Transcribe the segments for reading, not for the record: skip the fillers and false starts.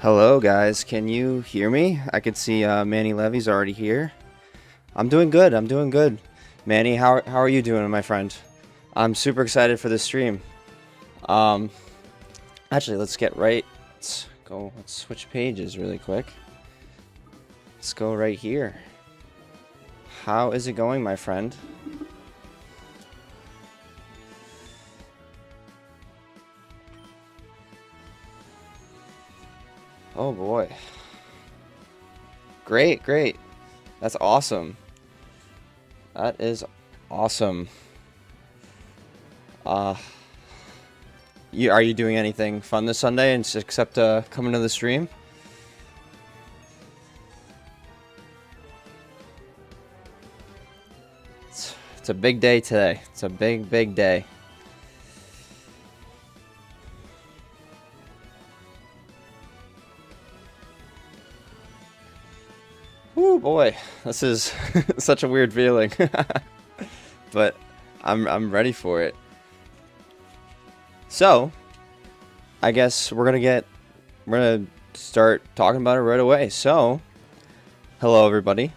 Hello guys, can you hear me? I can see Manny Levy's already here. I'm doing good, I'm doing good. Manny, how are you doing, my friend? I'm super excited for this stream. Actually, let's let's switch pages really quick. Let's go right here. How is it going, my friend? Oh boy. Great, great. That's awesome. That is awesome. Are you doing anything fun this Sunday except coming to the stream? It's a big day today. It's a big day. Woo boy, this is such a weird feeling. But I'm ready for it. So, I guess we're gonna start talking about it right away. So, hello everybody.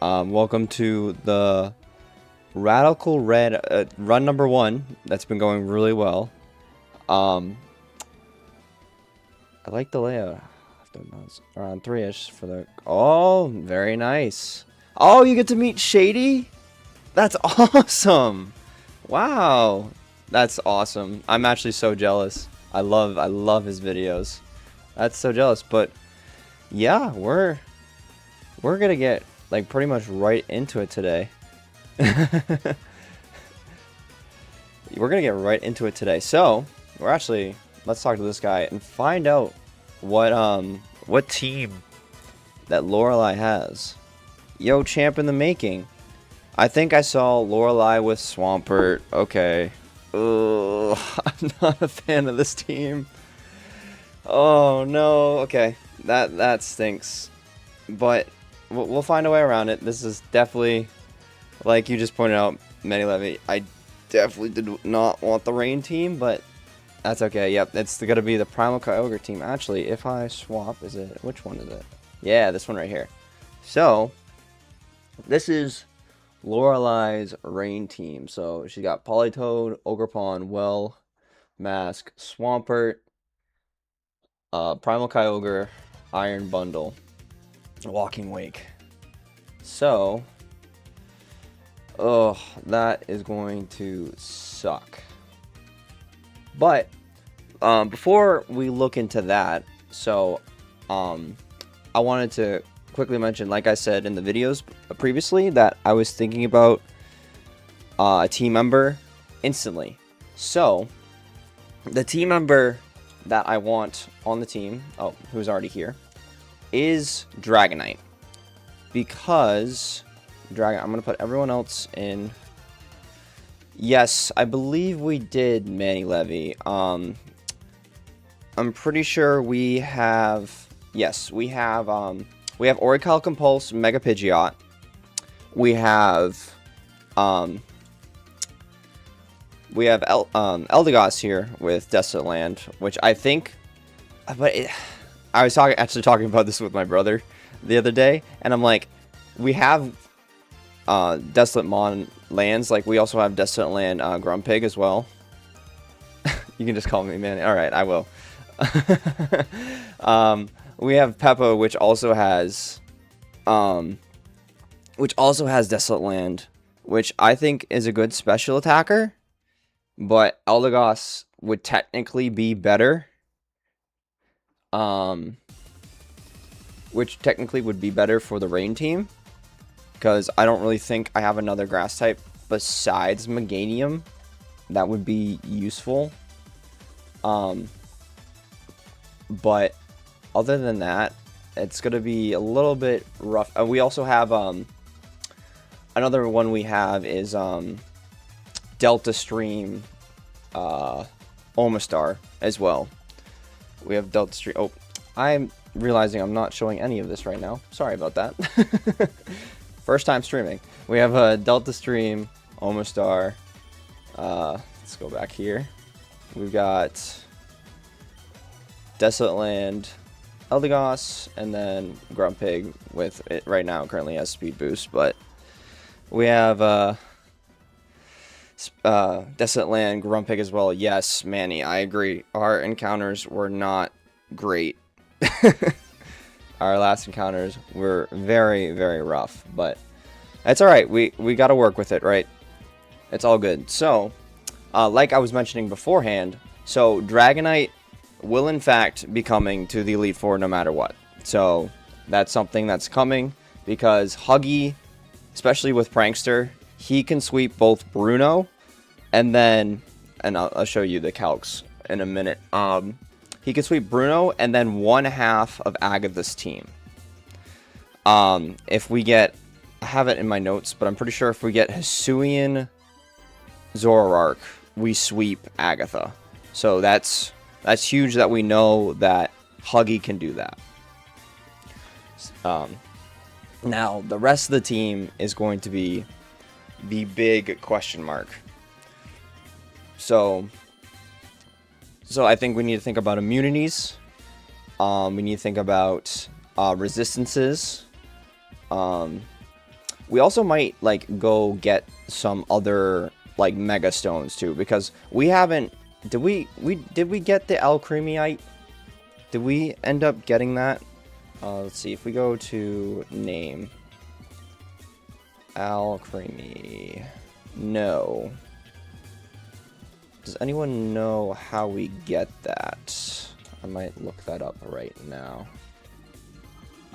Welcome to the Radical Red run number 1. That's been going really well. I like the layout. Around 3-ish for the... Oh, very nice. Oh, you get to meet Shady? That's awesome. Wow. That's awesome. I'm actually so jealous. I love his videos. That's so jealous. But yeah, we're gonna get like pretty much right into it today. We're gonna get right into it today. So let's talk to this guy and find out what team that Lorelei has. Yo, champ in the making. I think I saw Lorelei with Swampert. Okay. Ugh, I'm not a fan of this team. Oh no. Okay, that stinks. But we'll find a way around it. This is definitely, like you just pointed out, Manny Levy. I definitely did not want the rain team, but that's okay. Yep, it's gonna be the Primal Kyogre team. Actually, if I swap, which one is it? Yeah, this one right here. So, this is Lorelei's rain team. So, she got Politoed, Ogerpon, Well, Mask, Swampert, Primal Kyogre, Iron Bundle, Walking Wake. So, oh, that is going to suck. But before we look into that, so I wanted to quickly mention, like I said in the videos previously, that I was thinking about a team member instantly. So the team member that I want on the team, who's already here, is Dragonite. Because I'm going to put everyone else in. Yes, I believe we did, Manny Levy. I'm pretty sure we have... Yes, we have Oricoil Compulse, Mega Pidgeot. We have Eldegoss here with Desolate Land, which I think... I was actually talking about this with my brother the other day, and I'm like, we have Desolate Mon lands, like we also have Desolate Land Grumpig as well. You can just call me Manny. Alright, I will. We have Peppa, which also has Desolate Land, which I think is a good special attacker, but Eldegoss would technically be better. Which technically would be better for the rain team, because I don't really think I have another grass type besides Meganium that would be useful. But other than that, it's going to be a little bit rough. We also have another one we have is Delta Stream Omastar as well. We have Delta Stream. Oh, I'm realizing I'm not showing any of this right now. Sorry about that. First time streaming. We have a Delta Stream Omastar. Let's go back here. We've got Desolate Land, Eldegoss, and then Grumpig with it right now currently has speed boost, but we have Desolate Land, Grumpig as well. Yes, Manny, I agree. Our encounters were not great. Our last encounters were very, very rough, but that's alright. We got to work with it, right? It's all good. So, like I was mentioning beforehand, so Dragonite will in fact be coming to the Elite Four no matter what. So, that's something that's coming because Huggy, especially with Prankster, he can sweep both Bruno and then, and I'll show you the calcs in a minute. He can sweep Bruno and then 1/2 of Agatha's team. If we get, I have it in my notes, but I'm pretty sure if we get Hisuian Zoroark, we sweep Agatha. So that's huge that we know that Huggy can do that. Now, the rest of the team is going to be the big question mark. So I think we need to think about immunities. We need to think about resistances. We also might like go get some other like mega stones too, because we haven't. Did we get the Alcremite? Did we end up getting that? Let's see if we go to name Alcremie. No. Does anyone know how we get that? I might look that up right now.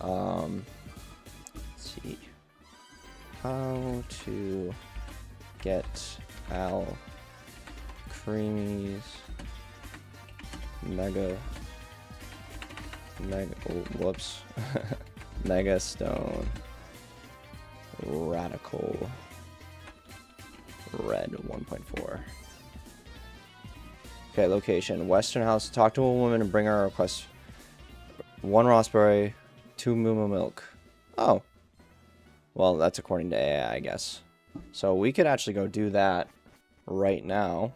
Let's see. How to get Alcremie's Mega, oh, whoops. Mega Stone. Radical Red 1.4. Okay, location. Western House. Talk to a woman and bring her a request. 1 raspberry, 2 Moo milk. Oh. Well, that's according to AI, I guess. So we could actually go do that right now.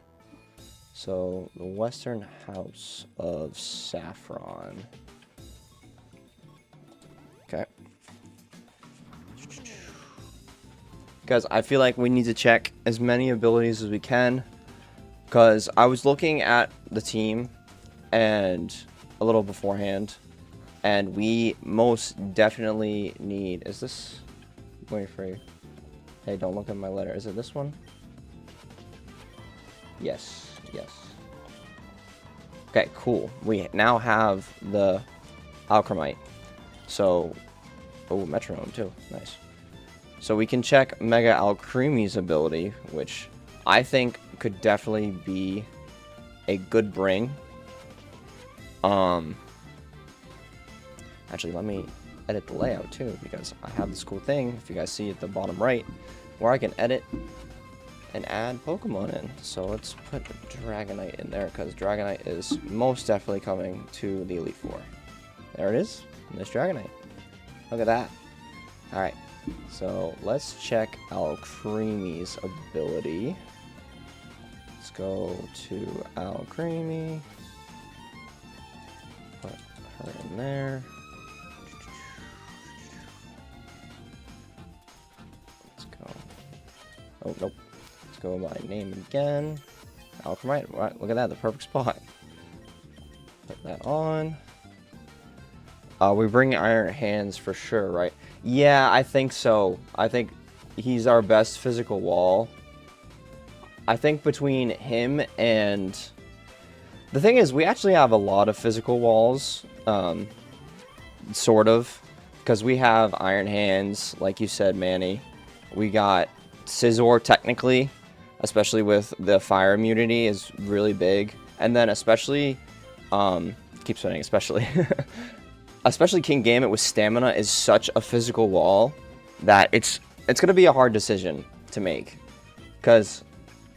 So, the Western House of Saffron. Okay. Because I feel like we need to check as many abilities as we can. Because I was looking at the team and a little beforehand, and we most definitely need. Is this? Wait for you. Hey, don't look at my letter. Is it this one? Yes. Yes. Okay, cool. We now have the Alcremite. So, oh, Metronome too. Nice. So we can check Mega Alcremie's ability, which I think could definitely be a good bring. Actually, let me edit the layout too, because I have this cool thing, if you guys see at the bottom right, where I can edit and add Pokemon in. So let's put Dragonite in there, because Dragonite is most definitely coming to the Elite Four. There it is. There's Dragonite. Look at that. Alright, so let's check Alcremie's ability. Let's go to Alcremie. Put her in there. Let's go. Oh, nope. Let's go by name again. Alcremite. Right, look at that, the perfect spot. Put that on. We bring Iron Hands for sure, right? Yeah, I think so. I think he's our best physical wall. I think between him and... The thing is, we actually have a lot of physical walls. Sort of. Because we have Iron Hands, like you said, Manny. We got Scizor, technically. Especially with the fire immunity is really big. And then especially... keep saying especially... Especially King Gambit with Stamina is such a physical wall that it's going to be a hard decision to make. Because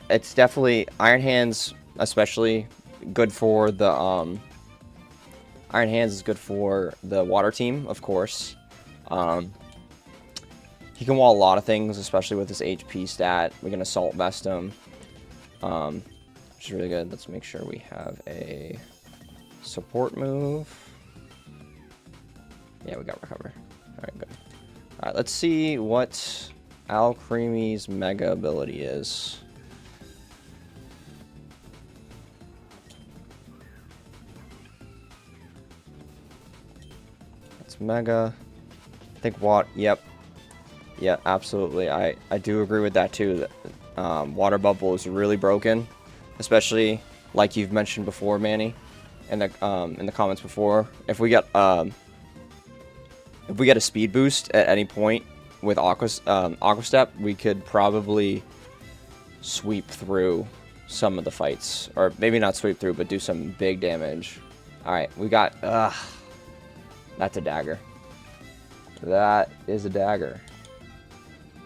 it's definitely... Iron Hands, especially, good for the... Iron Hands is good for the water team, of course. He can wall a lot of things, especially with his HP stat. We can Assault Vest him. Which is really good. Let's make sure we have a support move. Yeah, we got recover. Alright, good. Alright, let's see what Alcreamy's mega ability is. It's mega. I think what? Yep. Yeah, absolutely. I do agree with that too. Water bubble is really broken, especially like you've mentioned before, Manny, in the comments before. If we get a speed boost at any point with Aqua Step, we could probably sweep through some of the fights, or maybe not sweep through, but do some big damage. All right, we got. That's a dagger. That is a dagger.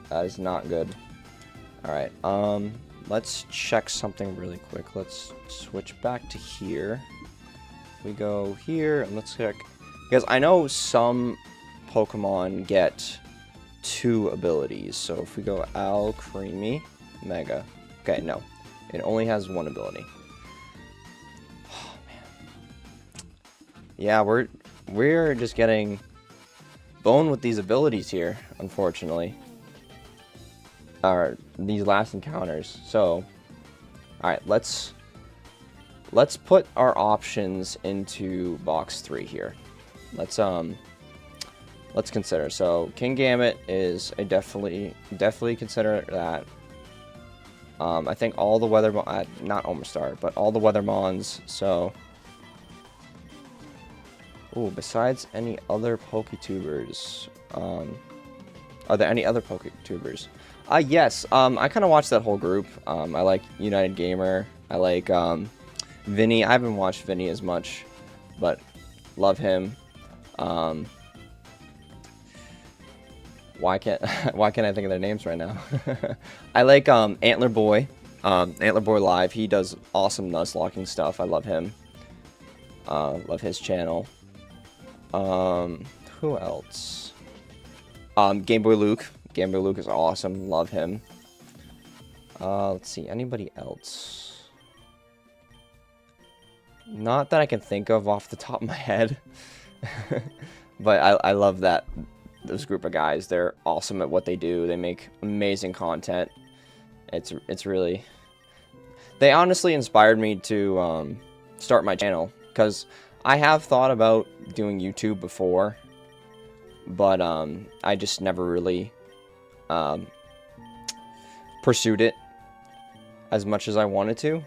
That is not good. Alright, let's check something really quick. Let's switch back to here. We go here, and let's check. Because I know some Pokemon get 2 abilities. So if we go Alcreamy, Mega. Okay, no. It only has 1 ability. Oh, man. Yeah, we're just getting boned with these abilities here, unfortunately. Or these last encounters. So, alright, let's put our options into box 3 here. Let's consider. So King Gambit is a definitely consider that. I think all the weather not Omastar, but all the Weathermons. So, ooh, besides any other Poketubers, are there any other Poketubers? Yes. I kind of watched that whole group. I like United Gamer. I like Vinny. I haven't watched Vinny as much, but love him. Why can't I think of their names right now? I like Antler Boy. Antler Boy Live. He does awesome Nuzlocking stuff. I love him. Love his channel. Who else? Game Boy Luke. Game Boy Luke is awesome. Love him. Let's see. Anybody else? Not that I can think of off the top of my head. But I love that. This group of guys. They're awesome at what they do. They make amazing content. It's really... They honestly inspired me to start my channel. Because I have thought about doing YouTube before. But I just never really... pursued it as much as I wanted to,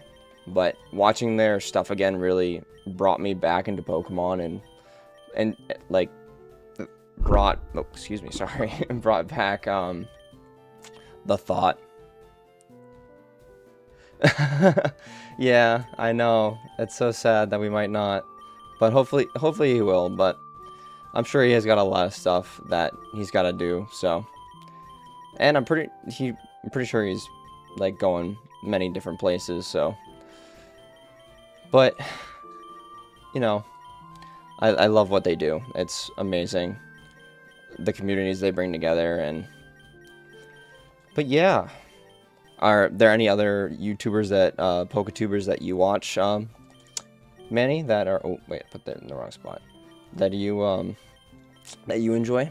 but watching their stuff again really brought me back into Pokemon and like brought brought back the thought. Yeah, I know, it's so sad that we might not, but hopefully he will. But I'm sure he has got a lot of stuff that he's got to do, so. And I'm pretty sure he's like going many different places, so. But you know, I love what they do. It's amazing, the communities they bring together. But yeah, are there any other YouTubers that Poketubers that you watch, Manny, that are, oh wait, I put that in the wrong spot, that you enjoy?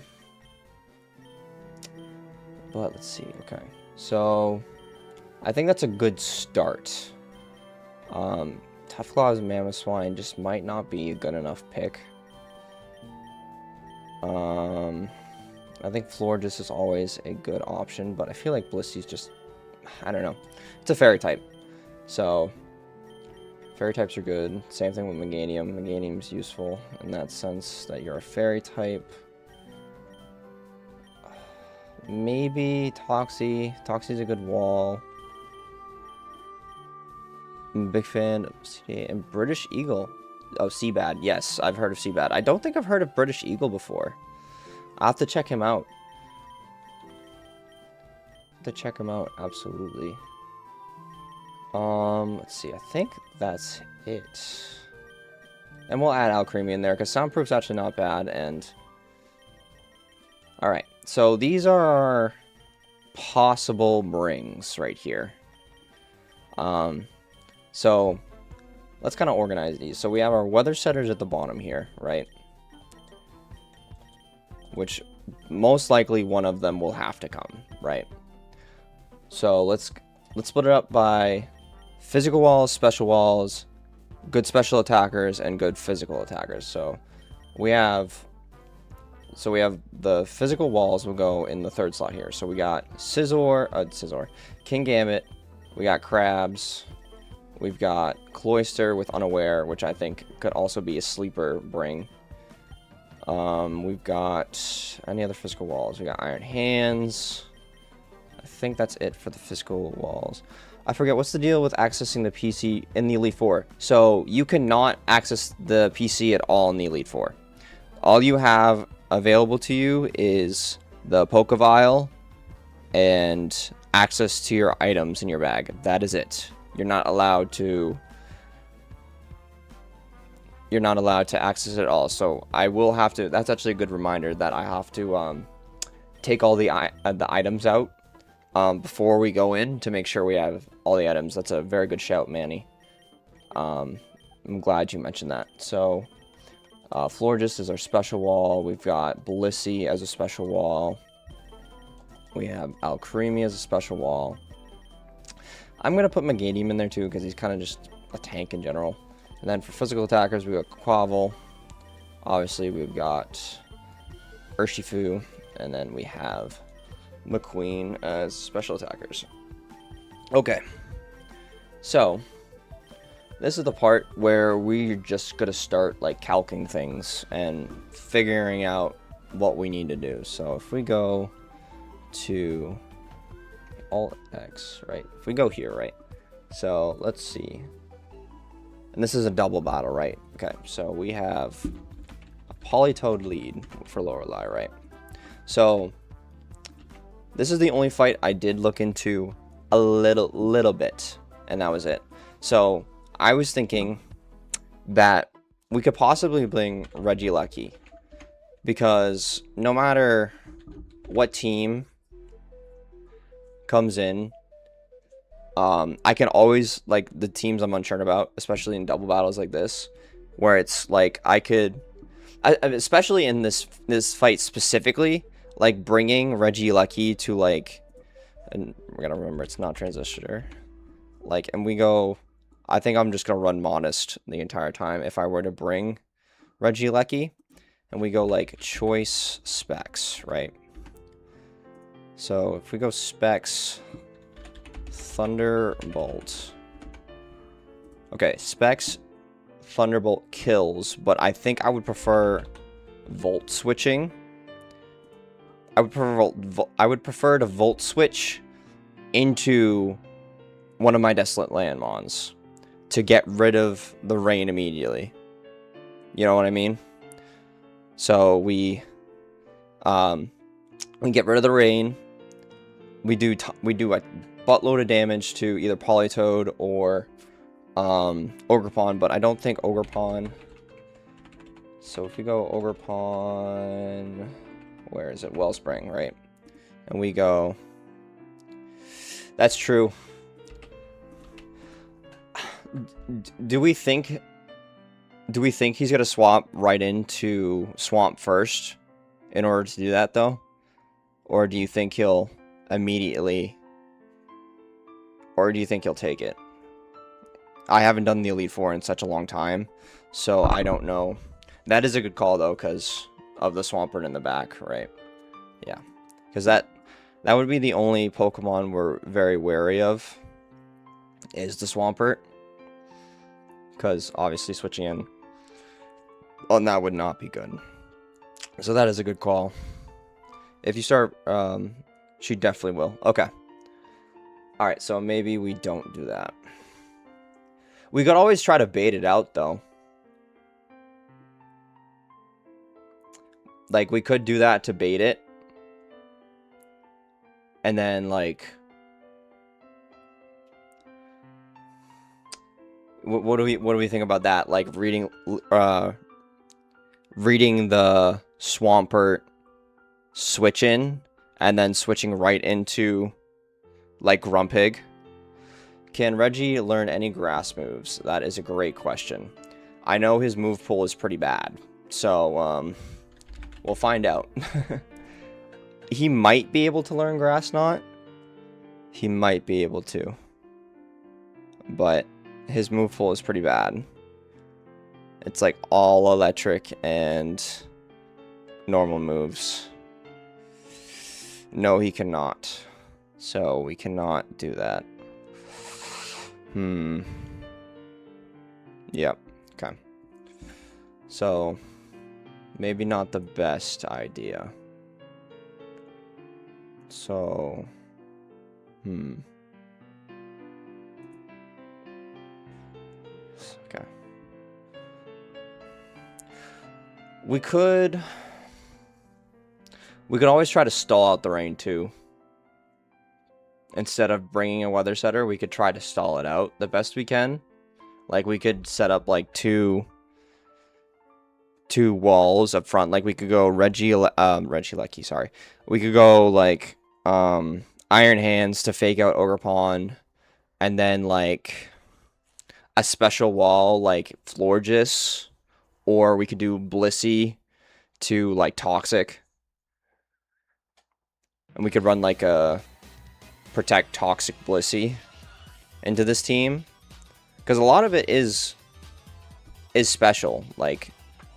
But let's see. Okay, so I think that's a good start. Tough Claws and Mamoswine just might not be a good enough pick. I think Florges is always a good option, but I feel like Blissey's just, I don't know. It's a fairy type, so fairy types are good. Same thing with Meganium. Meganium's useful in that sense that you're a fairy type. Maybe Toxie. Toxie's a good wall. I'm a big fan of CDA and British Eagle. Oh, Seabad. Yes, I've heard of Seabad. I don't think I've heard of British Eagle before. I'll have to check him out. Absolutely. Let's see. I think that's it. And we'll add Alcreamy in there because Soundproof's actually not bad. And all right. So these are our possible rings right here. So let's kind of organize these. So we have our weather setters at the bottom here, right? which most likely one of them will have to come, right? So let's split it up by physical walls, special walls, good special attackers, and good physical attackers. So we have the physical walls will go in the third slot here. So we got Scizor, King Gambit, we got Crabs, we've got Cloyster with Unaware, which I think could also be a sleeper bring. We've got any other physical walls. We got Iron Hands. I think that's it for the physical walls. I forget what's the deal with accessing the PC in the Elite Four. So you cannot access the PC at all in the Elite Four. All you have available to you is the Pokevial and access to your items in your bag. That is it. You're not allowed to access it at all. So I will have to, that's actually a good reminder that I have to take all the items out before we go in to make sure we have all the items. That's a very good shout, Manny. I'm glad you mentioned that. So Florges is our special wall. We've got Blissey as a special wall. We have Alcremie as a special wall. I'm going to put Meganium in there too because he's kind of just a tank in general. And then for physical attackers, we've got Quavel. Obviously, we've got Urshifu. And then we have McQueen as special attackers. Okay. So, this is the part where we're just going to start, like, calcing things and figuring out what we need to do. So, if we go to Alt X, right? If we go here, right? So, let's see. And this is a double battle, right? Okay, so we have a Politoed lead for Lorelei, right? So, this is the only fight I did look into a little bit, and that was it. So, I was thinking that we could possibly bring Regieleki, because no matter what team comes in, I can always, like, the teams I'm unsure about, especially in double battles like this, where it's like especially in this fight specifically, like bringing Regieleki to, like, and we're gonna remember it's not Transitioner, like, and we go, I think I'm just gonna run Modest the entire time if I were to bring Regieleki, and we go like choice specs, right? So if we go specs, Thunderbolt. Okay, specs, Thunderbolt kills, but I think I would prefer Volt switching. I would prefer to Volt switch into one of my Desolate Landmons to get rid of the rain immediately. You know what I mean? So we get rid of the rain. We do a buttload of damage to either Politoed or Ogerpon, but I don't think Ogerpon. So if we go Ogerpon, where is it? Wellspring, right? And we go. That's true. Do we think he's gonna swap right into Swamp first in order to do that though? Or do you think he'll immediately, or do you think he'll take it? I haven't done the Elite Four in such a long time, so I don't know. That is a good call though, because of the Swampert in the back, right? Yeah, because that would be the only Pokemon we're very wary of, is the Swampert, because obviously switching in on that would not be good. So that is a good call. If you start, she definitely will. Okay. Alright, so maybe we don't do that. We could always try to bait it out, though. Like, we could do that to bait it. And then, like, what do we think about that? Like, reading the Swampert switch in, and then switching right into, like, Grumpig. Can Reggie learn any grass moves? That is a great question. I know his move pool is pretty bad, so We'll find out. He might be able to learn Grass Knot. He might be able to. But his move pool is pretty bad. It's like all electric and normal moves. No, he cannot. So we cannot do that. Yep. Okay. So maybe not the best idea. So okay. We could always try to stall out the rain too. Instead of bringing a weather setter, we could try to stall it out the best we can. Like we could set up like two walls up front. Like we could go Regieleki, sorry. We could go like Iron Hands to fake out Ogerpon, and then like a special wall like Florges, or we could do Blissey to like Toxic. And we could run like a Protect Toxic Blissey into this team, because a lot of it is special. Like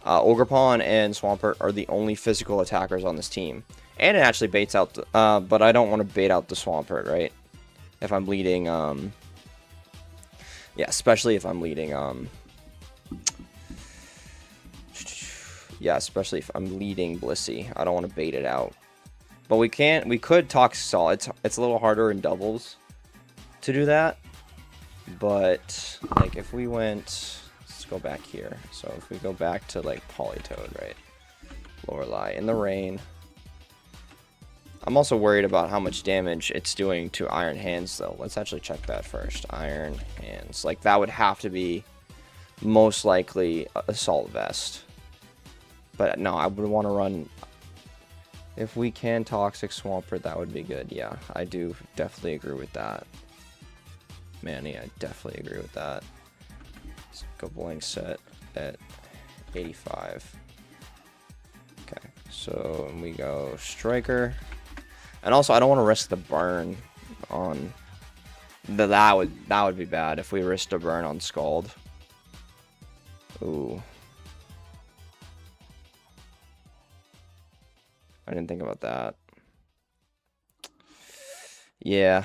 Ogerpon and Swampert are the only physical attackers on this team, and it actually baits out the, but I don't want to bait out the Swampert, right? If I'm leading yeah, especially if I'm leading yeah, especially if I'm leading Blissey, I don't want to bait it out. But we could Toxic Stall. It's a little harder in doubles to do that. But like if we went, let's go back here. So if we go back to like Politoed, right? Lorelei in the rain. I'm also worried about how much damage it's doing to Iron Hands though. Let's actually check that first. Iron Hands. Like that would have to be most likely Assault Vest. But no, I would want to run. If we can Toxic Swampert, that would be good. Yeah, I do definitely agree with that. Manny, I definitely agree with that. Let's go blank set at 85. Okay, so we go Striker. And also, I don't want to risk the burn on... That would be bad if we risked a burn on Scald. Ooh. I didn't think about that. Yeah.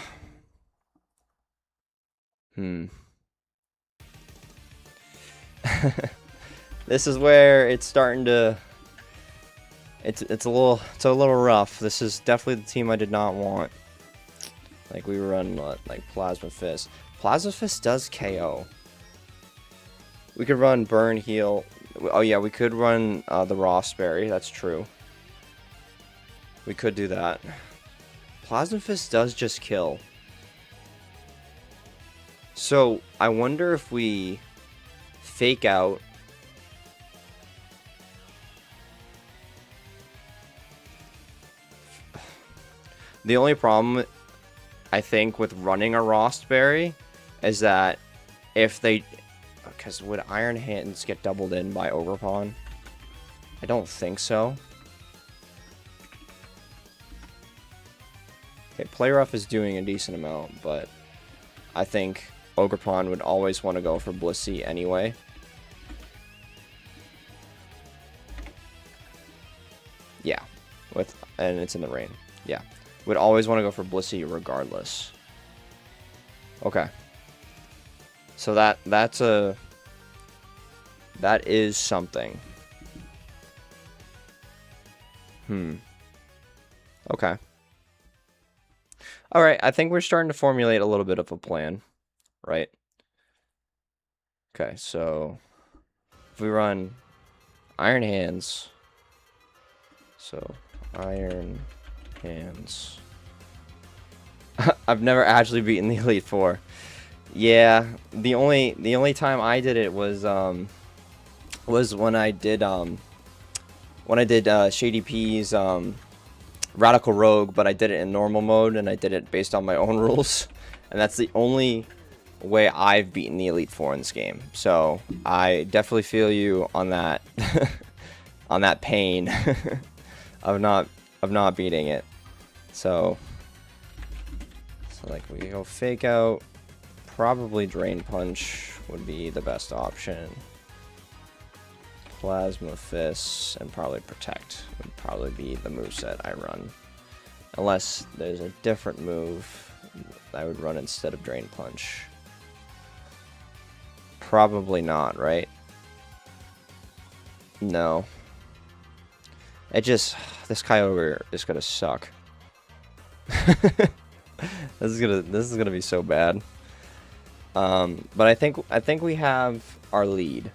This is where it's starting to... It's a little rough. This is definitely the team I did not want. Like we run what, like Plasma Fist. Plasma Fist does KO. We could run Burn Heal. Oh yeah, we could run the Rossberry. That's true. We could do that. Plasma Fist does just kill. So, I wonder if we fake out. The only problem, I think, with running a Rossberry is that if they... Because would Iron Hands get doubled in by Ogerpon? I don't think so. Okay, Play Rough is doing a decent amount, but I think Ogerpon would always want to go for Blissey anyway. Yeah, and it's in the rain. Yeah, would always want to go for Blissey regardless. Okay, so that is something. Okay. All right, I think we're starting to formulate a little bit of a plan, right? Okay, so if we run Iron Hands, so Iron Hands. I've never actually beaten the Elite Four. Yeah, the only time I did it was when I did Shady P's Radical Rogue, but I did it in normal mode, and I did it based on my own rules. And that's the only way I've beaten the Elite Four in this game. So I definitely feel you on that, on that pain. of not beating it. So like we go Fake Out. Probably Drain Punch would be the best option. Plasma Fist and probably Protect would probably be the moveset I run. Unless there's a different move I would run instead of Drain Punch. Probably not, right? No. This Kyogre is gonna suck. This is gonna be so bad. But I think we have our lead.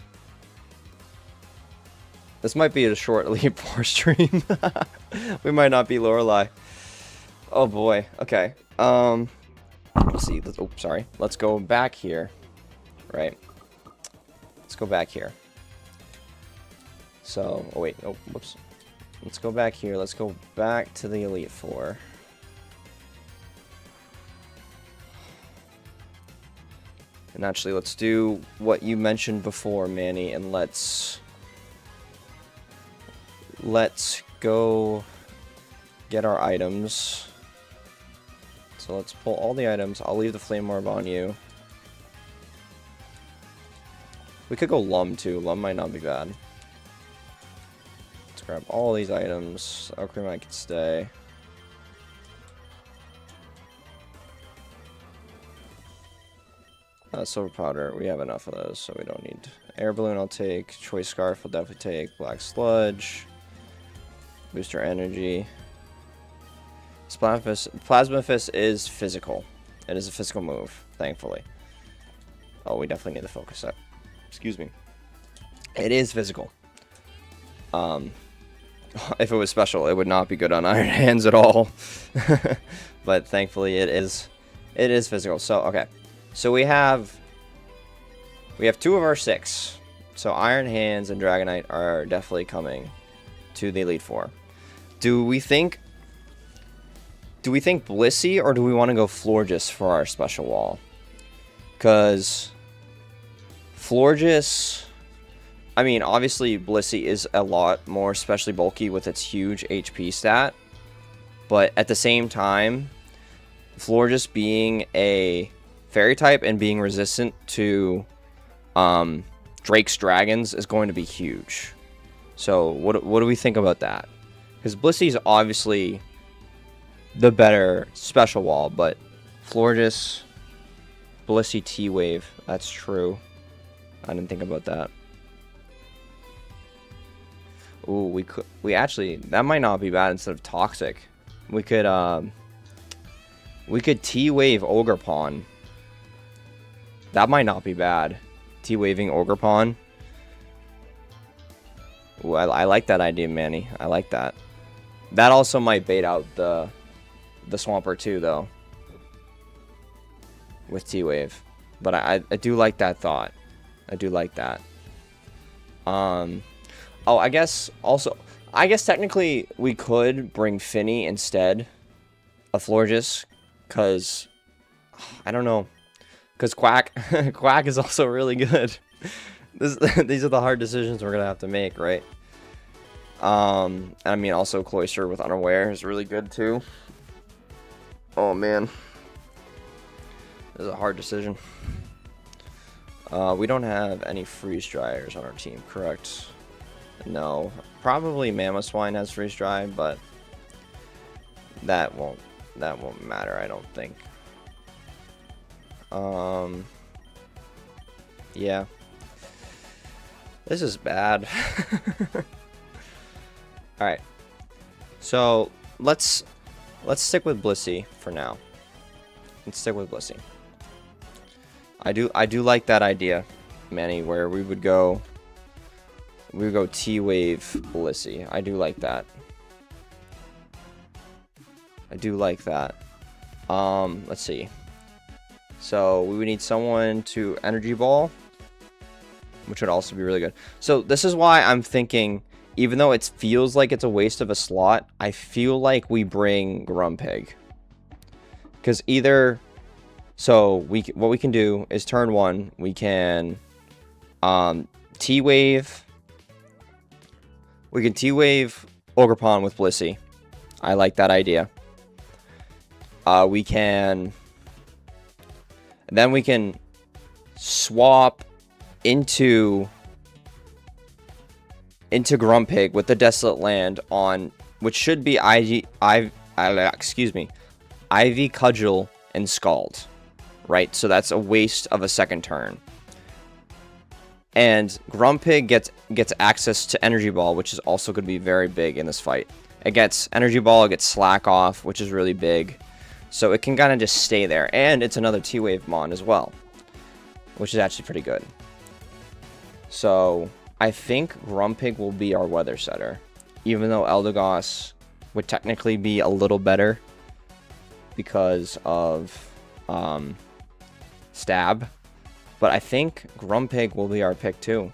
This might be a short Elite Four stream. We might not be Lorelei. Oh boy. Okay. Let's see. Oh, sorry. Let's go back here. Right. Let's go back here. So, oh wait. Oh, whoops. Let's go back here. Let's go back to the Elite Four. And actually, let's do what you mentioned before, Manny, and let's go get our items. So let's pull all the items. I'll leave the Flame Orb on you. We could go Lum too. Lum might not be bad. Let's grab all these items. Alcremite can stay. Silver Powder, we have enough of those, so we don't need. Air Balloon I'll take. Choice Scarf will definitely take. Black Sludge. Booster Energy. Plasma Fist is physical. It is a physical move, thankfully. Oh, we definitely need the focus up. Excuse me. It is physical. If it was special, it would not be good on Iron Hands at all. But thankfully it is physical. So okay. So we have 2 of our 6. So Iron Hands and Dragonite are definitely coming to the Elite Four. Do we think Blissey, or do we want to go Florges for our special wall? Because Florges, I mean, obviously Blissey is a lot more especially bulky with its huge HP stat. But at the same time, Florges being a Fairy type and being resistant to Drake's Dragons is going to be huge. So what do we think about that? Because Blissey is obviously the better special wall, but Florges, Blissey T-Wave, that's true. I didn't think about that. Ooh, we actually, that might not be bad instead of Toxic. We could T-Wave Ogerpon. That might not be bad. T-Waving Ogerpon. Ooh, I like that idea, Manny. I like that. That also might bait out the Swampert too, though. With T-Wave. But I do like that thought. I do like that. Oh, I guess technically we could bring Finny instead of Florges. Because, I don't know. Because Quack is also really good. These are the hard decisions we're going to have to make, right? I mean, also Cloyster with Unaware is really good, too. Oh, man. This is a hard decision. We don't have any Freeze Dryers on our team, correct? No. Probably Mamoswine has Freeze Dry, but that won't matter, I don't think. Yeah. This is bad. Alright. So, let's stick with Blissey for now. Let's stick with Blissey. I do like that idea, Manny, where we would go T-Wave Blissey. I do like that. I do like that. Let's see. So we would need someone to Energy Ball, which would also be really good. So this is why I'm thinking, even though it feels like it's a waste of a slot, I feel like we bring Grumpig. Because either, so what we can do is turn 1, we can T-Wave. We can T-Wave Ogerpon with Blissey. I like that idea. We can swap into Grumpig with the Desolate Land on, which should be Ivy Cudgel and Scald, right? So that's a waste of a second turn. And Grumpig gets access to Energy Ball, which is also going to be very big in this fight. It gets Energy Ball, it gets Slack Off, which is really big. So it can kind of just stay there. And it's another T-Wave Mon as well, which is actually pretty good. So I think Grumpig will be our Weather Setter, even though Eldegoss would technically be a little better because of Stab. But I think Grumpig will be our pick too.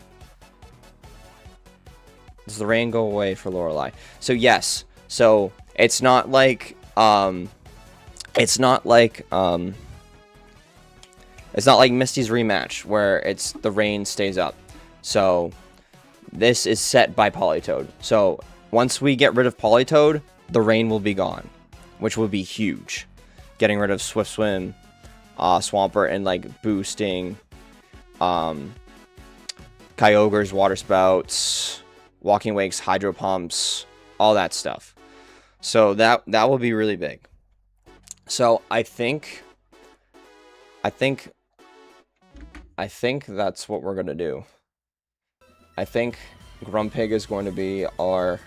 Does the rain go away for Lorelei? So yes. So it's not like Misty's rematch where the rain stays up. So this is set by Politoed. So once we get rid of Politoed, the rain will be gone, which would be huge. Getting rid of Swift Swim, Swampert, and like boosting Kyogre's Water Spouts, Walking Wake's Hydro Pumps, all that stuff. So that will be really big. So I think that's what we're gonna do. I think Grumpig is going to be our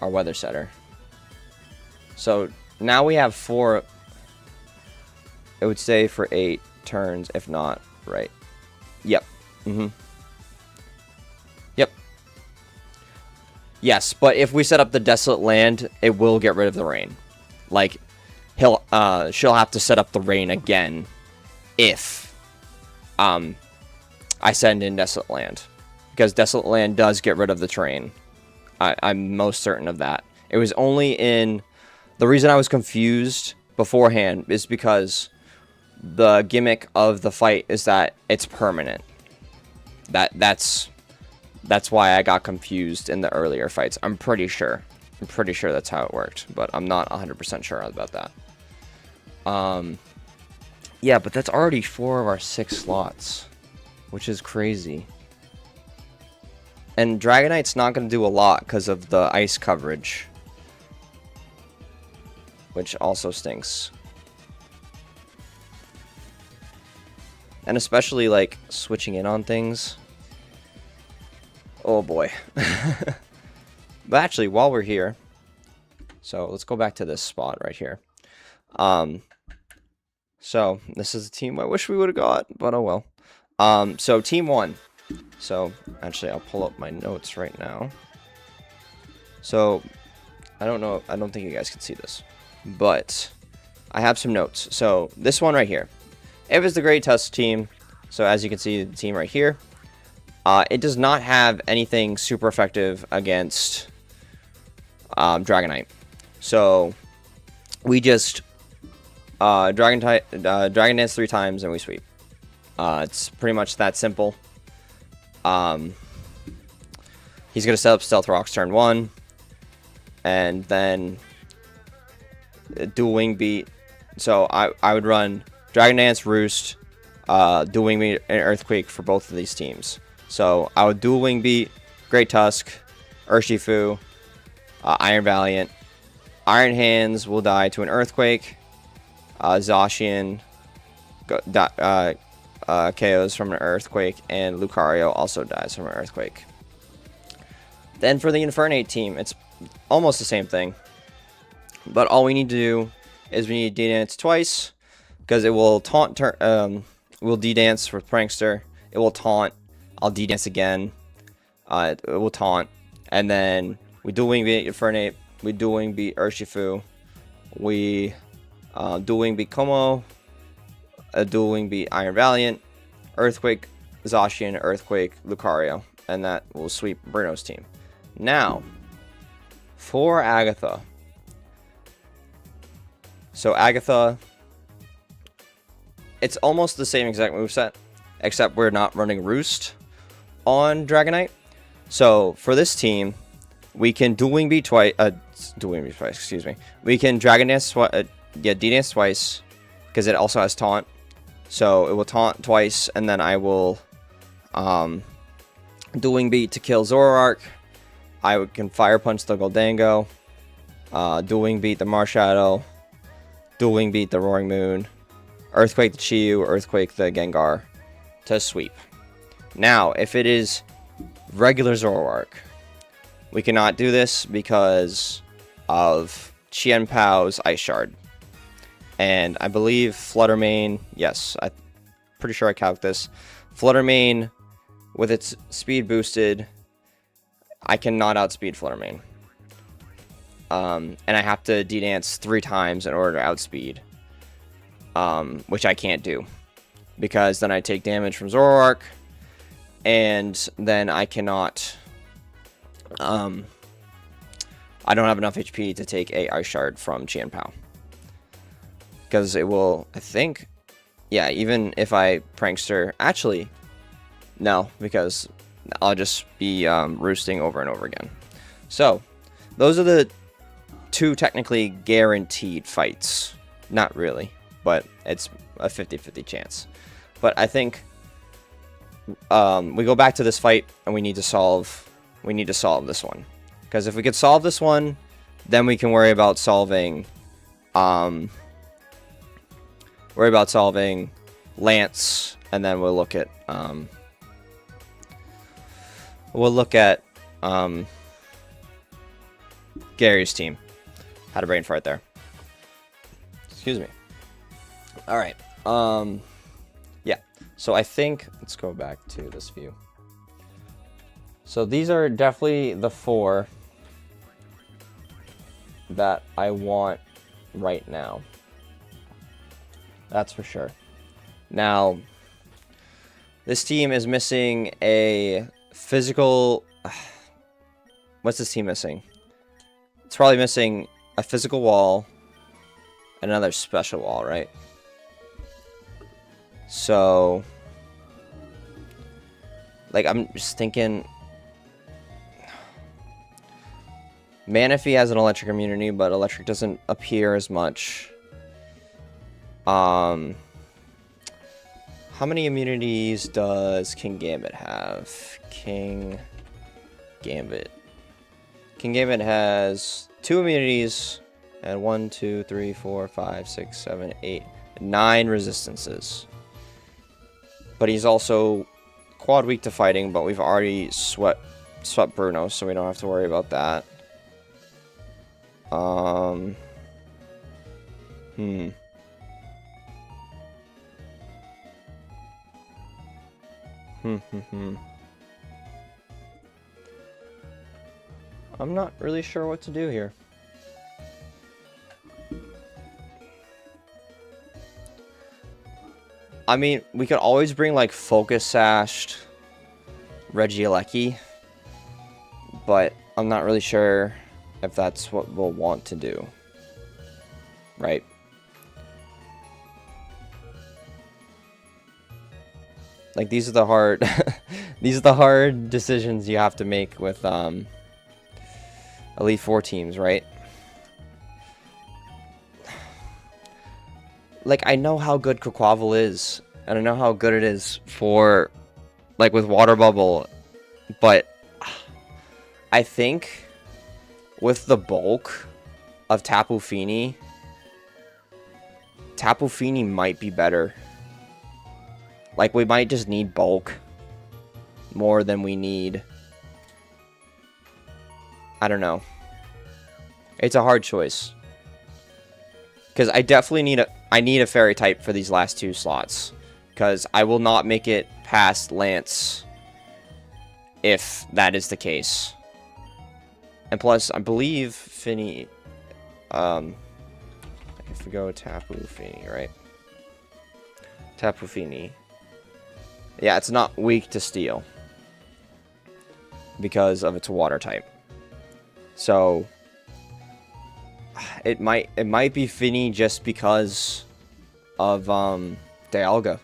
Weather Setter. So now we have 4. I would say for 8 turns, if not, right? Yep. Yep. Yes, but if we set up the Desolate Land, it will get rid of the rain. Like, she'll have to set up the rain again if I send in Desolate Land. Because Desolate Land does get rid of the terrain. I'm most certain of that. It was only in... The reason I was confused beforehand is because the gimmick of the fight is that it's permanent. That's why I got confused in the earlier fights. I'm pretty sure that's how it worked, but I'm not 100% sure about that. Yeah, but that's already 4 of our 6 slots, which is crazy. And Dragonite's not going to do a lot because of the ice coverage, which also stinks. And especially, like, switching in on things. Oh, boy. But actually, while we're here... So, let's go back to this spot right here. So, this is a team I wish we would have got, but oh well. So, Team 1. So, actually, I'll pull up my notes right now. So, I don't think you guys can see this. But, I have some notes. So, this one right here. If it's the Great Tusk team, so as you can see, the team right here, it does not have anything super effective against Dragonite. So, we just Dragon Dance 3 times and we sweep. It's pretty much that simple. He's going to set up Stealth Rocks turn 1, and then Dual Wing Beat. So, I would run Dragon Dance, Roost, Dual Wing Beat, and Earthquake for both of these teams. So, I would Dual Wing Beat, Great Tusk, Urshifu, Iron Valiant. Iron Hands will die to an Earthquake. Zacian KOs from an Earthquake, and Lucario also dies from an Earthquake. Then for the Infernape team, it's almost the same thing. But all we need to do is we need to D-Dance twice, because it will taunt, we'll D-Dance for Prankster, it will taunt, I'll D-Dance again, it will taunt, and then we Dual Wing Beat Infernape, we Dual Wing Beat Urshifu, we Dual Wing Beat Como, Dual Wing Beat Iron Valiant, Earthquake, Zacian, Earthquake, Lucario, and that will sweep Bruno's team. Now, for Agatha. So Agatha, it's almost the same exact moveset, except we're not running Roost on Dragonite. So for this team, We can dueling beat twice. Excuse me. We can Dragon Dance D-Dance twice, because it also has taunt. So it will taunt twice, and then I will dueling beat to kill Zoroark. I can Fire Punch the Goldango. Dueling beat the Marshadow. Dueling beat the Roaring Moon. Earthquake the Chiyu. Earthquake the Gengar to sweep. Now, if it is regular Zoroark, we cannot do this because of Chien Pao's Ice Shard. And I believe Flutter Mane, yes, I'm pretty sure I calc this. Flutter Mane, with its speed boosted, I cannot outspeed Flutter Mane. And I have to D-Dance 3 times in order to outspeed. Which I can't do. Because then I take damage from Zoroark. And then I cannot... I don't have enough HP to take a Ice Shard from Chien Pao. Because it will, I think... Yeah, even if I Prankster... Actually, no, because I'll just be roosting over and over again. So, those are the 2 technically guaranteed fights. Not really, but it's a 50-50 chance. But I think we go back to this fight and we need to solve this one. Because if we could solve this one, then we can worry about solving Lance, and then we'll look at Gary's team. Had a brain fart there. Excuse me. All right. Yeah. So I think let's go back to this view. So these are definitely the 4 that I want right now. That's for sure. Now, this team is missing a physical... What's this team missing? It's probably missing a physical wall and another special wall, right? So, like, I'm just thinking... Manaphy has an electric immunity, but electric doesn't appear as much. How many immunities does King Gambit have? King Gambit has 2 immunities and 1, 2, 3, 4, 5, 6, 7, 8, 9 resistances. But he's also quad weak to fighting, but we've already swept Bruno, so we don't have to worry about that. I'm not really sure what to do here. I mean, we could always bring, like, Focus Sashed Regieleki, but I'm not really sure if that's what we'll want to do. Right? Like, these are the hard these are the hard decisions you have to make with Elite 4 teams, right? Like, I know how good Quaquaval is, and I know how good it is for, like, with Water Bubble, but I think with the bulk of Tapu Fini might be better. Like, we might just need bulk more than we need. I don't know. It's a hard choice. Because I definitely need a fairy type for these last 2 slots. Because I will not make it past Lance if that is the case. And plus, I believe Fini... if we go Tapu Fini, right? Tapu Fini. Yeah, it's not weak to steel. Because of its water type. So... It might be Fini just because of Dialga.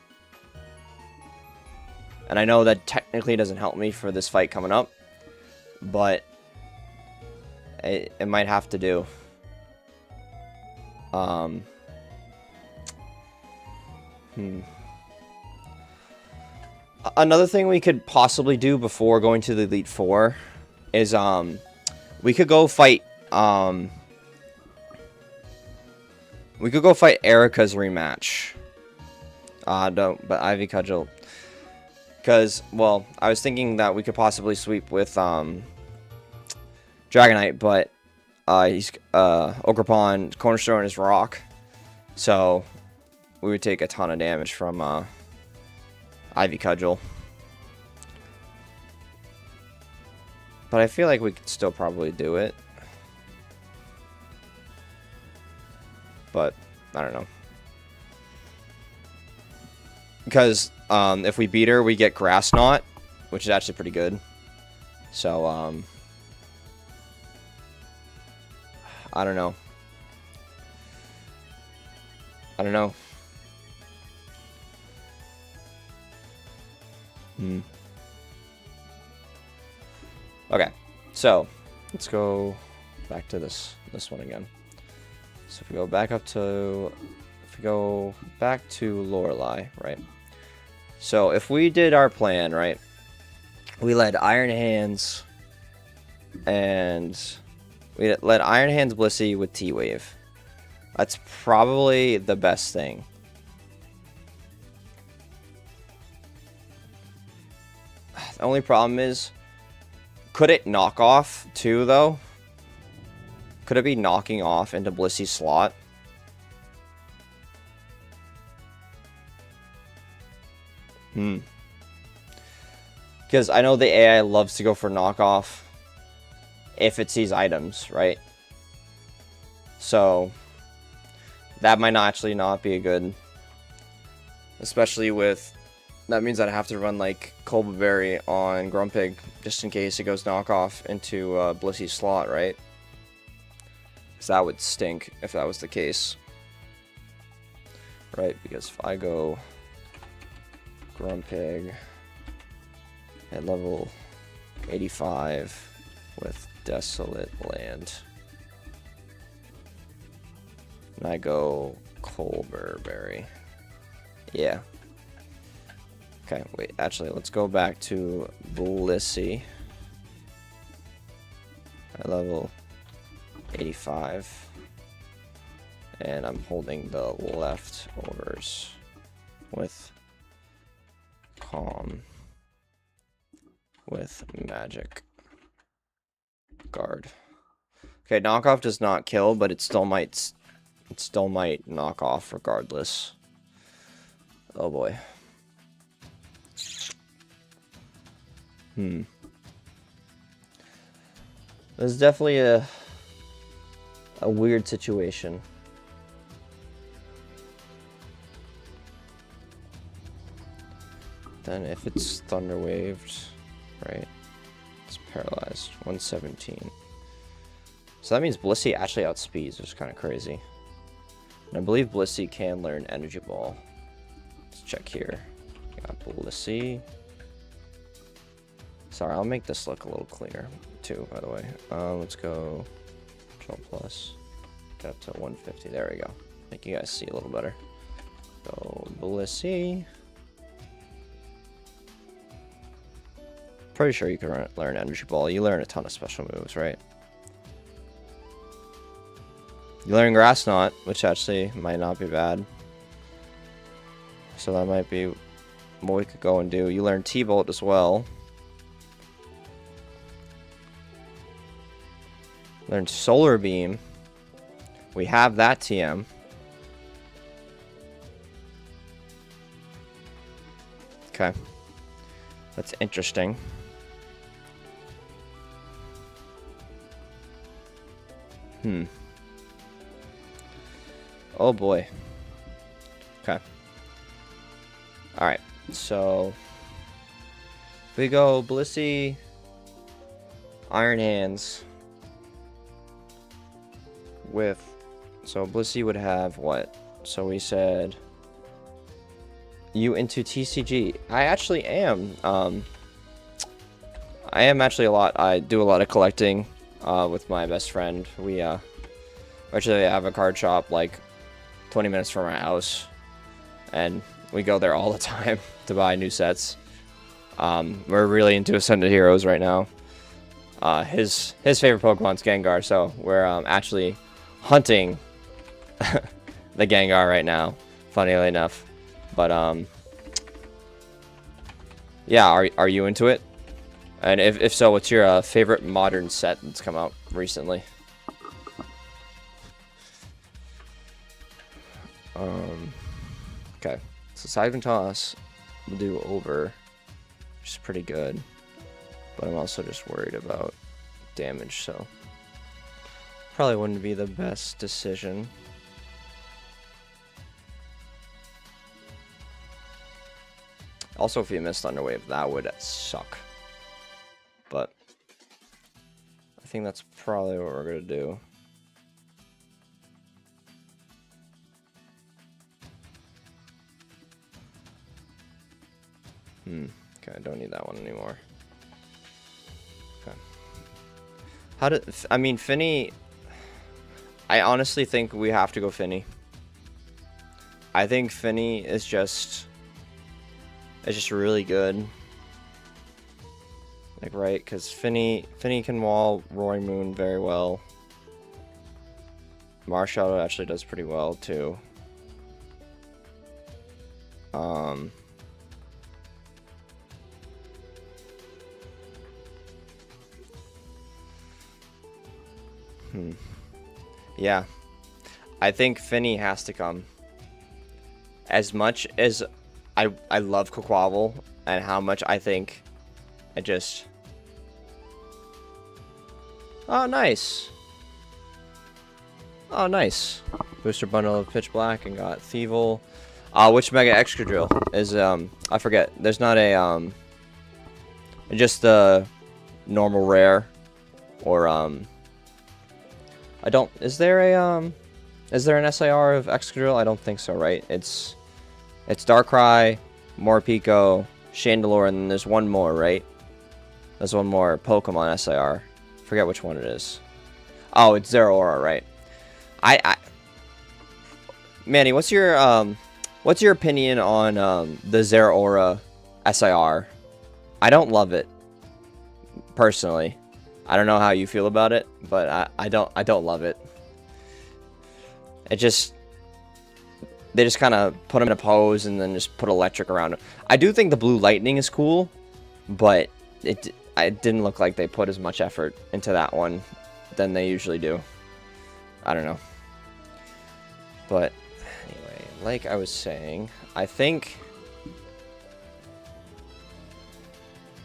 And I know that technically doesn't help me for this fight coming up, but it might have to do. Another thing we could possibly do before going to the Elite Four is we could go fight Erica's rematch. But Ivy Cudgel. Because, well, I was thinking that we could possibly sweep with Dragonite, but he's Ogerpon Cornerstone is Rock, so we would take a ton of damage from Ivy Cudgel. But I feel like we could still probably do it. But I don't know. Because if we beat her, we get Grass Knot, which is actually pretty good. So I don't know. Okay, so let's go back to this one again. So if we go back to Lorelei, right? So if we did our plan, right? We led Iron Hands and we led Iron Hands Blissey with T-Wave. That's probably the best thing. The only problem is, could it knock off too, though? Could it be knocking off into Blissey's slot? Because I know the AI loves to go for knockoff if it sees items, right? So that might actually not be a good, especially with, that means that I have to run like Colba Berry on Grumpig just in case it goes knockoff into Blissey's slot, right? Because that would stink if that was the case, right? Because if I go Grumpig at level 85 with Desolate Land, and I go Colba Berry, yeah. Okay, wait, actually, let's go back to Blissey at level 85. And I'm holding the leftovers with Calm with Magic Guard. Okay, knockoff does not kill, but it still might knock off regardless. Oh boy. This is definitely a weird situation. Then if it's Thunder Waved, right? It's paralyzed. 117. So that means Blissey actually outspeeds, which is kind of crazy. And I believe Blissey can learn Energy Ball. Let's check here. I got Blissey. Sorry, I'll make this look a little cleaner too, by the way. Let's go Control Plus. Get up to 150. There we go. Make you guys see a little better. Go Blissey. Pretty sure you can learn Energy Ball. You learn a ton of special moves, right? You learn Grass Knot, which actually might not be bad. So that might be what we could go and do. You learn T-Bolt as well. Learn Solar Beam. We have that TM. Okay. That's interesting. Oh boy. Okay. Alright. So we go Blissey, Iron Hands. With, so Blissey would have what? So we said you into TCG. I actually am. I am actually I do a lot of collecting with my best friend. We actually have a card shop like 20 minutes from our house, and we go there all the time to buy new sets. We're really into Ascended Heroes right now. His favorite Pokemon's Gengar, so we're actually hunting the Gengar right now, funnily enough. But yeah, are you into it? And if so, what's your favorite modern set that's come out recently? Okay, so Siphon Toss will do over, which is pretty good, but I'm also just worried about damage, so probably wouldn't be the best decision. Also, if you missed Thunder Wave, that would suck. But I think that's probably what we're gonna do. Okay, I don't need that one anymore. Okay. I mean, Finny, I honestly think we have to go Finny. I think Finny is just really good. Like, right, because Finny can wall Roaring Moon very well. Marshadow actually does pretty well too. Yeah, I think Finny has to come. As much as I love Quaquaval and how much I think I just... Oh, nice. Oh, nice. Booster bundle of Pitch Black and got Thievul. Which Mega Excadrill is, I forget. There's not a, just the normal rare, or, I don't, is there an SIR of Excadrill? I don't think so, right? It's Darkrai, Morpeko, Chandelure, and then there's one more, right? There's one more Pokemon SIR. Forget which one it is. Oh, it's Zeraora, right? Manny, what's your opinion on the Zeraora SIR? I don't love it, personally. I don't know how you feel about it, but I don't love it. They just kind of put him in a pose and then just put electric around him. I do think the Blue Lightning is cool, but it didn't look like they put as much effort into that one than they usually do. I don't know. But anyway, like I was saying, I think...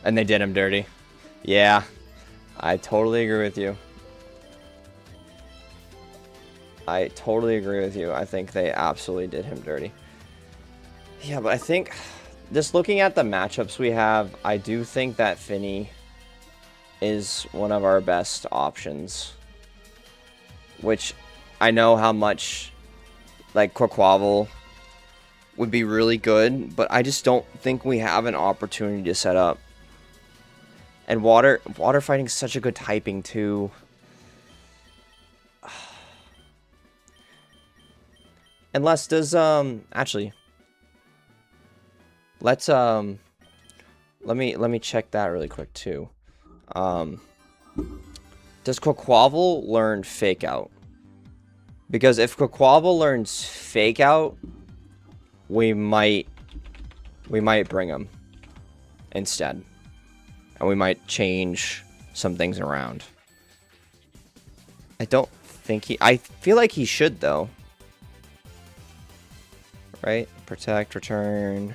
And they did him dirty. Yeah, I totally agree with you. I totally agree with you. I think they absolutely did him dirty. Yeah, but I think, just looking at the matchups we have, I do think that Finny is one of our best options. Which, I know how much, like, Quaquaval would be really good, but I just don't think we have an opportunity to set up. And water fighting is such a good typing too. Unless does actually, let's let me check that really quick too. Does Quaquaval learn Fake Out? Because if Quaquaval learns Fake Out, we might bring him instead. And we might change some things around. I don't think I feel like he should, though. Right? Protect, return,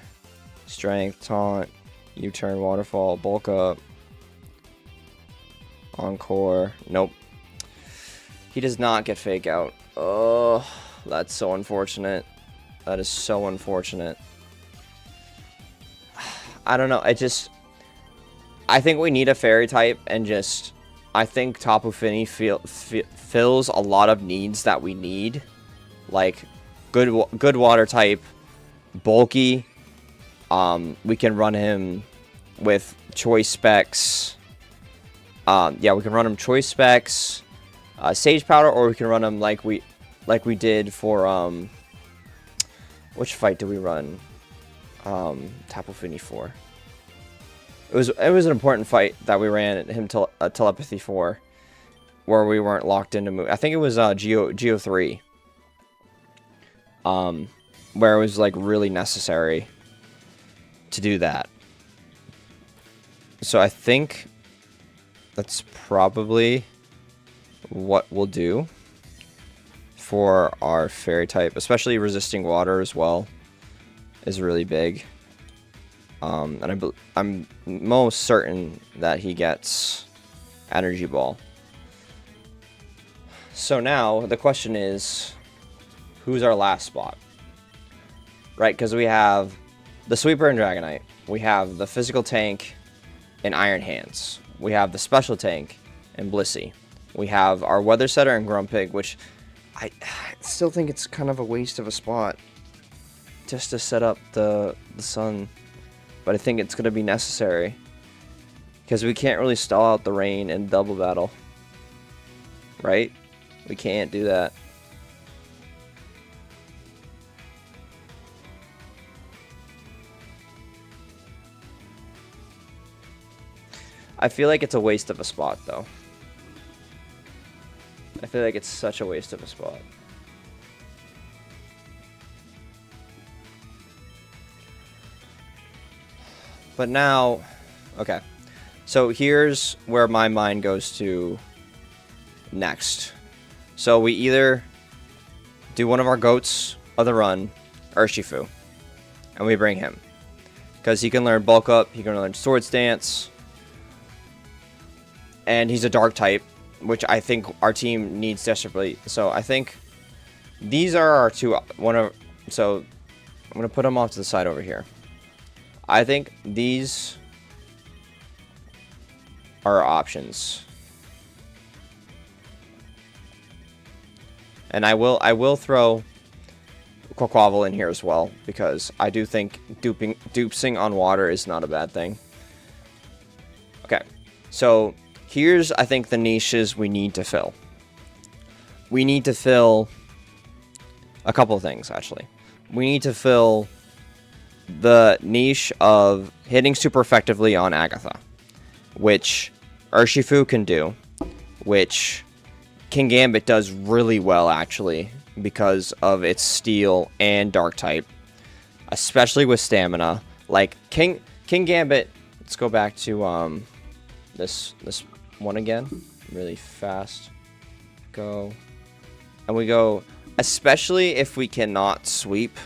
strength, taunt, U-turn, waterfall, bulk up, encore. Nope. He does not get Fake Out. Oh, that's so unfortunate. That is so unfortunate. I don't know. I think we need a fairy type, and just, I think Tapu Fini fills a lot of needs that we need, like good water type, bulky. We can run him with choice specs. Yeah, we can run him choice specs, sage powder, or we can run him like we did for which fight did we run Tapu Fini for? It was an important fight that we ran him telepathy for, where we weren't locked into move. I think it was Geo 3. Where it was like really necessary to do that. So I think that's probably what we'll do for our fairy type, especially resisting water as well is really big. And I'm most certain that he gets energy ball. So now the question is, who's our last spot? Right, because we have the Sweeper and Dragonite. We have the physical tank in Iron Hands. We have the special tank in Blissey. We have our Weather Setter and Grumpig, which I still think it's kind of a waste of a spot just to set up the sun. But I think it's going to be necessary because we can't really stall out the rain and double battle. Right? We can't do that. I feel like it's a waste of a spot, though. I feel like it's such a waste of a spot. But now, okay. So here's where my mind goes to next. So we either do one of our goats of the run, Urshifu, and we bring him. Because he can learn Bulk Up, he can learn Swords Dance, and he's a dark type, which I think our team needs desperately. So I think these are our two. So I'm gonna put them off to the side over here. I think these are our options, and I will throw Quaquaval in here as well, because I do think dupsing on water is not a bad thing. Okay, so here's, I think, the niches we need to fill. We need to fill a couple of things, actually. We need to fill the niche of hitting super effectively on Agatha, which Urshifu can do, which Kingambit does really well, actually, because of its steel and dark type, especially with stamina. Like Kingambit, let's go back to this one again, really fast. Go, and we go, especially if we cannot sweep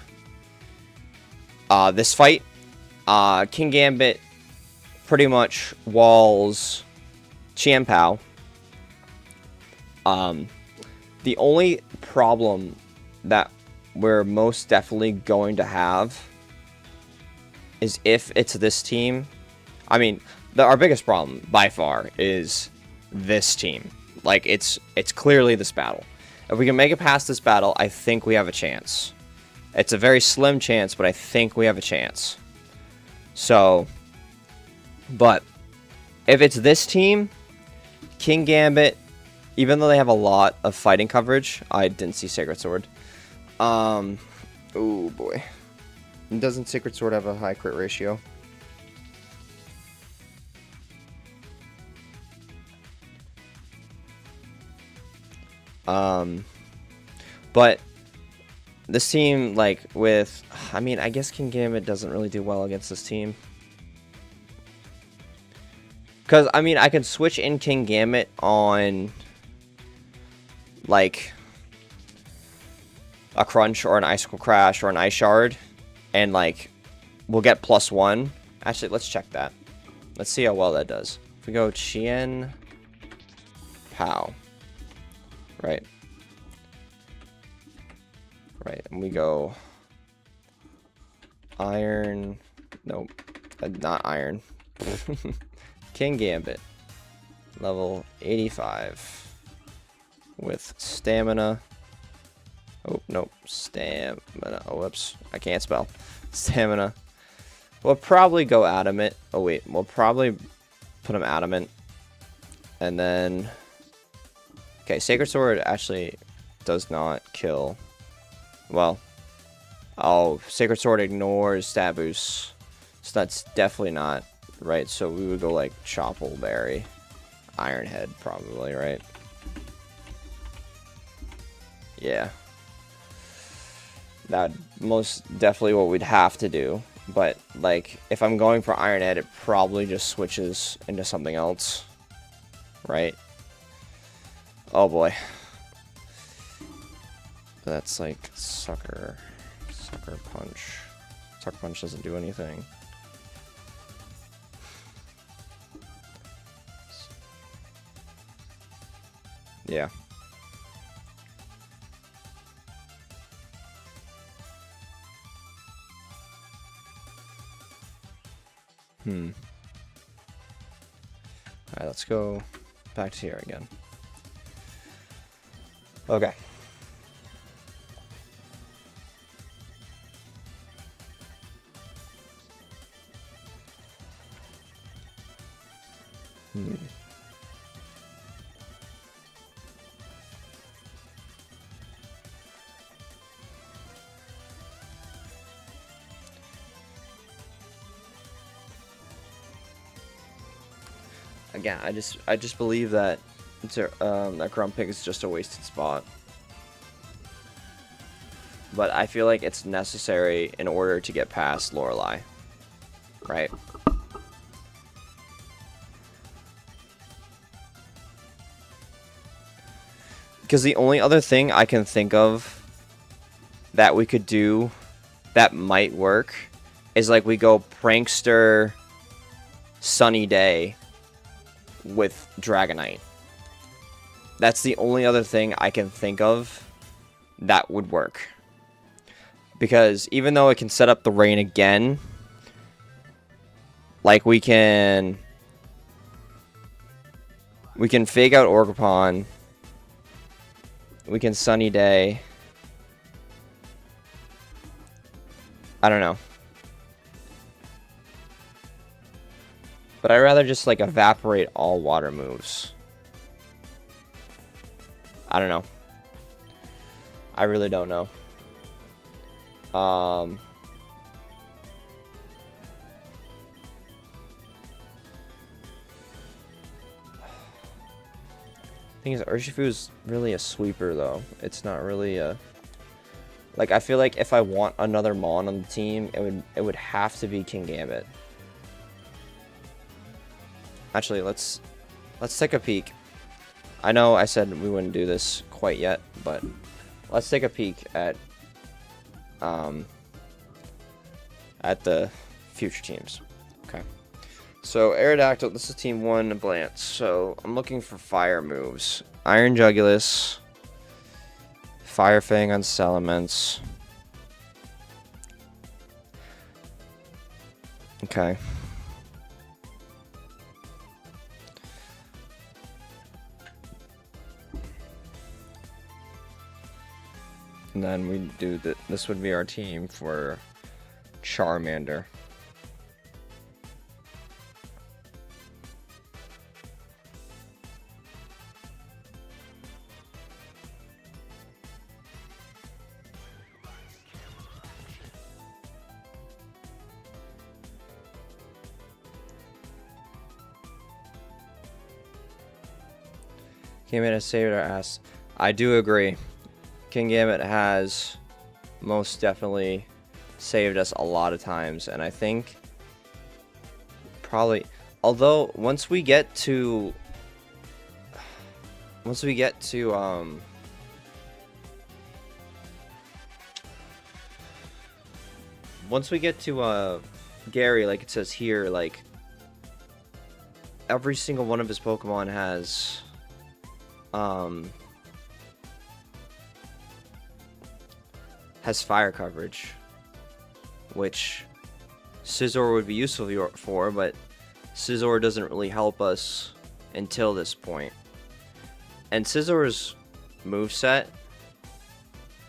this fight. Kingambit pretty much walls Chiampao. The only problem that we're most definitely going to have is if it's this team. I mean, our biggest problem by far is this team. Like, it's clearly this battle. If we can make it past this battle, I think we have a chance. It's a very slim chance, but I think we have a chance. So, but if it's this team, Kingambit, even though they have a lot of fighting coverage, I didn't see Sacred Sword. Oh boy. Doesn't Sacred Sword have a high crit ratio? But this team, like, with, I mean, I guess Kingambit doesn't really do well against this team. Because, I mean, I can switch in Kingambit on, like, a Crunch or an Icicle Crash or an Ice Shard, and, like, we'll get +1. Actually, let's check that. Let's see how well that does. If we go Chien Pao, right? Right, and we go Iron, nope, not Iron. Kingambit, level 85, with stamina. Oh, nope, stamina. Oh, whoops, I can't spell. Stamina. We'll probably go Adamant. Oh, wait, we'll probably put him Adamant. And then... Okay, Sacred Sword actually does not kill. Well... Oh, Sacred Sword ignores stat boost. So that's definitely not right. So we would go like Choppleberry. Iron Head, probably, right? Yeah. That most definitely what we'd have to do. But, like, if I'm going for Iron Head, it probably just switches into something else. Right? Oh, boy. That's, like, Sucker Punch. Sucker Punch doesn't do anything. Yeah. Alright, let's go back to here again. Okay. Again, I just believe that that Grumpig is just a wasted spot. But I feel like it's necessary in order to get past Lorelei. Right? Because the only other thing I can think of that we could do that might work is like we go Prankster Sunny Day with Dragonite. That's the only other thing I can think of that would work. Because even though it can set up the rain again, like we can fake out Orcapon, we can Sunny Day. I don't know. But I'd rather just, like, evaporate all water moves. I don't know. I really don't know. Thing is, Urshifu is really a sweeper, though. It's not really a... Like, I feel like if I want another Mon on the team, it would have to be Kingambit. Actually, let's take a peek. I know I said we wouldn't do this quite yet, but let's take a peek at the future teams. Okay. So Aerodactyl, this is team 1 Blance. So I'm looking for fire moves. Iron Jugulus, Fire Fang on Salamence. Okay. And then we do this would be our team for Charmander. Kingambit has saved our ass. I do agree. Kingambit has most definitely saved us a lot of times, and I think probably, although once we get to Gary, like it says here, like every single one of his Pokemon has fire coverage, which Scizor would be useful for, but Scizor doesn't really help us until this point. And Scizor's moveset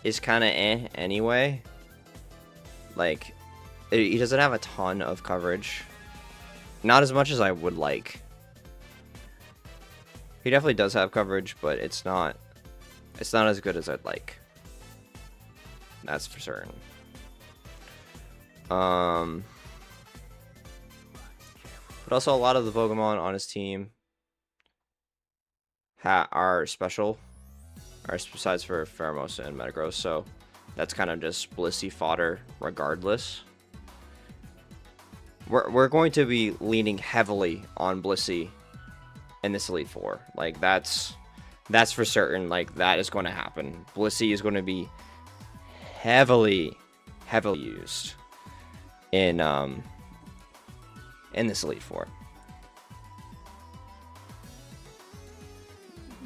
is kind of anyway. Like, he doesn't have a ton of coverage. Not as much as I would like. He definitely does have coverage, but it's not as good as I'd like. That's for certain. But also a lot of the Pokemon on his team are special, besides for Pheromosa and Metagross, so that's kind of just Blissey fodder regardless. We're going to be leaning heavily on Blissey in this Elite Four. Like, that's for certain. Like, that is going to happen. Blissey is going to be heavily used in this Elite Four.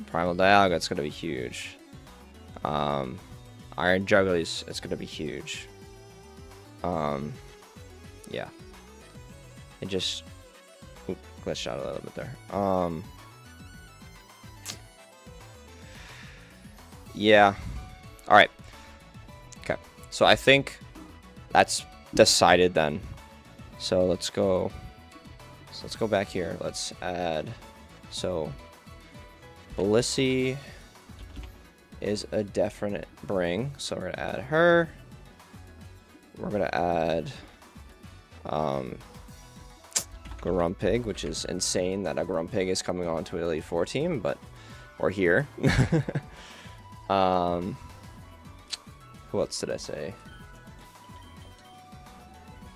Primal Dialga's going to be huge. Iron Juggler's is going to be huge. Yeah. It just glitched out a little bit there. Yeah. All right. Okay. So I think that's decided then. So let's go back here. Let's add. So Blissey is a definite bring. So we're gonna add her. We're gonna add Grumpig, which is insane that a Grumpig is coming on to an Elite Four team, but we're here. Who else did I say?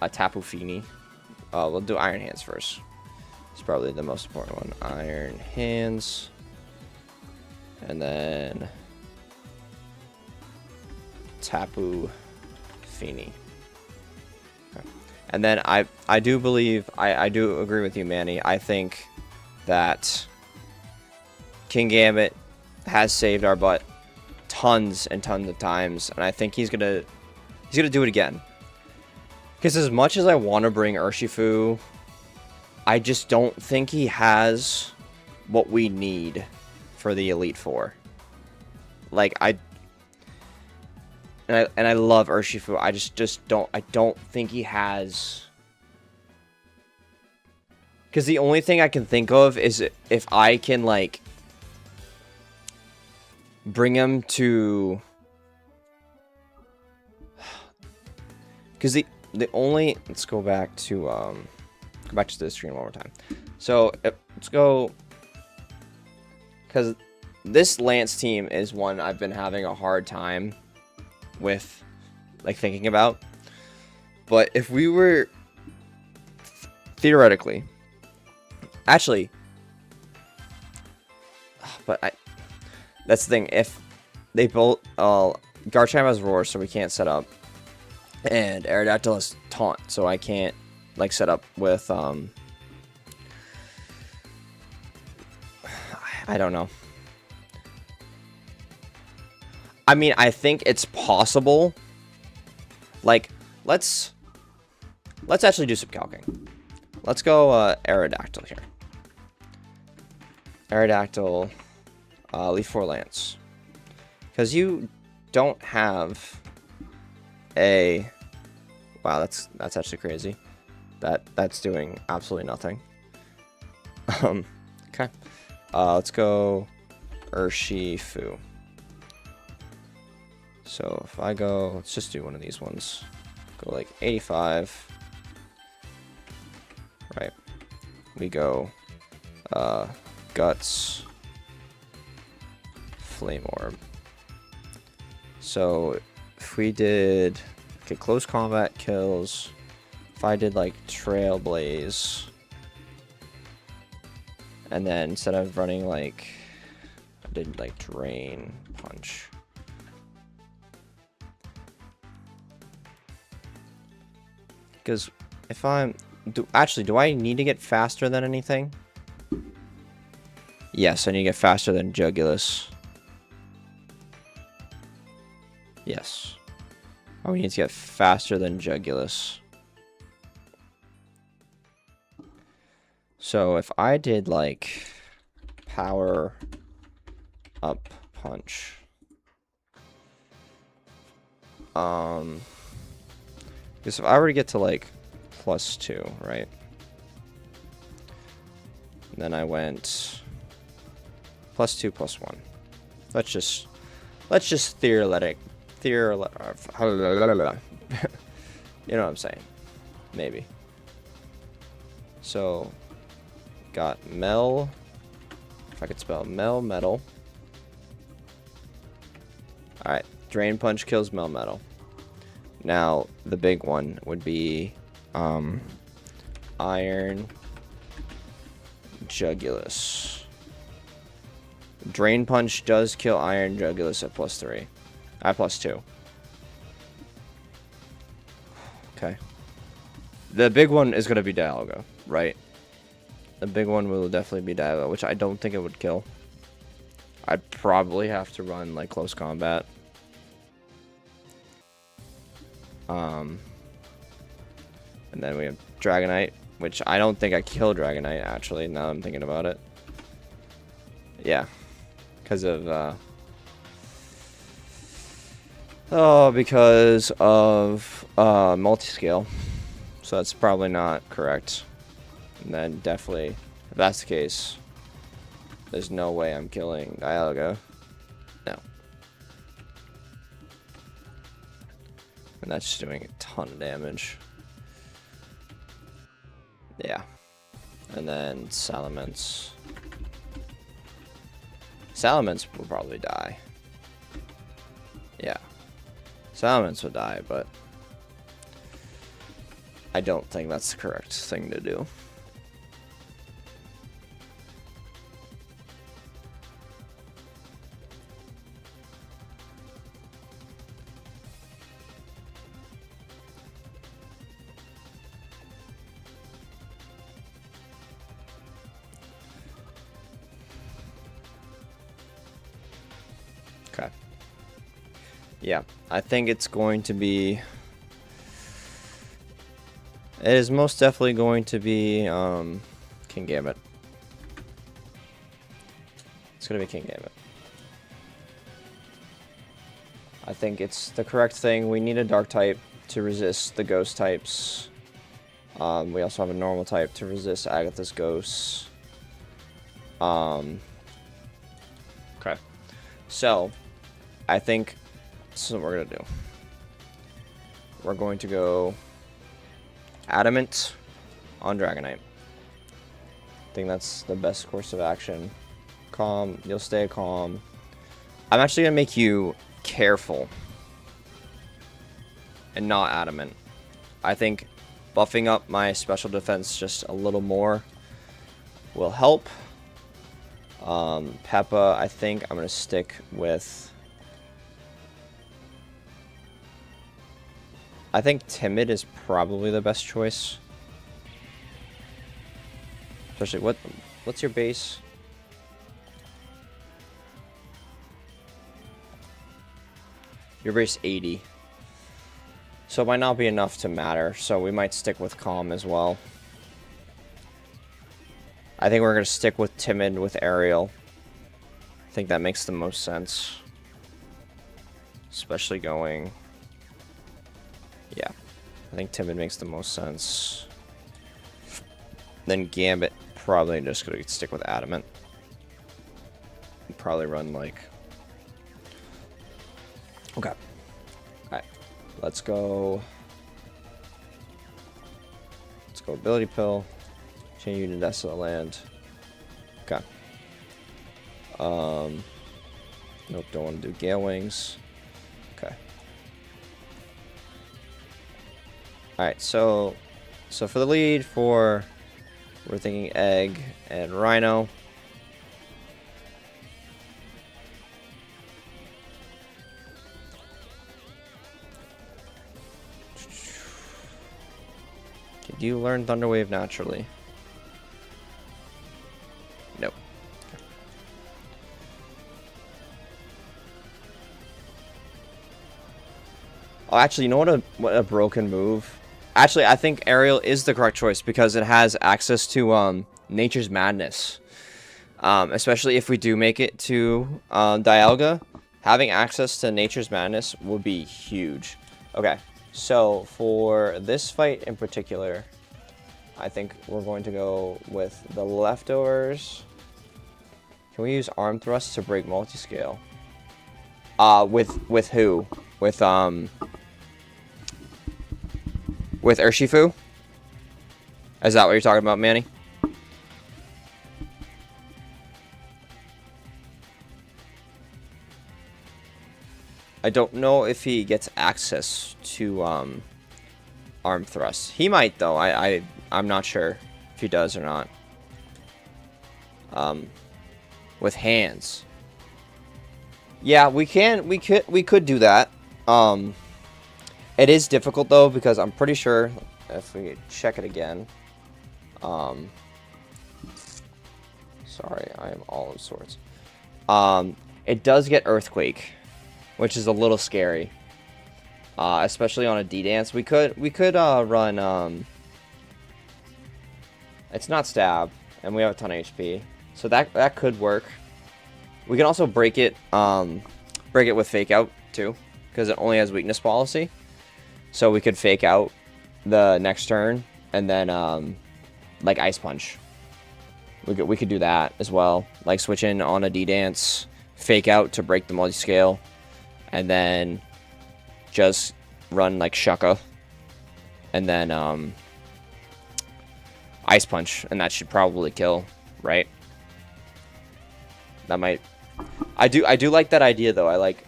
A Tapu Fini. We'll do Iron Hands first. It's probably the most important one. Iron Hands. And then Tapu Fini. Okay. And then I do believe, I do agree with you, Manny. I think that King Gambit has saved our butt tons and tons of times, and I think he's gonna do it again. Because as much as I want to bring Urshifu, I just don't think he has what we need for the Elite Four. Like, I love Urshifu. I don't think he has. Because the only thing I can think of is if I can, like, bring him to. Because the only, let's go back to the screen one more time. So let's go, because this Lance team is one I've been having a hard time with, like, thinking about. But if we were theoretically, actually, but that's the thing. If they both, Garchomp has Roar, so we can't set up. And Aerodactyl has Taunt, so I can't, like, set up with, I don't know. I mean, I think it's possible. Like, let's actually do some calcing. Let's go, Aerodactyl here. Aerodactyl, Elite Four Lance. Because you don't have a, wow, that's actually crazy. That's doing absolutely nothing. Okay. Let's go Urshifu. So if I go, let's just do one of these ones. Go like 85. Right. We go Guts, Flame Orb. So if we did, okay, close combat kills. If I did like Trailblaze, and then instead of running like, I did like Drain Punch. Because if I'm, do I need to get faster than anything? Yes, I need to get faster than Jugulus. Yes. Oh, we need to get faster than Jugulus. So if I did like Power Up Punch. Because if I were to get to like +2, right? And then I went +2, +1. Let's just theoretic. You know what I'm saying? Maybe. So, got Mel. If I could spell Mel Metal. Alright, Drain Punch kills Mel Metal. Now, the big one would be Iron Jugulus. Drain Punch does kill Iron Jugulus at +3. At +2. Okay. The big one is going to be Dialga, right? The big one will definitely be Dialga, which I don't think it would kill. I'd probably have to run, like, close combat. And then we have Dragonite, which I don't think I kill Dragonite, actually, now I'm thinking about it. Yeah. Because of, multiscale. So that's probably not correct. And then definitely, if that's the case, there's no way I'm killing Dialga. No. And that's just doing a ton of damage. Yeah. And then Salamence. Salamence will probably die. Yeah. Salamence will die, but I don't think that's the correct thing to do. Okay. Yeah, I think it's going to be... It is most definitely going to be King Gambit. It's going to be King Gambit. I think it's the correct thing. We need a Dark type to resist the Ghost types. We also have a normal type to resist Agatha's Ghosts. Okay. So, I think this is what we're going to do. We're going to go Adamant on Dragonite. I think that's the best course of action. Calm. You'll stay calm. I'm actually going to make you careful and not adamant. I think buffing up my special defense just a little more will help. Peppa, I think I'm going to stick with... I think Timid is probably the best choice. Especially, what's your base? Your base 80. So it might not be enough to matter, so we might stick with Calm as well. I think we're going to stick with Timid with Aerial. I think that makes the most sense. Especially going... Yeah, I think Timid makes the most sense. Then Gambit, probably just going to stick with Adamant. Probably run like... Okay. Alright, let's go... Let's go Ability Pill. Change you to Desolate Land. Okay. Nope, don't want to do Gale Wings. Okay. Alright, so for the lead we're thinking Egg and Rhino. Do you learn Thunder Wave naturally? Nope. Oh, actually, you know what a broken move? Actually, I think Aerial is the correct choice because it has access to Nature's Madness. Especially if we do make it to Dialga, having access to Nature's Madness would be huge. Okay, so for this fight in particular, I think we're going to go with the Leftovers. Can we use arm thrust to break multi-scale? With who? With Urshifu? Is that what you're talking about, Manny? I don't know if he gets access to arm thrust. He might though. I'm not sure if he does or not. With hands. Yeah, we could do that. It is difficult though because I'm pretty sure if we check it again. Sorry, I am all of sorts. It does get Earthquake, which is a little scary. Especially on a D-Dance. We could run it's not Stab, and we have a ton of HP. So that could work. We can also break it with Fake Out too, because it only has weakness policy. So we could Fake Out the next turn and then like Ice Punch. We could do that as well. Like switch in on a D-Dance, Fake Out to break the multi-scale, and then just run like Shucka, and then Ice Punch, and that should probably kill, right? That might. I do like that idea though. I like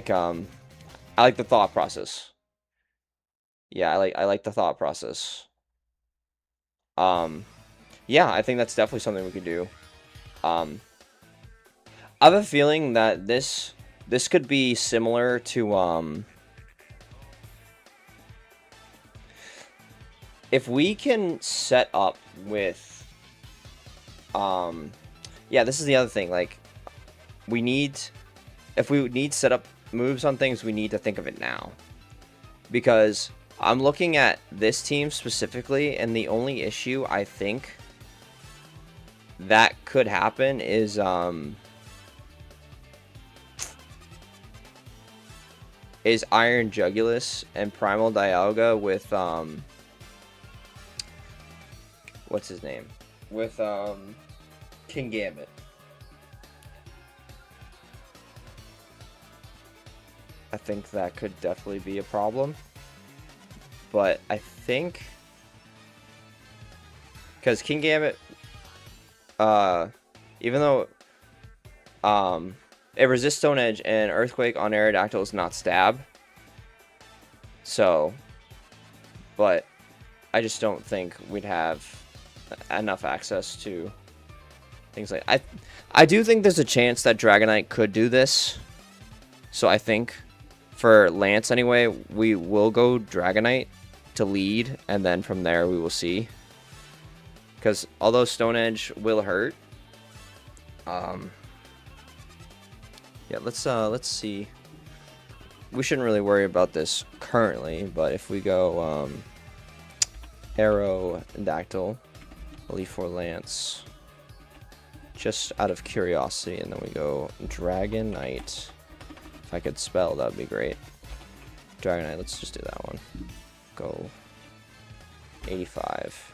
the thought process. Yeah, I like the thought process. Yeah, I think that's definitely something we could do. I have a feeling that this could be similar to if we can set up with yeah, this is the other thing, like if we need set up moves on things, we need to think of it now. Because I'm looking at this team specifically, and the only issue I think that could happen is Iron Jugulus and Primal Dialga with what's his name? With King Gambit. I think that could definitely be a problem. But I think because King Gambit even though it resists Stone Edge and Earthquake on Aerodactyl is not Stab. So, but I just don't think we'd have enough access to things like I do think there's a chance that Dragonite could do this. So I think for Lance anyway, we will go Dragonite to lead, and then from there we will see. Because although Stone Edge will hurt, yeah, let's see. We shouldn't really worry about this currently, but if we go Aerodactyl, Elite Four Lance, just out of curiosity, and then we go Dragonite. If I could spell, that would be great. Dragonite, let's just do that one. Go 85.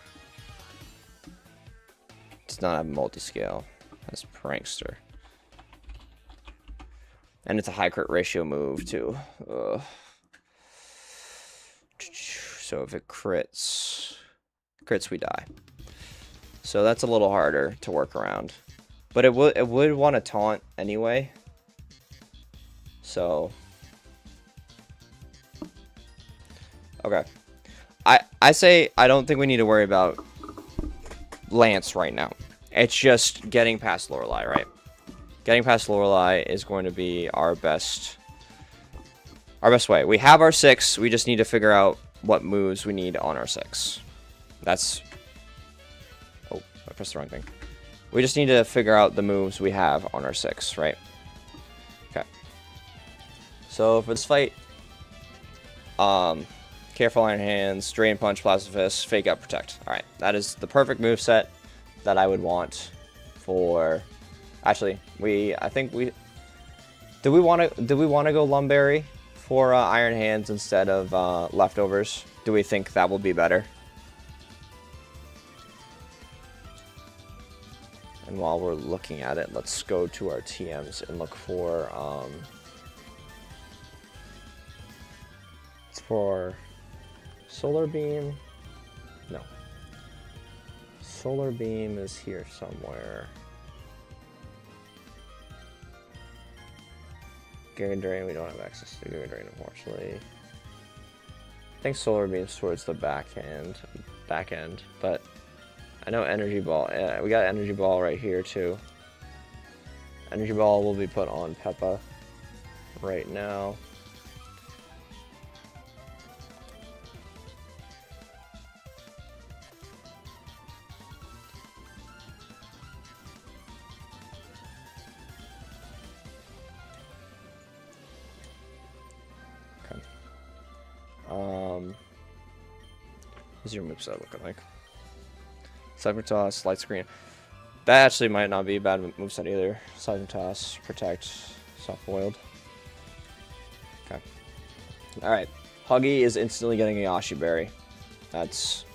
Does not have multi-scale. That's Prankster. And it's a high crit ratio move too. So if it crits we die. So that's a little harder to work around. But it would want to taunt anyway. So okay. I say I don't think we need to worry about Lance right now. It's just getting past Lorelei, right? Getting past Lorelei is going to be our best way. We have our 6. We just need to figure out what moves we need on our 6. That's... Oh, I pressed the wrong thing. We just need to figure out the moves we have on our 6, right? Okay. So for this fight, Careful Iron Hands, Drain Punch, Plasma Fist, Fake Out, Protect. Alright, that is the perfect move set that I would want for... Actually, I think we... Do we want to go Lumberry for Iron Hands instead of Leftovers? Do we think that will be better? And while we're looking at it, let's go to our TMs and look for it's for Solar Beam. No. Solar Beam is here somewhere. Giga Drain, we don't have access to Giga Drain, unfortunately. I think Solar Beam's towards the back end, but I know Energy Ball. Yeah, we got Energy Ball right here too. Energy Ball will be put on Peppa right now. Okay. What's your moveset looking like? Seismic Toss, Light Screen. That actually might not be a bad moveset either. Seismic Toss, Protect, Soft Boiled. Okay. Alright. Huggy is instantly getting a Yashi Berry. There's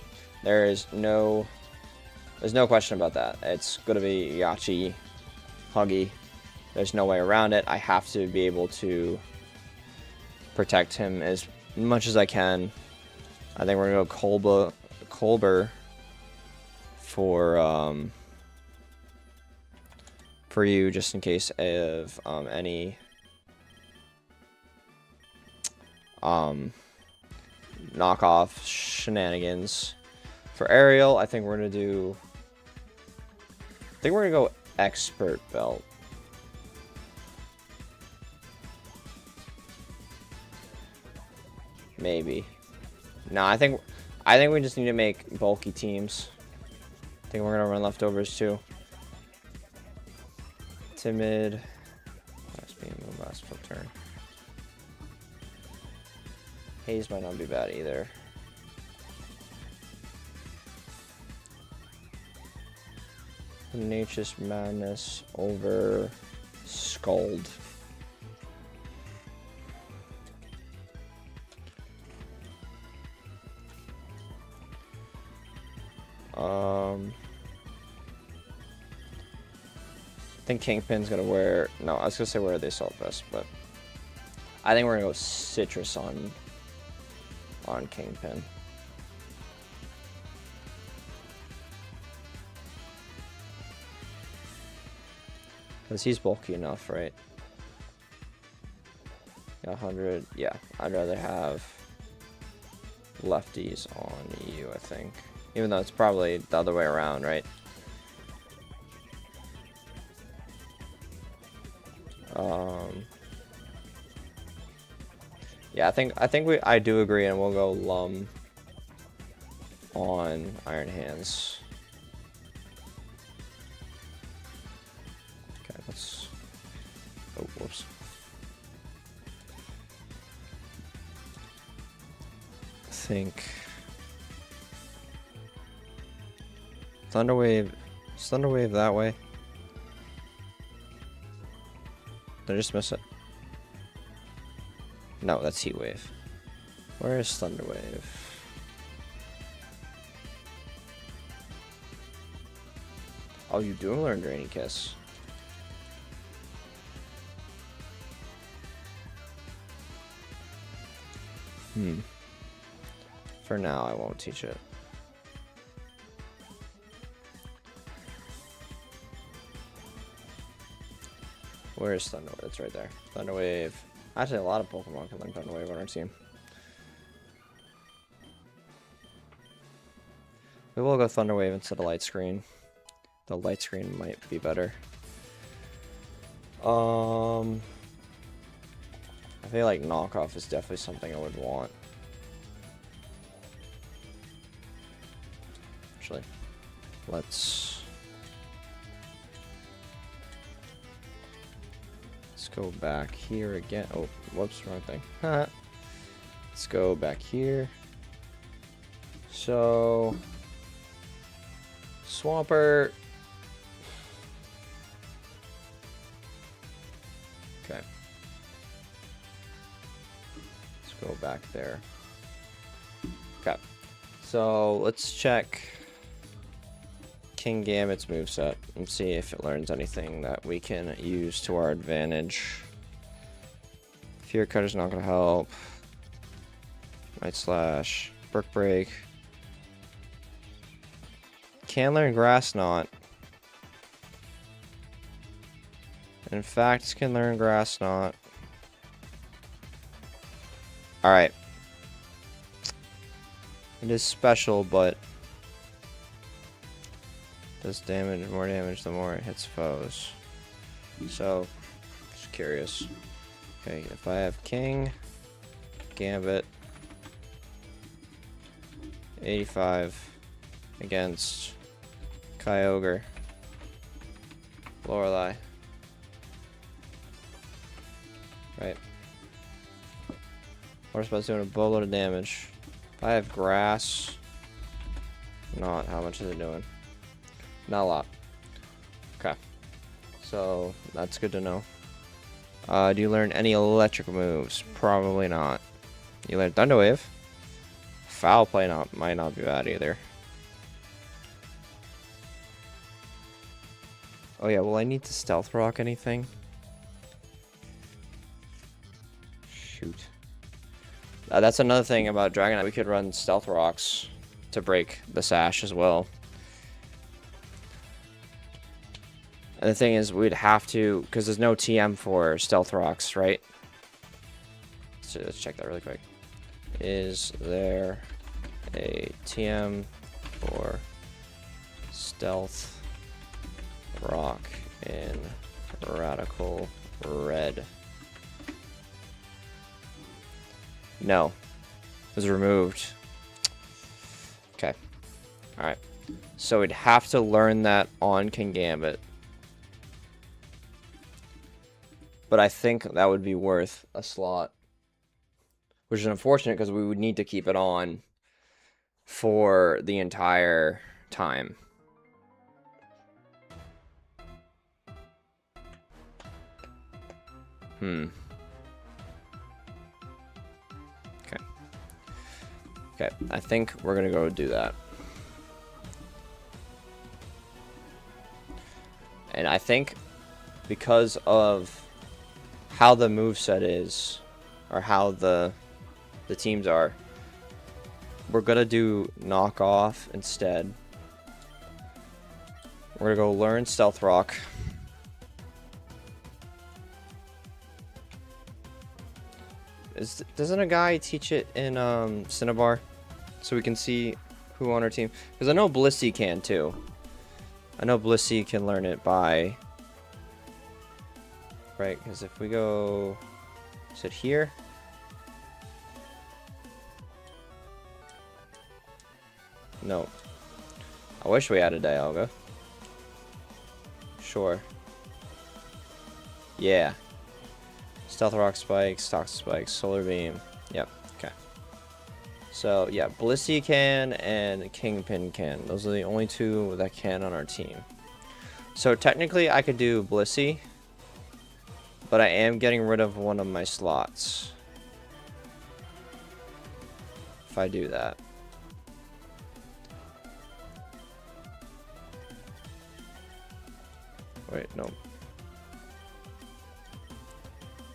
no question about that. It's gonna be Yachi, Huggy. There's no way around it. I have to be able to protect him as much as I can. I think we're gonna go Colbur for you, just in case of any knockoff shenanigans. For Ariel, I think we're gonna go Expert Belt. Maybe. No, I think we just need to make bulky teams. I think we're gonna run leftovers too. Timid. That's being moved last flip turn. Haze might not be bad either. Nature's Madness over Scald. I think Kingpin's gonna wear. No, I was gonna say wear the Assault Vest, but I think we're gonna go Citrus on Kingpin. Because he's bulky enough, right? Yeah, 100. Yeah, I'd rather have lefties on you, I think. Even though it's probably the other way around, right? Yeah, I do agree, and we'll go Lum on Iron Hands. Okay, let's. Oh, whoops. I think Thunderwave. Is Thunderwave that way? Did I just miss it? No, that's Heat Wave. Where is Thunderwave? Oh, you do learn Draining Kiss. For now, I won't teach it. Where is Thunderwave? It's right there. Thunderwave. Actually, a lot of Pokemon can learn Thunderwave on our team. We will go Thunderwave instead of Light Screen. The Light Screen might be better. I feel like Knockoff is definitely something I would want. Actually, let's go back here again. Oh, whoops, wrong thing. Let's go back here. So, Swampert. Okay. Let's go back there. Okay. So, let's check King Gambit's moveset and see if it learns anything that we can use to our advantage. Fear Cutter's not gonna help. Night Slash, Brick Break. Can learn Grass Knot. In fact, can learn Grass Knot. Alright. It is special, but does damage, more damage the more it hits foes. So, just curious. Okay, if I have King, Gambit, 85 against Kyogre, Lorelei. Right. Horsepower's doing a boatload of damage. If I have Grass, not, how much is it doing? Not a lot. Okay. So, that's good to know. Do you learn any electric moves? Probably not. You learn Thunder Wave. Foul Play might not be bad either. Oh yeah, will I need to Stealth Rock anything? Shoot. That's another thing about Dragonite. We could run Stealth Rocks to break the Sash as well. And the thing is, we'd have to, because there's no TM for Stealth Rocks, right? So let's check that really quick. Is there a TM for Stealth Rock in Radical Red? No. It was removed. Okay. Alright. So we'd have to learn that on King Gambit. But I think that would be worth a slot. Which is unfortunate because we would need to keep it on for the entire time. Okay, I think we're gonna go do that. And I think because of how the moveset is, or how the teams are, we're gonna do knockoff instead. We're gonna go learn Stealth Rock. Doesn't a guy teach it in Cinnabar? So we can see who on our team. Because I know Blissey can too. I know Blissey can learn it by... Right, because if we go... Is it here? No. I wish we had a Dialga. Sure. Yeah. Stealth Rock Spikes, Toxic Spikes, Solar Beam. Yep, okay. So, yeah, Blissey can and Kingpin can. Those are the only two that can on our team. So, technically, I could do Blissey, but I am getting rid of one of my slots. If I do that. Wait, no.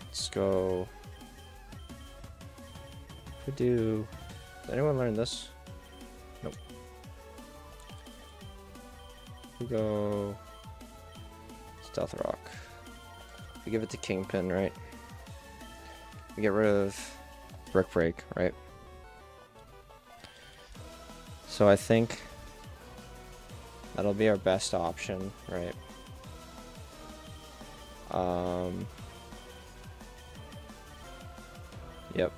Let's go. If we do... Did anyone learn this? Nope. We go... Stealth Rock. We give it to Kingpin, right? We get rid of Brick Break, right? So I think that'll be our best option, right? Yep.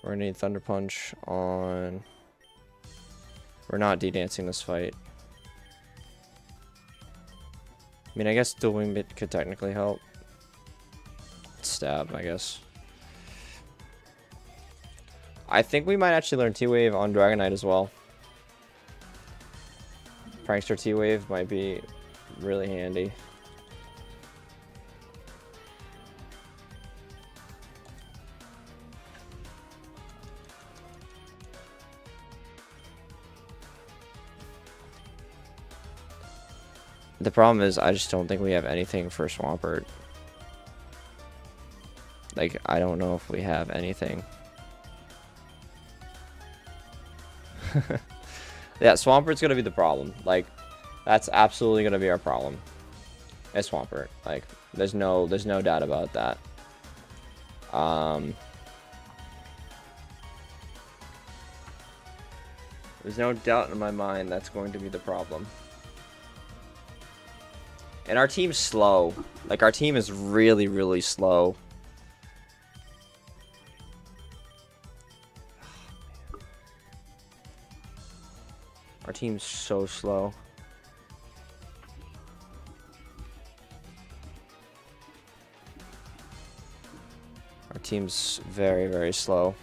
We're gonna need Thunder Punch on... We're not de-dancing this fight. I mean, I guess Dual Wing Bit could technically help. Stab, I guess. I think we might actually learn T-Wave on Dragonite as well. Prankster T-Wave might be really handy. The problem is I just don't think we have anything for Swampert. Like, I don't know if we have anything. Yeah, Swampert's gonna be the problem. Like, that's absolutely gonna be our problem. It's Swampert. Like, there's no doubt about that. There's no doubt in my mind that's going to be the problem. And our team's slow. Like, our team is really, really slow. Our team's so slow. Our team's very, very slow.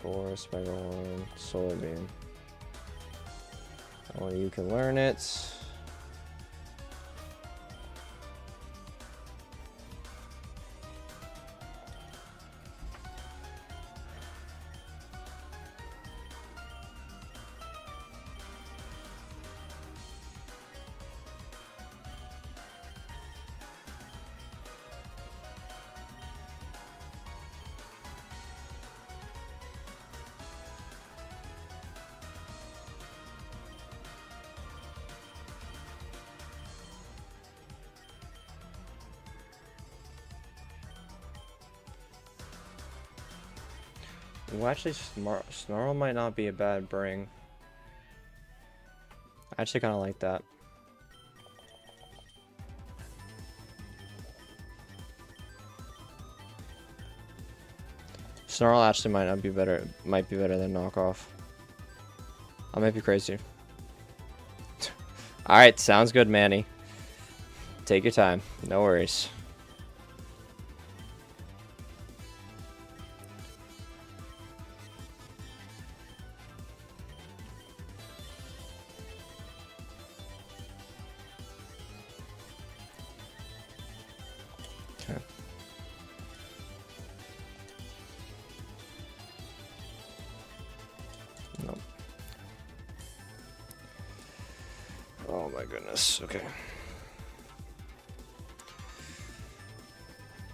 Force, Mega One, Solar Beam. Oh, you can learn it. Well, actually, Snarl might not be a bad bring. I actually kind of like that. Snarl actually might not be better. Might be better than Knockoff. I might be crazy. All right, sounds good, Manny. Take your time. No worries. Oh my goodness. Okay.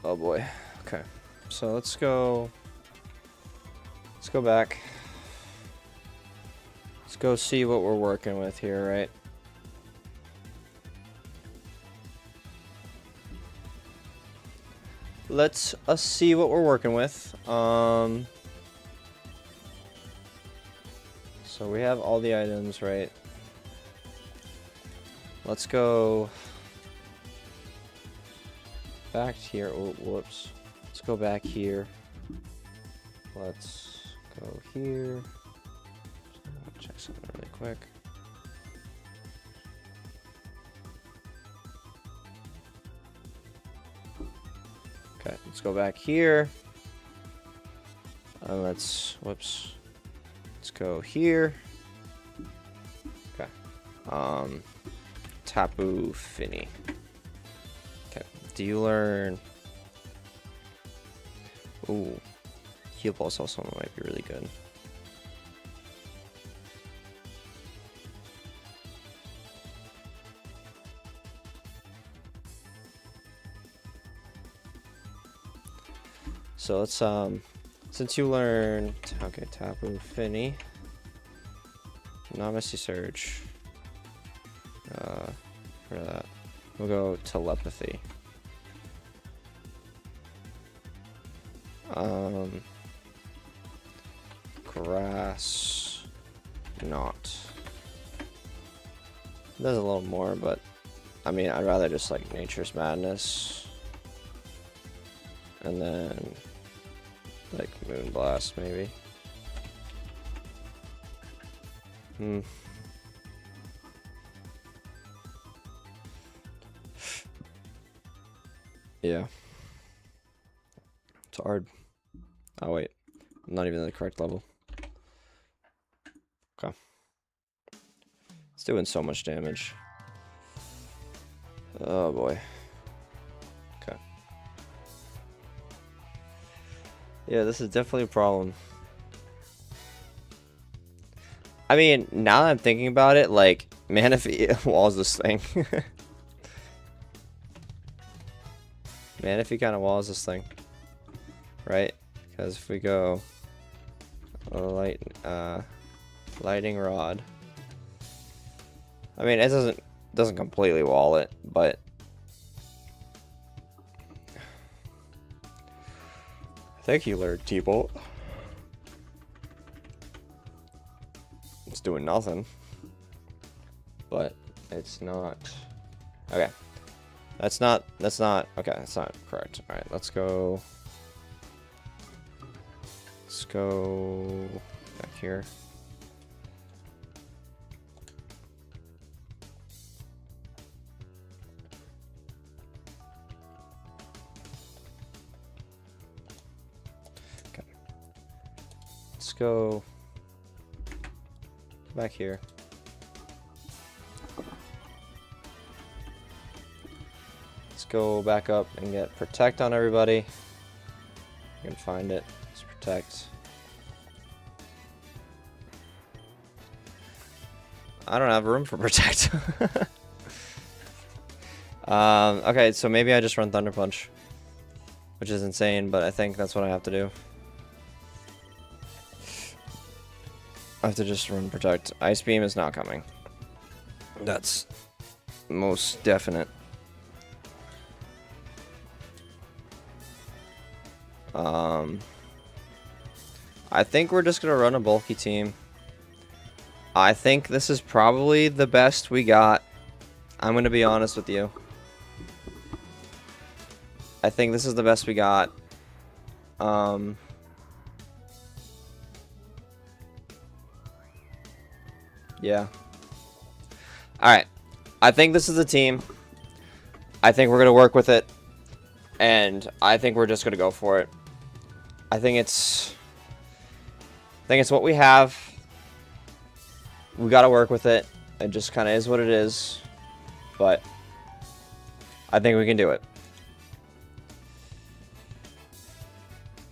Oh boy. Okay. So let's go back. Let's go see what we're working with here, right? Let's see what we're working with. So we have all the items, right? Let's go back here. Oh, whoops. Let's go back here. Let's go here. Check something really quick. Okay, let's go back here. Let's go here. Okay. Tapu Fini. Okay. Do you learn? Ooh. Heal Pulse also might be really good. So let's since you learn okay, Tapu Fini. Not Misty Surge. For that. We'll go Telepathy. Grass Knot. There's a little more, but I mean I'd rather just like Nature's Madness. And then like Moonblast maybe. Yeah. It's hard. Oh wait. I'm not even at the correct level. Okay. It's doing so much damage. Oh boy. Okay. Yeah, this is definitely a problem. I mean, now that I'm thinking about it, like, man, if he walls this thing. Man, if he kind of walls this thing. Right? Because if we go lightning rod. I mean, it doesn't completely wall it, but thank you, Lyric T-Bolt. It's doing nothing. But it's not. Okay. That's not okay, that's not correct. Alright, let's go back here. Okay. Let's go back here. Let's go back up and get protect on everybody. You can find it. Let's protect. I don't have room for protect. Okay, so maybe I just run Thunder Punch, which is insane, but I think that's what I have to do. I have to just run protect. Ice Beam is not coming. That's most definite. I think we're just gonna run a bulky team. I think this is probably the best we got. I'm gonna be honest with you. I think this is the best we got. Yeah. Alright. I think this is the team. I think we're gonna work with it. And I think we're just gonna go for it. I think it's what we have. We gotta work with it. It just kind of is what it is. But I think we can do it.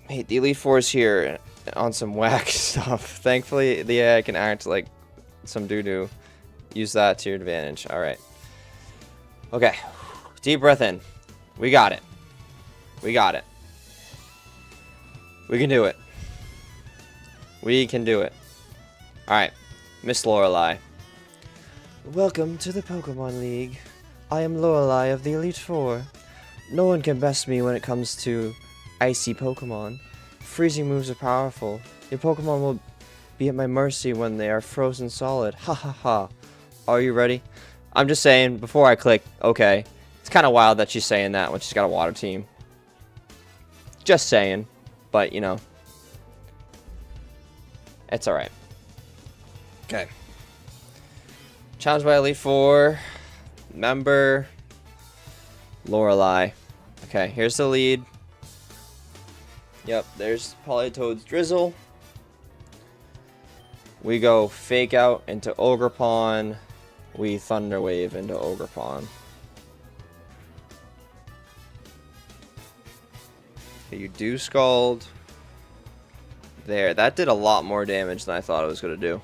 Hey, the Elite Four is here on some whack stuff. Thankfully, the AI can act like some doo-doo. Use that to your advantage. Alright. Okay. Deep breath in. We got it. We got it. We can do it. We can do it. Alright. Miss Lorelei. Welcome to the Pokemon League. I am Lorelei of the Elite Four. No one can best me when it comes to icy Pokemon. Freezing moves are powerful. Your Pokemon will be at my mercy when they are frozen solid. Ha ha ha. Are you ready? I'm just saying, before I click, okay. It's kind of wild that she's saying that when she's got a water team. Just saying. But, you know. It's alright. Okay. Challenged by Elite Four. Member. Lorelei. Okay, here's the lead. Yep, there's Politoed's Drizzle. We go Fake Out into Ogerpon. We Thunder Wave into Ogerpon. Okay, you do Scald. There, that did a lot more damage than I thought it was going to do.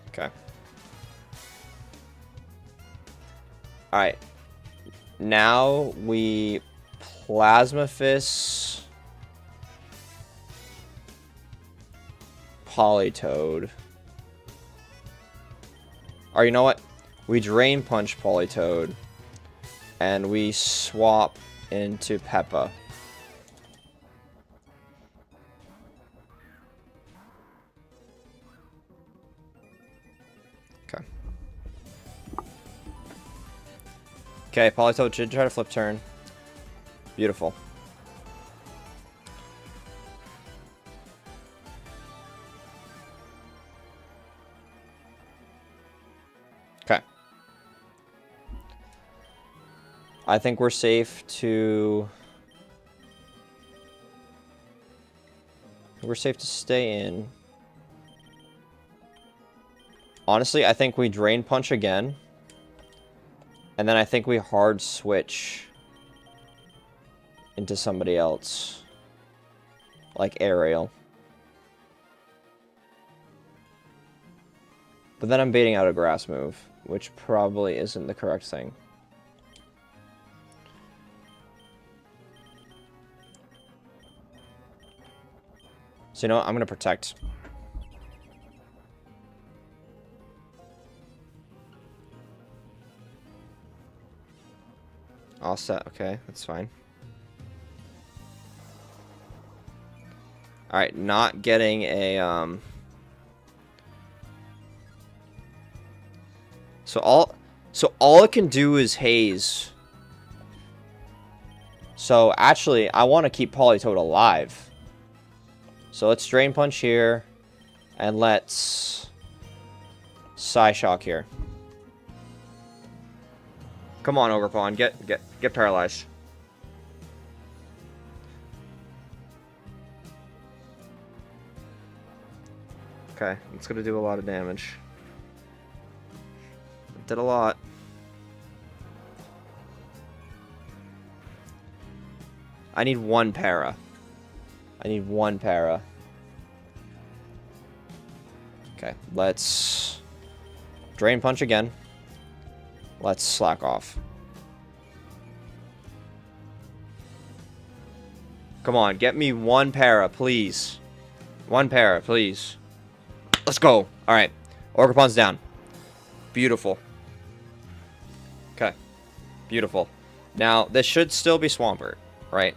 Okay. Alright. Now we Plasma Fist Politoed. Or you know what? We Drain Punch Politoed. And we swap into Peppa. Okay. Okay, Politoed should try to flip turn. Beautiful. Okay. I think we're safe to... We're safe to stay in. Honestly, I think we Drain Punch again. And then I think we hard switch into somebody else. like aerial. But then I'm baiting out a grass move, which probably isn't the correct thing. So you know what? I'm going to protect. All set. Okay, that's fine. Alright, not getting a, So all it can do is haze. So actually, I want to keep Politoed alive. So let's Drain Punch here. And let's Psyshock here. Come on, Ogerpon, get paralyzed. Okay, it's gonna do a lot of damage. It did a lot. I need one para. I need one para. Okay, let's Drain Punch again. Let's slack off. Come on, get me one para, please. One para, please. Let's go. Alright. Ogerpon's down. Beautiful. Okay. Beautiful. Now, this should still be Swampert, right?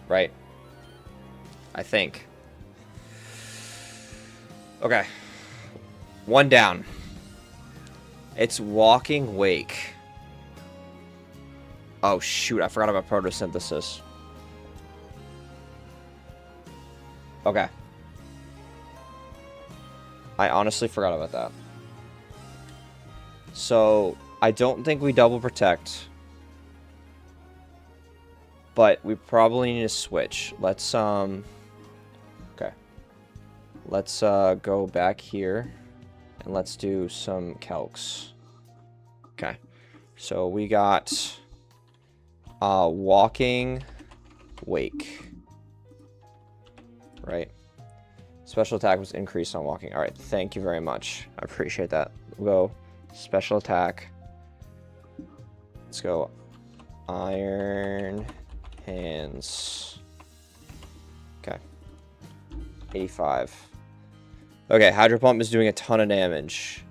Right. I think. Okay. One down. It's Walking Wake. Oh, shoot. I forgot about Photosynthesis. Okay. I honestly forgot about that. So, I don't think we double protect. But we probably need to switch. Let's, okay. Let's, go back here. And let's do some calcs. Okay. So, we got, Walking Wake. Right. Special attack was increased on walking. Alright, thank you very much. I appreciate that. We'll go special attack. Let's go Iron Hands. Okay. 85. Okay, Hydro Pump is doing a ton of damage.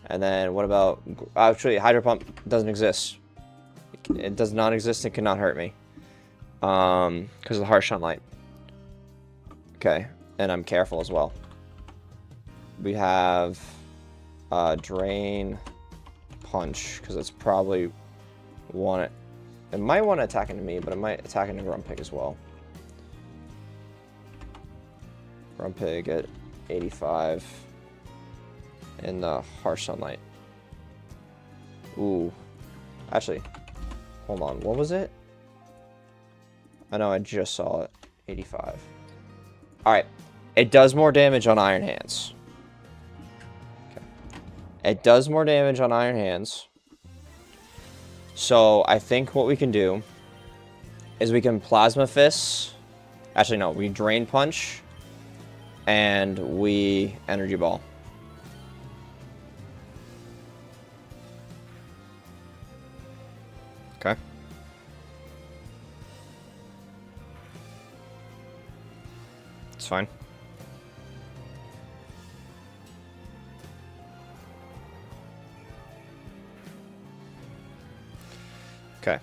And then what about... Actually, Hydro Pump doesn't exist. It does not exist and cannot hurt me. Because of the Harsh Sunlight. Okay. And I'm careful as well. We have Drain Punch, because it's probably it might want to attack into me, but it might attack into Grumpig as well. Grumpig at 85. And the Harsh Sunlight. Ooh. Actually, hold on. What was it? I know I just saw it. 85. Alright. It does more damage on Iron Hands. Okay. It does more damage on Iron Hands. So, I think what we can do is we can Plasma Fist. Actually, no. We Drain Punch. And we Energy Ball. Okay. It's fine. Okay.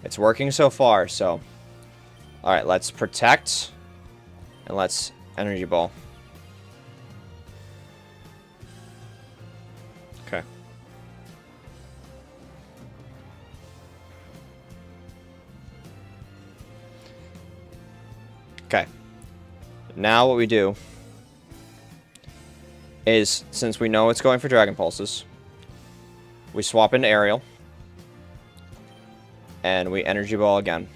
It's working so far, so... Alright, let's protect. And let's Energy Ball. Okay. Okay. Now what we do is, since we know it's going for Dragon Pulses, we swap into Aerial. And we Energy Ball again.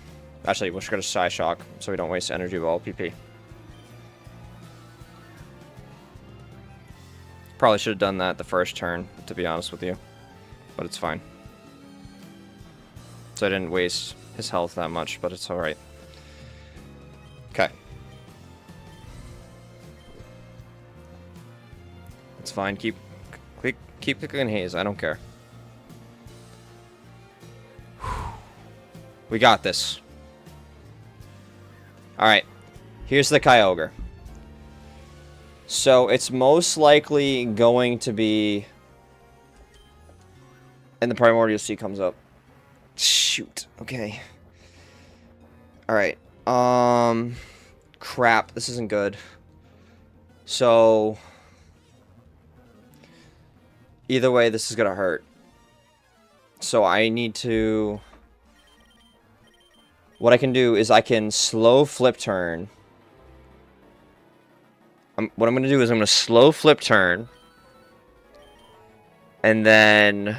Actually, we'll just go to Psyshock so we don't waste Energy Ball PP. Probably should have done that the first turn, to be honest with you. But it's fine. So I didn't waste his health that much, but it's alright. Okay. It's fine. Keep clicking haze. I don't care. We got this. Alright. Here's the Kyogre. So, it's most likely going to be... And the Primordial Sea comes up. Shoot. Okay. Alright. Crap. This isn't good. So... Either way, this is gonna hurt. So, I need to... What I can do is I can slow flip turn. What I'm going to do is I'm going to slow flip turn. And then...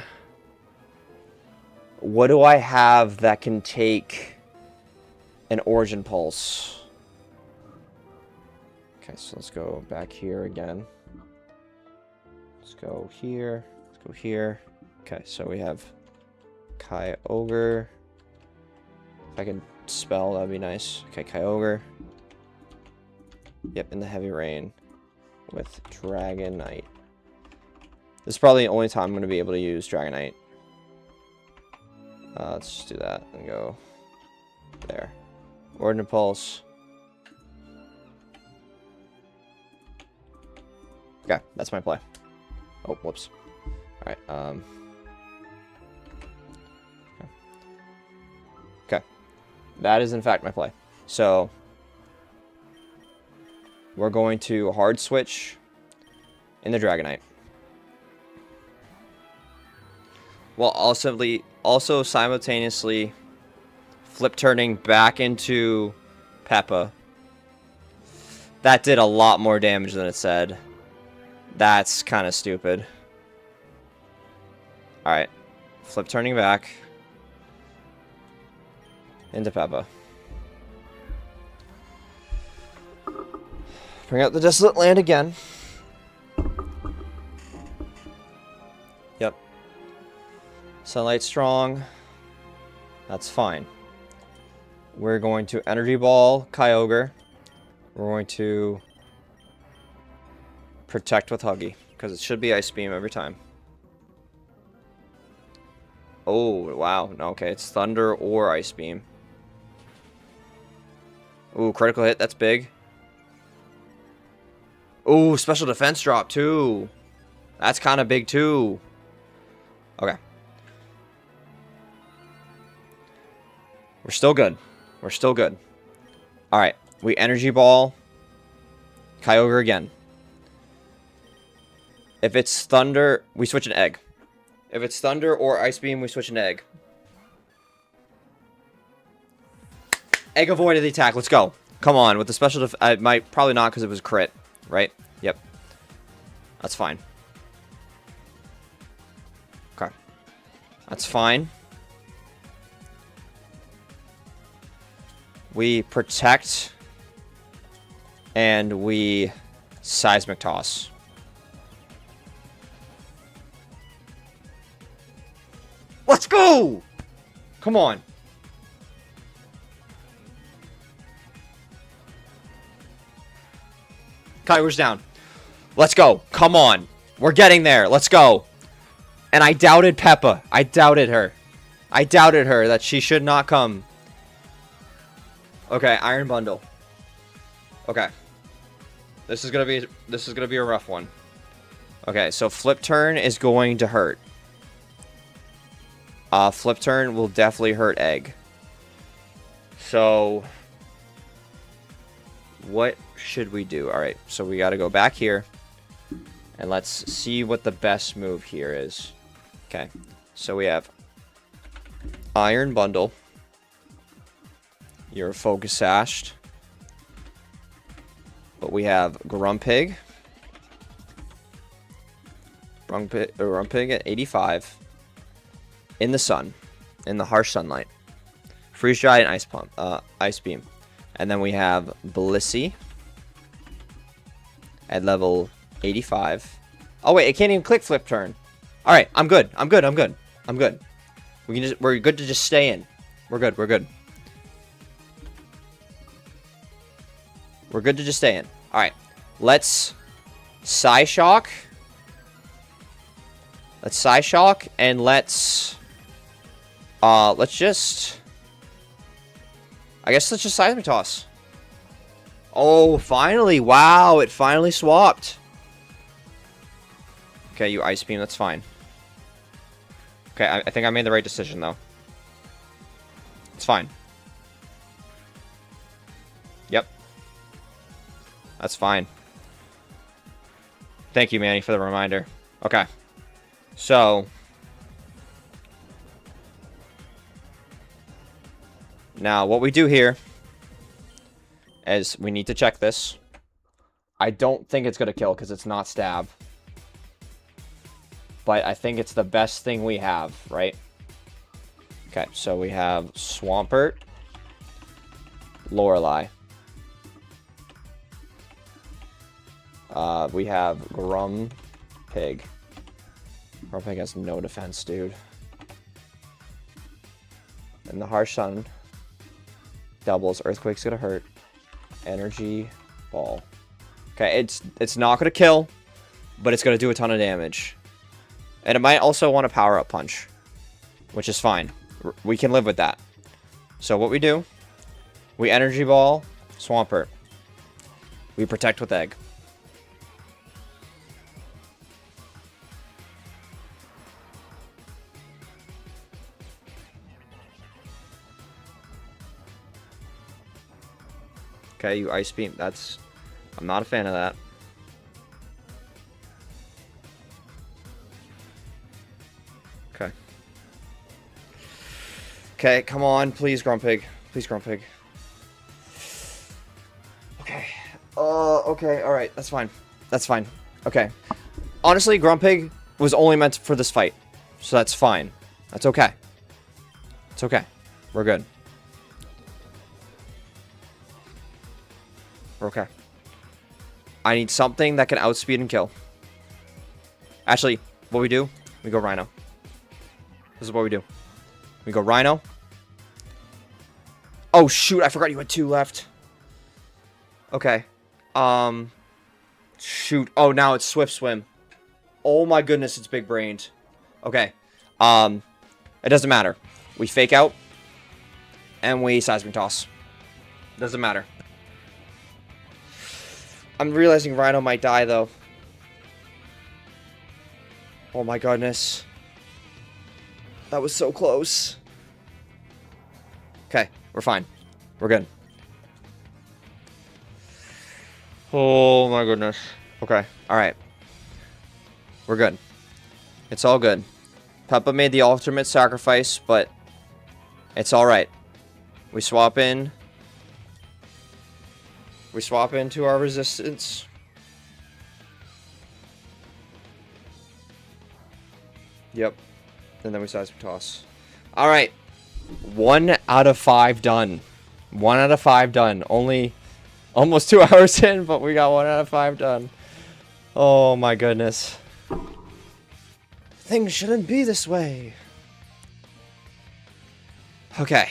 What do I have that can take an Origin Pulse? Okay, so let's go back here again. Let's go here. Let's go here. Okay, so we have Kyogre. If I can spell, that'd be nice. Okay, Kyogre. Yep, in the heavy rain with Dragonite. This is probably the only time I'm going to be able to use Dragonite. Let's just do that and go there. Origin Pulse. Okay, that's my play. Oh, whoops. Alright, Okay. That is in fact my play. So we're going to hard switch in the Dragonite. While also simultaneously flip turning back into Peppa. That did a lot more damage than it said. That's kind of stupid. Alright. Flip turning back into Peppa. Bring out the Desolate Land again. Yep. Sunlight strong. That's fine. We're going to Energy Ball Kyogre. We're going to Protect with Huggy, because it should be Ice Beam every time. Oh, wow. No, okay, it's Thunder or Ice Beam. Ooh, critical hit. That's big. Ooh, special defense drop, too. That's kind of big, too. Okay. We're still good. We're still good. Alright. We Energy Ball Kyogre again. If it's Thunder, we switch an egg. If it's Thunder or Ice Beam, we switch an egg. Egg avoided the attack. Let's go. Come on. With the special I might probably not because it was crit. Right? Yep. That's fine. Okay. That's fine. We Protect. And we Seismic Toss. Let's go! Come on. Kyogre's down. Let's go. Come on. We're getting there. Let's go. And I doubted Peppa. I doubted her. I doubted her that she should not come. Okay, Iron Bundle. Okay. This is gonna be a rough one. Okay, so Flip Turn is going to hurt. Flip Turn will definitely hurt Egg. So what should we do? Alright, so we gotta go back here. And let's see what the best move here is. Okay, so we have Iron Bundle. You're Focus Sashed. But we have Grumpig. Grumpig at 85. In the sun. In the harsh sunlight. Freeze Dry and Ice Beam. And then we have Blissey. At level 85. Oh wait, it can't even click Flip Turn. Alright, I'm good. I'm good. We're good to just stay in. We're good. We're good. We're good to just stay in. Alright. Let's Psyshock. Let's Psyshock and let's just... I guess let's just Seismic Toss. Oh, finally. Wow, it finally swapped. Okay, you Ice Beam. That's fine. Okay, I think I made the right decision, though. It's fine. Yep. That's fine. Thank you, Manny, for the reminder. Okay. So... now, what we do here is we need to check this. I don't think it's going to kill because it's not stab. But I think it's the best thing we have, right? Okay, so we have Swampert, Lorelei. We have Grumpig. Grumpig has no defense, dude. And the Harsh Sun doubles. Earthquake's gonna hurt. Energy Ball. Okay, it's not gonna kill, but it's gonna do a ton of damage. And it might also want to power up punch, which is fine. We can live with that. So what we do, we Energy Ball Swampert. We protect with Egg. Okay, you Ice Beam. That's... I'm not a fan of that. Okay. Okay, come on. Please, Grumpig. Please, Grumpig. Okay. Okay, alright. That's fine. That's fine. Okay. Honestly, Grumpig was only meant for this fight. So that's fine. That's okay. It's okay. We're good. Okay. I need something that can outspeed and kill. Actually, what we do, we go Rhino. This is what we do. We go Rhino. Oh, shoot. I forgot you had 2 left. Okay. Shoot. Oh, now it's Swift Swim. Oh, my goodness. It's big brained. Okay. It doesn't matter. We fake out. And we Seismic Toss. Doesn't matter. I'm realizing Rhino might die, though. Oh my goodness. That was so close. Okay, we're fine. We're good. Oh my goodness. Okay, alright. We're good. It's all good. Peppa made the ultimate sacrifice, but it's alright. We swap in. We swap into our resistance. Yep. And then we Seismic Toss. Alright. 1 out of 5 done. 1 out of 5 done. Only almost 2 hours in, but we got 1 out of 5 done. Oh my goodness. Things shouldn't be this way. Okay.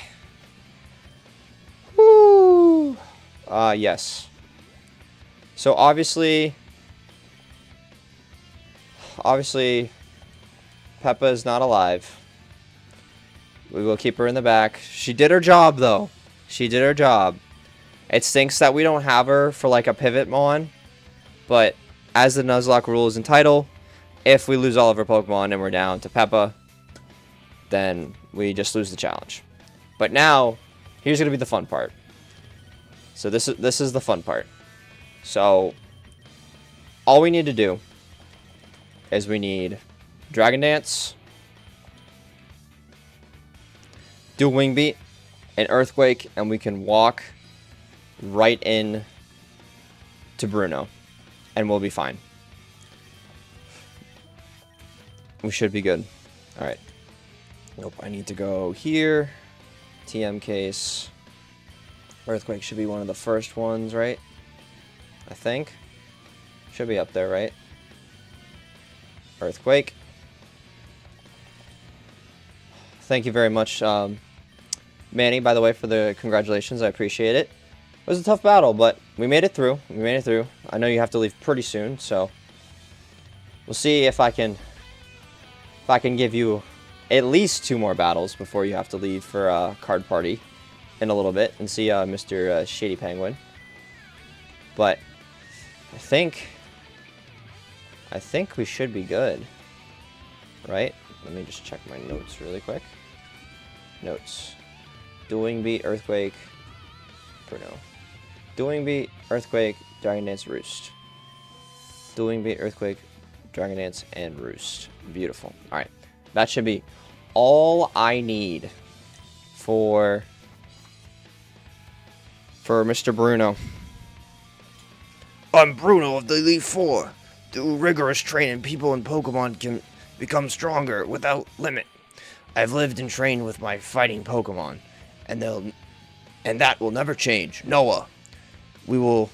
Woo. Yes. So obviously, Peppa is not alive. We will keep her in the back. She did her job, though. She did her job. It stinks that we don't have her for like a pivot mon, but as the Nuzlocke rules in title, if we lose all of our Pokemon and we're down to Peppa, then we just lose the challenge. But now, here's gonna be the fun part. So this is the fun part. So all we need to do is we need Dragon Dance, do Wing Beat, and Earthquake, and we can walk right in to Bruno, and we'll be fine. We should be good. All right. Nope, I need to go here. TM case. Earthquake should be one of the first ones, right? I think. Should be up there, right? Earthquake. Thank you very much, Manny, by the way, for the congratulations. I appreciate it. It was a tough battle, but we made it through. We made it through. I know you have to leave pretty soon, so we'll see if I can give you at least 2 more battles before you have to leave for a card party in a little bit and see Mr. Shady Penguin. But I think we should be good, right? Let me just check my notes really quick. Notes. Dueling Beat, Earthquake, Bruno. Dueling Beat, Earthquake, Dragon Dance, Roost. Dueling Beat, Earthquake, Dragon Dance, and Roost. Beautiful. Alright. That should be all I need for Mr. Bruno. I'm Bruno of the Elite Four. Through rigorous training, people and Pokemon can become stronger without limit. I've lived and trained with my fighting Pokemon, and that will never change. Noah, we will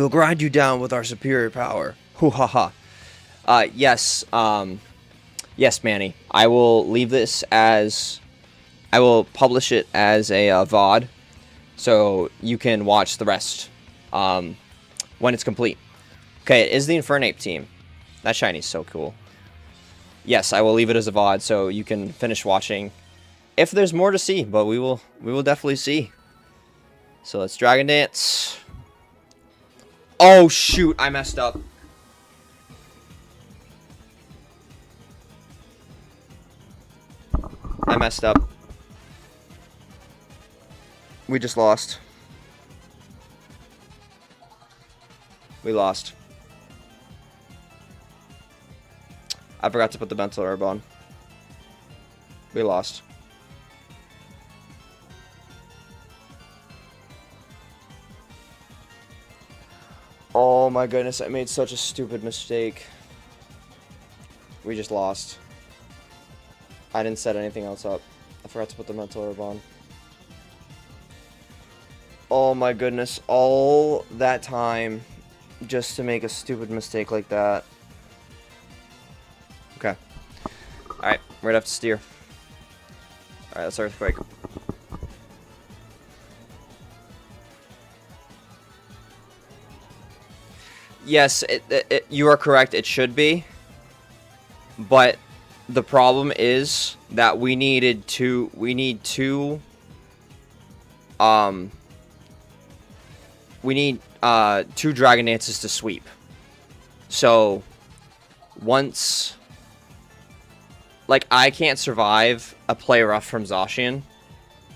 grind you down with our superior power. Hoo ha ha. Yes, Manny. I will leave this as, I will publish it as a VOD, so you can watch the rest when it's complete. Okay, it is the Infernape team. That shiny's so cool. Yes, I will leave it as a VOD so you can finish watching if there's more to see, but we will definitely see. So let's Dragon Dance. Oh shoot, I messed up. I messed up. We just lost. We lost. I forgot to put the mental herb on. We lost. Oh my goodness, I made such a stupid mistake. We just lost. I didn't set anything else up. I forgot to put the mental herb on. Oh my goodness, all that time just to make a stupid mistake like that. Okay. Alright, we're gonna have to steer. Alright, let's Earthquake. Yes, you are correct, it should be. But the problem is that we need two Dragon Dances to sweep. So once, like, I can't survive a play rough from Zacian.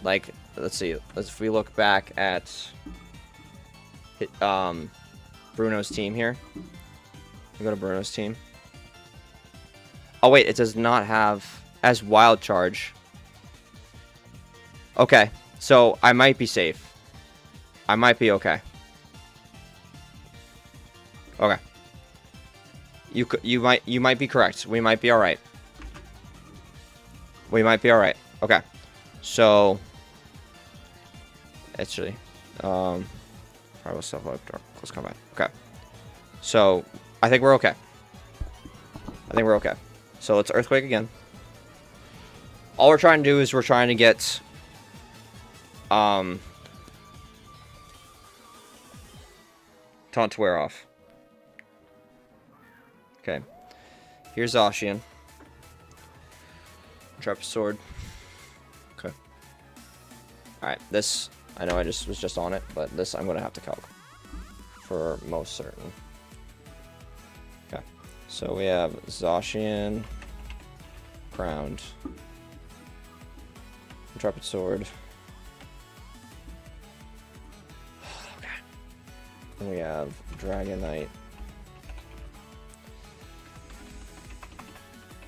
Like, let's see, if we look back at Bruno's team here. We go to Bruno's team. Oh wait, it does not have as Wild Charge. Okay, so I might be safe. I might be okay. Okay. You might be correct. We might be all right. We might be all right. Okay. So actually, probably self-load or close combat. Okay. So I think we're okay. I think we're okay. So let's Earthquake again. All we're trying to do is we're trying to get Taunt to wear off. Okay. Here's Zacian. Trap Sword. Okay. Alright, this, I know I was just on it, but this I'm going to have to calc. For most certain. Okay. So we have Zacian. Crowned. Intrepid Sword. Okay. And we have Dragonite.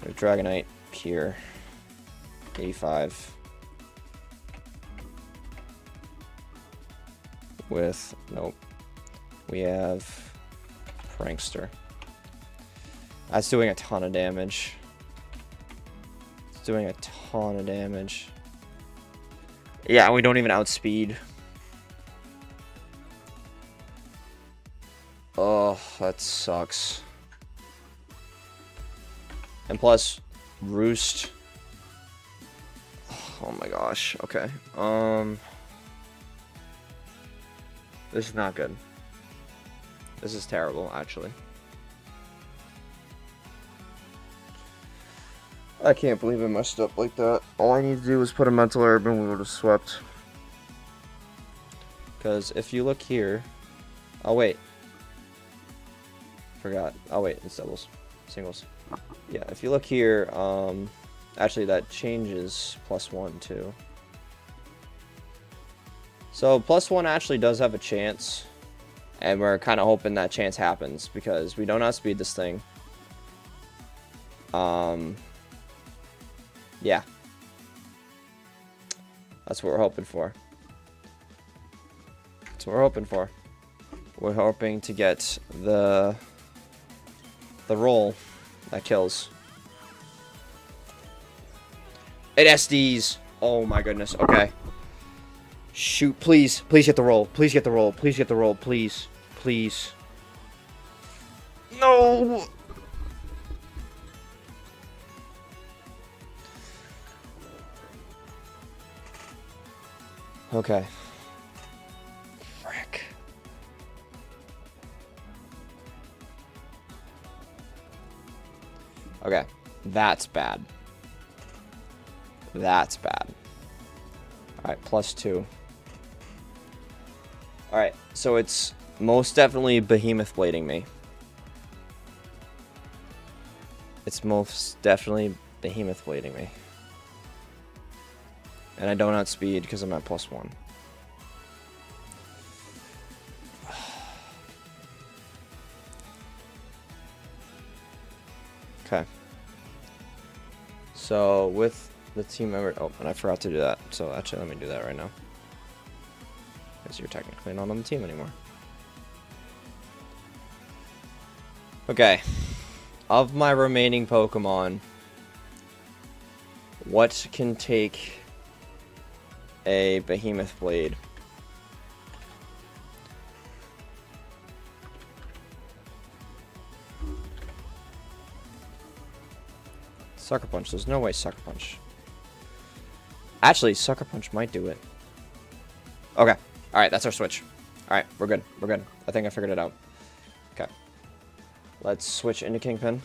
We have Dragonite here. 85. With, nope. We have Prankster. That's doing a ton of damage. It's doing a ton of damage. Yeah, we don't even outspeed. Oh, that sucks. And plus, Roost Oh my gosh. Okay. This is not good. This is terrible, actually. I can't believe I messed up like that. All I need to do was put a mental herb and we would have swept. Because if you look here... Oh, wait. Forgot. Oh, wait. It's doubles. Singles. Yeah, if you look here, actually that changes +1 too. So +1 actually does have a chance. And we're kind of hoping that chance happens because we don't outspeed this thing. Yeah. That's what we're hoping for. That's what we're hoping for. We're hoping to get the roll that kills. It SDs. Oh my goodness. Okay. Shoot, please. Please get the roll. Please get the roll. Please get the roll. Please. Please. No! Okay. Frick. Okay. That's bad. That's bad. Alright, +2. Alright, so it's most definitely behemoth blading me. It's most definitely behemoth blading me. And I don't outspeed because I'm at +1. Okay. So with the team member... Oh, and I forgot to do that. So actually, let me do that right now. Because you're technically not on the team anymore. Okay. Of my remaining Pokemon, what can take a Behemoth Blade? Sucker Punch. There's no way Sucker Punch. Actually, Sucker Punch might do it. Okay. Alright, that's our switch. Alright, we're good. We're good. I think I figured it out. Okay. Let's switch into Kingpin.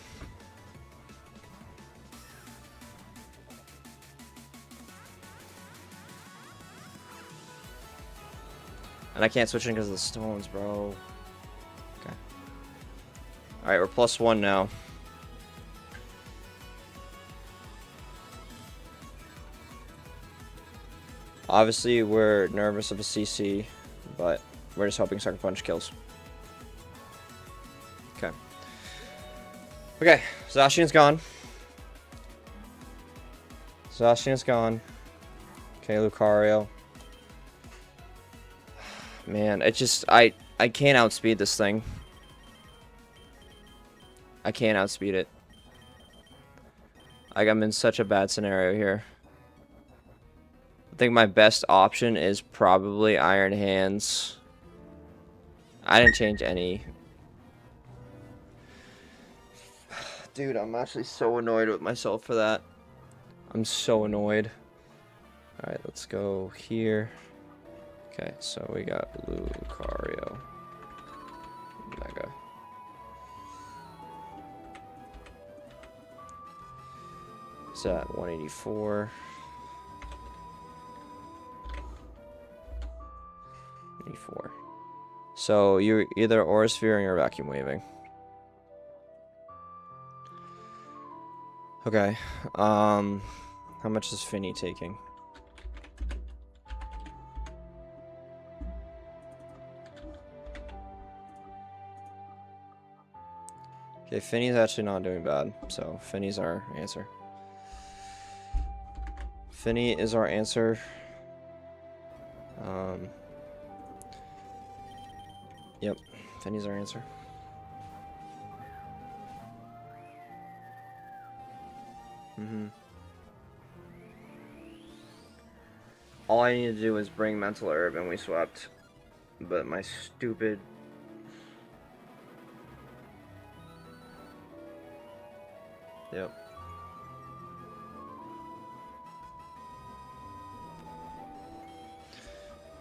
And I can't switch in because of the stones, bro. Okay. Alright, we're +1 now. Obviously, we're nervous of a CC, but we're just hoping Sucker Punch kills. Okay. Okay, Zacian's gone. Zacian's gone. Okay, Lucario. Man, it just... I can't outspeed this thing. I can't outspeed it. Like, I'm in such a bad scenario here. I think my best option is probably Iron Hands. I didn't change any. Dude, I'm actually so annoyed with myself for that. I'm so annoyed. Alright, let's go here. Okay, so we got Lucario. Mega. Is that 184? 84. So you're either aura sphering or vacuum waving. Okay. How much is Finny taking? Okay, Finny's actually not doing bad, so Finny's our answer. Finny is our answer. Yep, Finny's our answer. All I need to do is bring Mental Herb and we swept. But my stupid... Yep.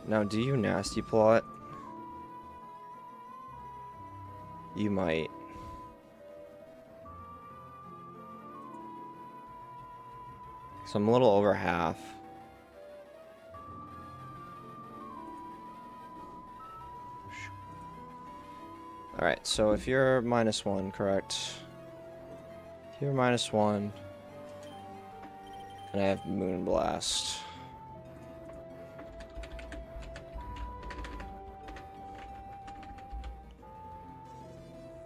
Now, do you nasty plot? You might. So I'm a little over half. Alright, so if you're -1, correct? If you're -1, and I have Moonblast.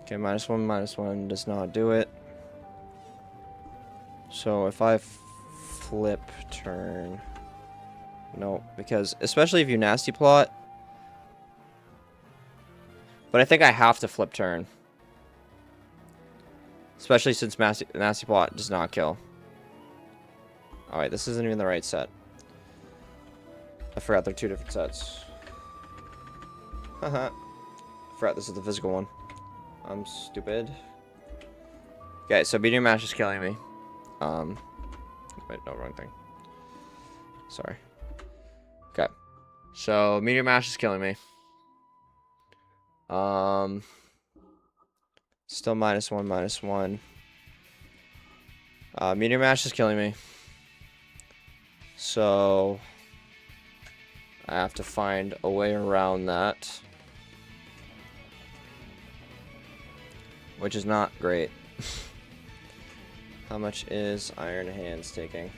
Okay, -1 does not do it. So if I flip turn... No, because especially if you nasty plot... But I think I have to flip turn. Especially since nasty plot does not kill. Alright, this isn't even the right set. I forgot they're 2 different sets. Haha. I forgot this is the physical one. I'm stupid. Okay, so Meteor Mash is killing me. Wait, no, wrong thing. Sorry. Okay. So Meteor Mash is killing me. Still -1. Meteor Mash is killing me. So I have to find a way around that. Which is not great. How much is Iron Hands taking?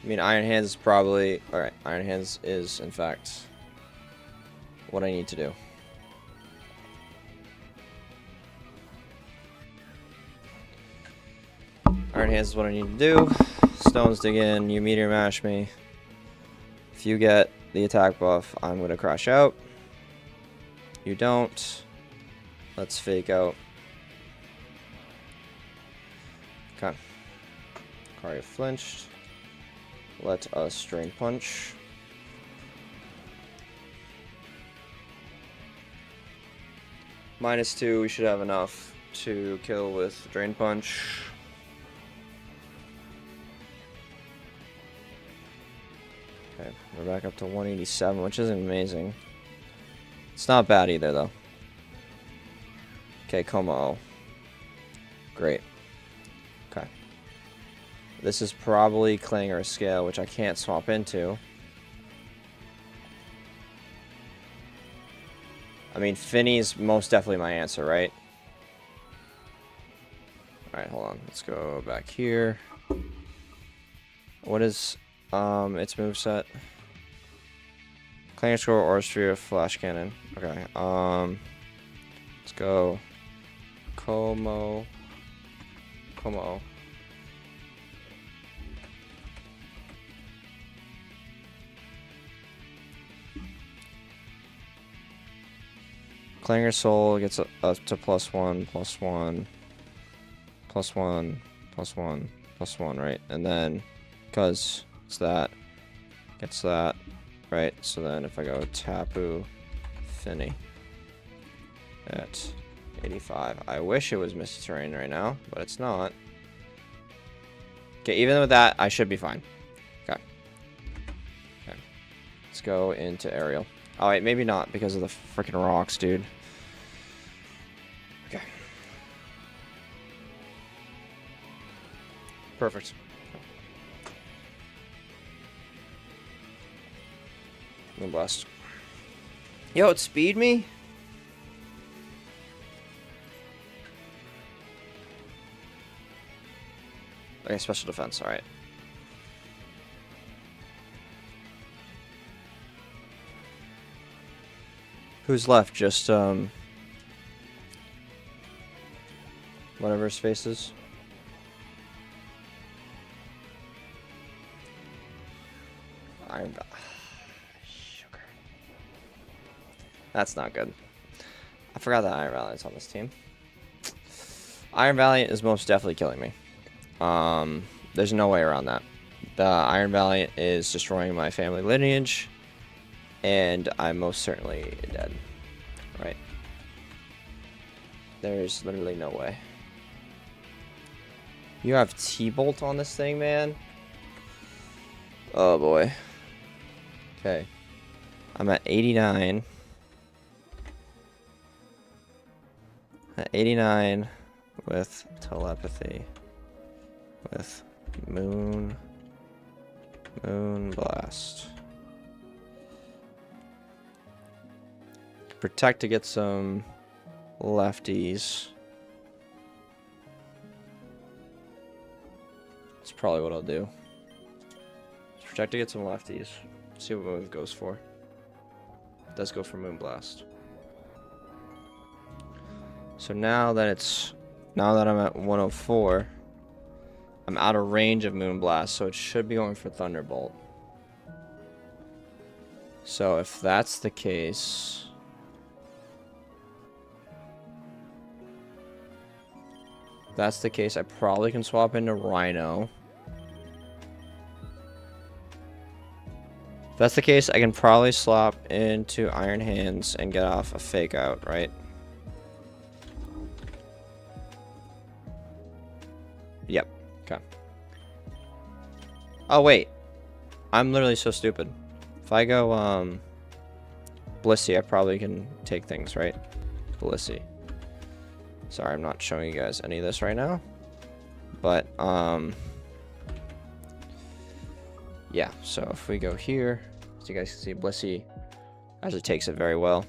I mean, Iron Hands is probably... Alright, Iron Hands is, in fact, what I need to do. Iron Hands is what I need to do. Stones dig in, you Meteor Mash me. If you get the attack buff, I'm going to crash out. You don't. Let's fake out. Okay. Kari flinched. Let us Drain Punch. -2, we should have enough to kill with Drain Punch. Okay, we're back up to 187, which isn't amazing. It's not bad either, though. Okay, Como. Great. Okay. This is probably Clanger Scale, which I can't swap into. I mean, Finny's most definitely my answer, right? Alright, hold on. Let's go back here. What is its moveset? Clanger Scroll or Sphere Flash Cannon. Okay. Let's go Como. Clanger Soul gets up to +1, +1, right? And then, because it's that, gets that, right? So then if I go Tapu Finny at 85. I wish it was Misty Terrain right now, but it's not. Okay, even with that, I should be fine. Okay. Okay. Let's go into Aerial. Oh, wait, maybe not because of the freaking rocks, dude. Okay. Perfect. Moonblast. Yo, it speed me? Okay, special defense, alright. Who's left? Just, whatever his face is. Sugar. That's not good. I forgot that Iron Valiant's on this team. Iron Valiant is most definitely killing me. There's no way around that. The Iron Valiant is destroying my family lineage. And I'm most certainly dead. Right. There's literally no way. You have T-Bolt on this thing, man? Oh, boy. Okay. I'm at 89. At 89 with telepathy. With Moon Blast. Protect to get some lefties. That's probably what I'll do. Protect to get some lefties. See what move goes for. It does go for Moonblast. So now that I'm at 104, I'm out of range of Moonblast, so it should be going for Thunderbolt. So if that's the case, I probably can swap into Rhino. If that's the case, I can probably swap into Iron Hands and get off a Fake Out, right? Yep. Okay. Oh, wait. I'm literally so stupid. If I go, Blissey, I probably can take things, right? Blissey. Sorry, I'm not showing you guys any of this right now. But, yeah, so if we go here, as you guys can see, Blissey actually takes it very well.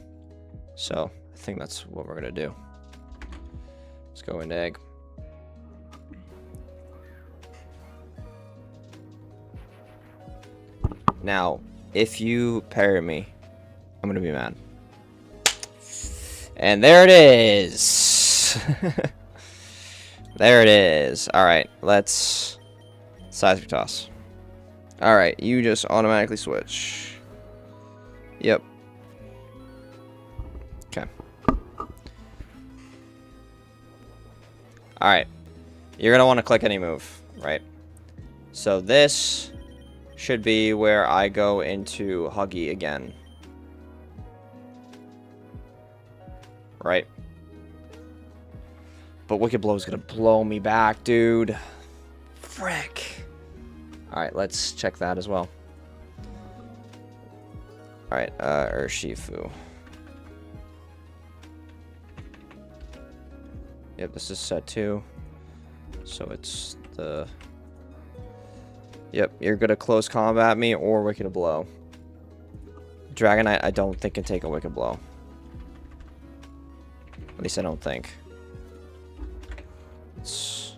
So, I think that's what we're going to do. Let's go into Egg. Now, if you parry me, I'm going to be mad. And there it is. There it is. Alright, let's Seismic Toss. Alright, you just automatically switch. Yep. Okay. Alright. You're going to want to click any move, right? So this should be where I go into Huggy again. Right? But Wicked Blow is going to blow me back, dude. Frick. Alright, let's check that as well. Alright, Urshifu. Yep, this is set 2. So it's the... Yep, you're gonna close combat me or Wicked Blow. Dragonite, I don't think can take a Wicked Blow. At least I don't think. Let's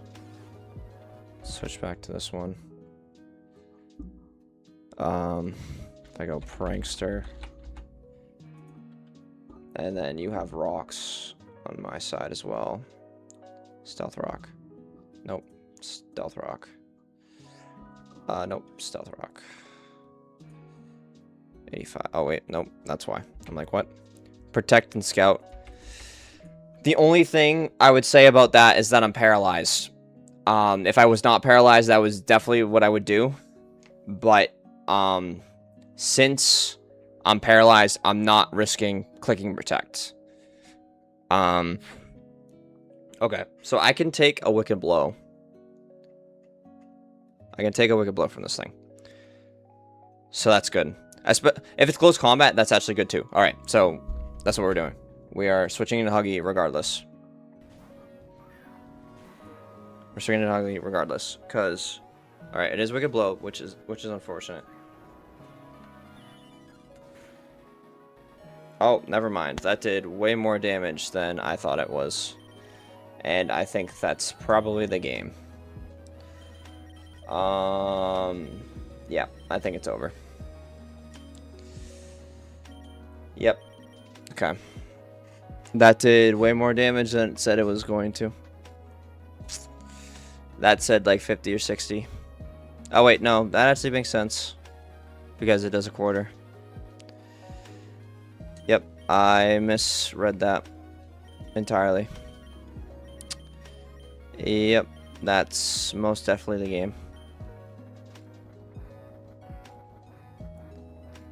switch back to this one. If I go Prankster. And then you have rocks on my side as well. Stealth Rock. Nope. Stealth Rock. Nope. Stealth Rock. 85. Oh, wait. Nope. That's why. I'm like, what? Protect and Scout. The only thing I would say about that is that I'm paralyzed. If I was not paralyzed, that was definitely what I would do. But, since I'm paralyzed, I'm not risking clicking Protect. Okay. So I can take a Wicked Blow. I can take a Wicked Blow from this thing. So that's good. If it's close combat, that's actually good too. Alright, so that's what we're doing. We are switching into Huggy regardless. We're switching into Huggy regardless. Because, alright, it is Wicked Blow, which is unfortunate. Oh, never mind. That did way more damage than I thought it was. And I think that's probably the game. Yeah, I think it's over. Yep. Okay. That did way more damage than it said it was going to. That said like 50 or 60. Oh wait, no, that actually makes sense. Because it does a quarter. Yep, I misread that entirely. Yep, that's most definitely the game.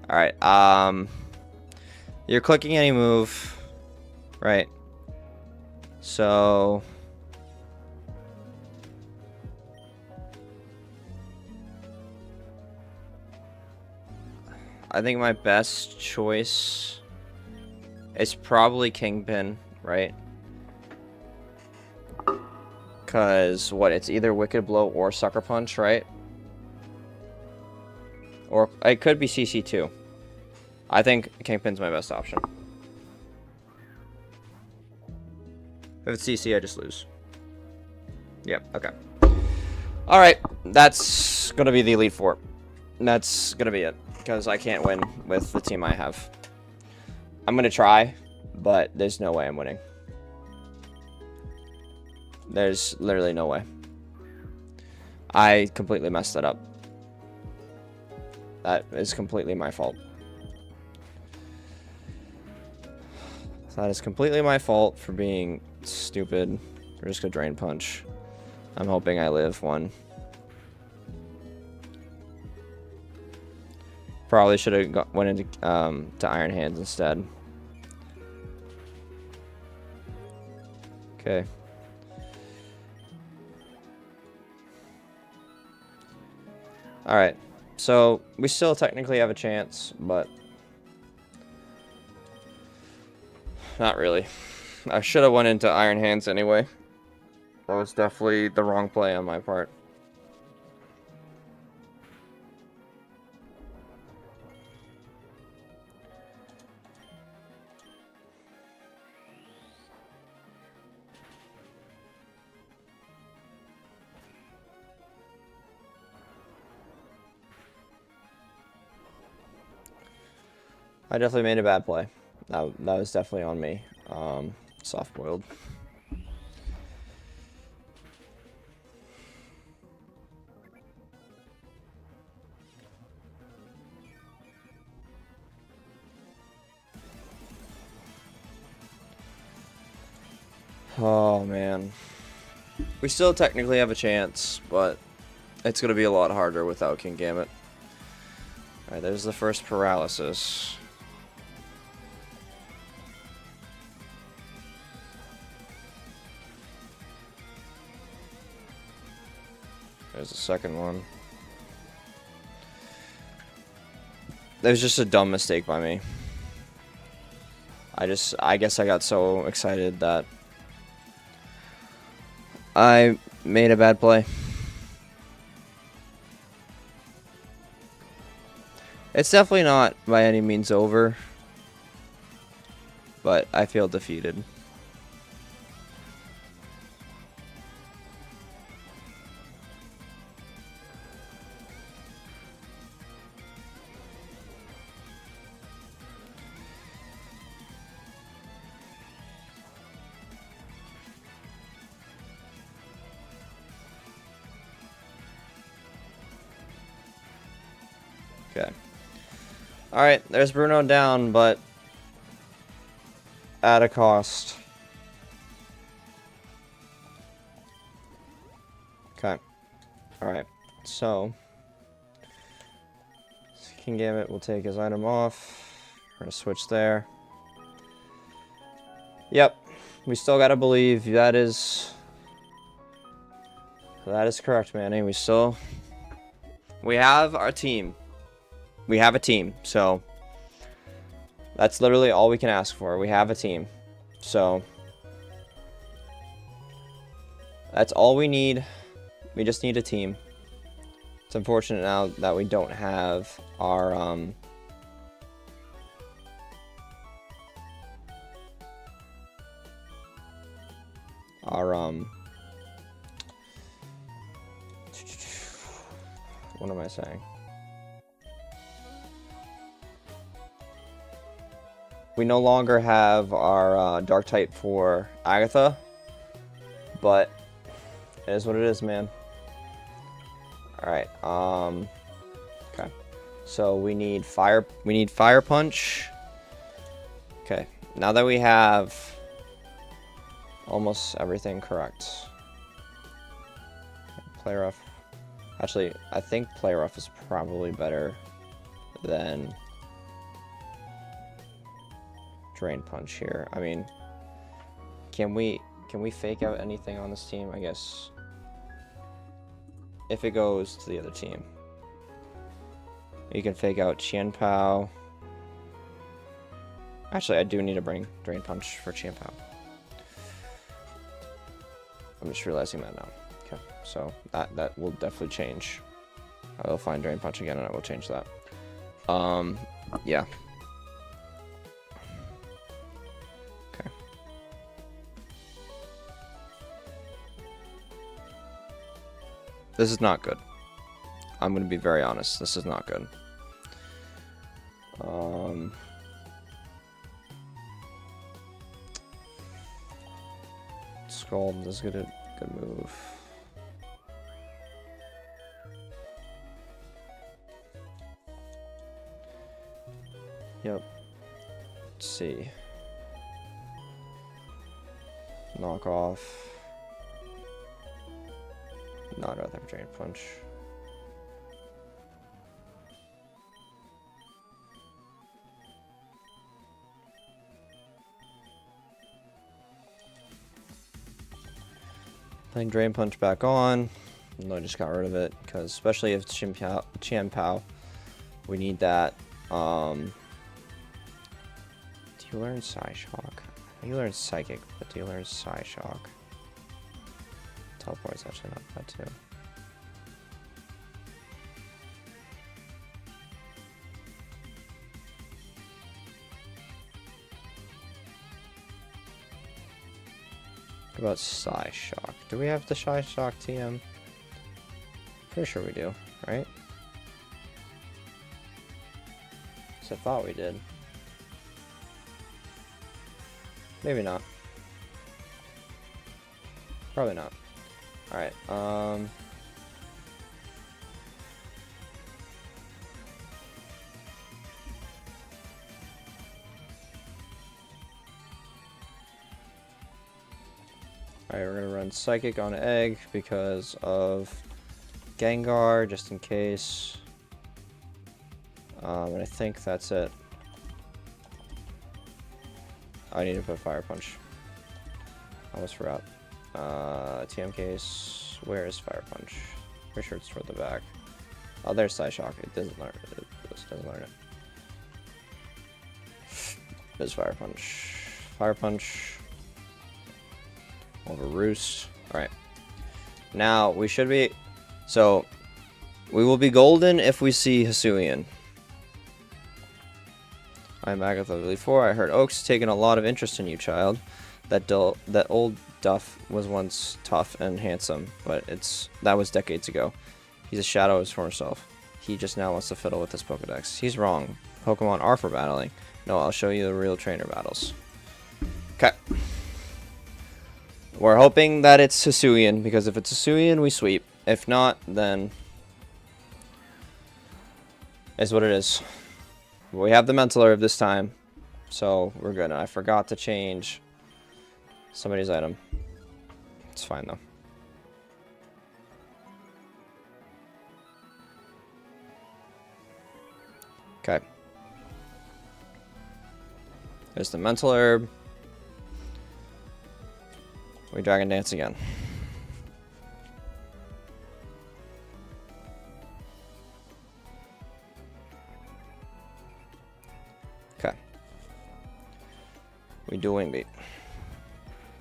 Alright, you're clicking any move, right? So I think my best choice is probably Kingpin, right? Because, what, it's either Wicked Blow or Sucker Punch, right? Or it could be CC too. I think Kingpin's my best option. If it's CC, I just lose. Yep, okay. Alright, that's gonna be the Elite Four. That's gonna be it. Because I can't win with the team I have. I'm gonna try, but there's no way I'm winning. There's literally no way. I completely messed that up. That is completely my fault. That is completely my fault for being stupid. We're just gonna Drain Punch. I'm hoping I live one. Probably should have went into to Iron Hands instead. Okay. Alright. So, we still technically have a chance, but not really. I should have went into Iron Hands anyway. That was definitely the wrong play on my part. I definitely made a bad play. That was definitely on me. Soft-boiled. Oh, man. We still technically have a chance, but it's going to be a lot harder without Kingambit. Alright, there's the first paralysis. There's the second one. That was just a dumb mistake by me. I guess I got so excited that I made a bad play. It's definitely not by any means over, but I feel defeated. Okay. Alright, there's Bruno down, but at a cost. Okay. Alright, so Kingambit will take his item off. We're gonna switch there. Yep, we still gotta believe that is correct, Manny. We have our team. We have a team, so that's literally all we can ask for. We have a team, so that's all we need. We just need a team. It's unfortunate now that we don't have our what am I saying? We no longer have our Dark type for Agatha, but it is what it is, man. Alright, okay. So we need fire punch. Okay, now that we have almost everything correct. Play rough. Actually, I think play rough is probably better than Drain Punch here. I mean, can we Can we fake out anything on this team? I guess. If it goes to the other team. You can fake out Qian Pao. Actually, I do need to bring Drain Punch for Qian Pao. I'm just realizing that now. Okay, so that will definitely change. I will find Drain Punch again and I will change that. Yeah. Okay. This is not good. I'm going to be very honest. This is not good. Scald is good move. Yep. Let's see. Knock off. Not other Drain Punch. Putting Drain Punch back on. No, I just got rid of it because especially if Qian Pao, we need that. Do you learn Psyshock? You learn Psychic, but do you learn Psyshock? Teleport is actually not bad too. What about Psyshock? Do we have the Psyshock TM? Pretty sure we do, right? So I thought we did. Maybe not. Probably not. Alright, Alright, we're gonna run Psychic on Egg because of Gengar, just in case. And I think that's it. I need to put Fire Punch. Almost forgot. TM case. Where is Fire Punch? Pretty sure it's toward the back. Oh, there's Psyshock. It doesn't learn it. It doesn't learn it. There's Fire Punch. Fire Punch. Over Roost. Alright. Now, we should be... So, we will be golden if we see Hisuian. I'm Agatha Lily 4. I heard Oak's taken a lot of interest in you, child. That old Duff was once tough and handsome, but that was decades ago. He's a shadow of his former self. He just now wants to fiddle with his Pokedex. He's wrong. Pokemon are for battling. No, I'll show you the real trainer battles. Okay. We're hoping that it's Hisuian, because if it's Hisuian, we sweep. If not, then... is what it is. We have the Mental Herb this time, so we're good. I forgot to change somebody's item. It's fine, though. Okay. There's the Mental Herb. We Dragon Dance again. Okay. We do Wing Beat.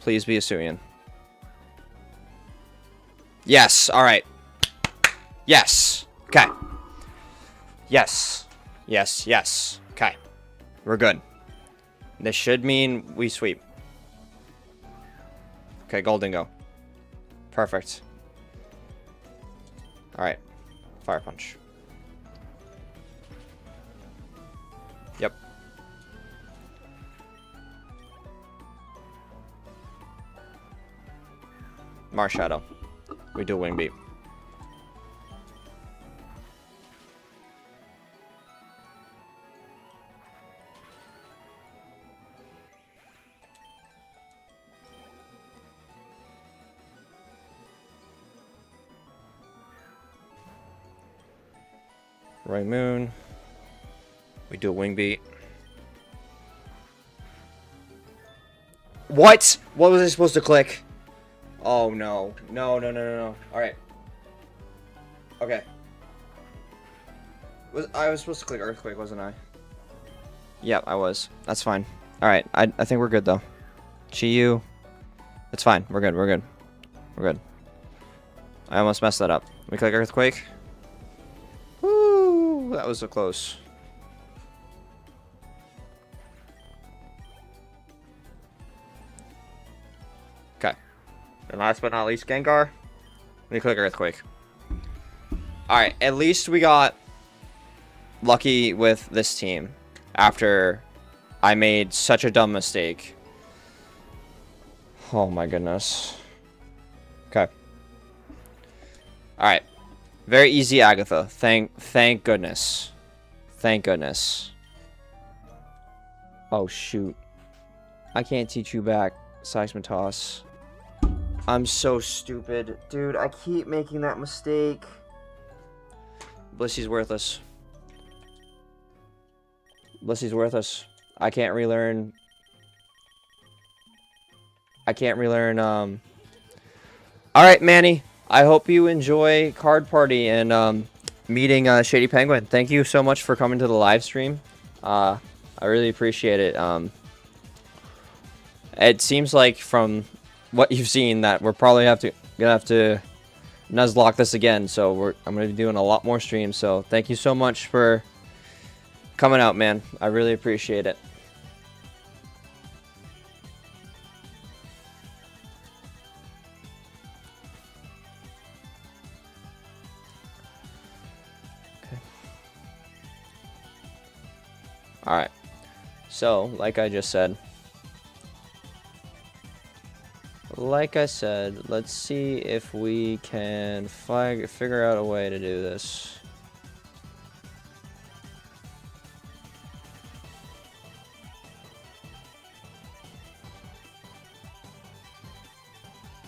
Please be a Hisuian. Yes. All right. Yes. Okay. Yes. Yes. Yes. Okay. We're good. This should mean we sweep. Okay, Golden Go. Perfect. Alright. Fire Punch. Yep. Marshadow. We do Wing Beat. Right Moon. We do a Wing Beat. What? What was I supposed to click? Oh, no. No, no, no, no, no. Alright. Okay. I was supposed to click Earthquake, wasn't I? Yep, I was. That's fine. Alright, I think we're good, though. Chi-Yu. It's fine. We're good, we're good. We're good. I almost messed that up. We click Earthquake. Woo! That was so close. Okay. And last but not least, Gengar. We click Earthquake. Alright, at least we got lucky with this team after I made such a dumb mistake. Oh my goodness. Okay. Alright. Very easy, Agatha. Thank goodness. Thank goodness. Oh shoot. I can't teach you back, Seismitos. I'm so stupid. Dude, I keep making that mistake. Blissy's worthless. Blissy's worthless. I can't relearn. Alright, Manny. I hope you enjoy Card Party and meeting Shady Penguin. Thank you so much for coming to the live stream. I really appreciate it. It seems like from what you've seen that we're probably gonna have to Nuzlocke this again. So I'm gonna be doing a lot more streams. So thank you so much for coming out, man. I really appreciate it. Alright, so, like I said, let's see if we can figure out a way to do this.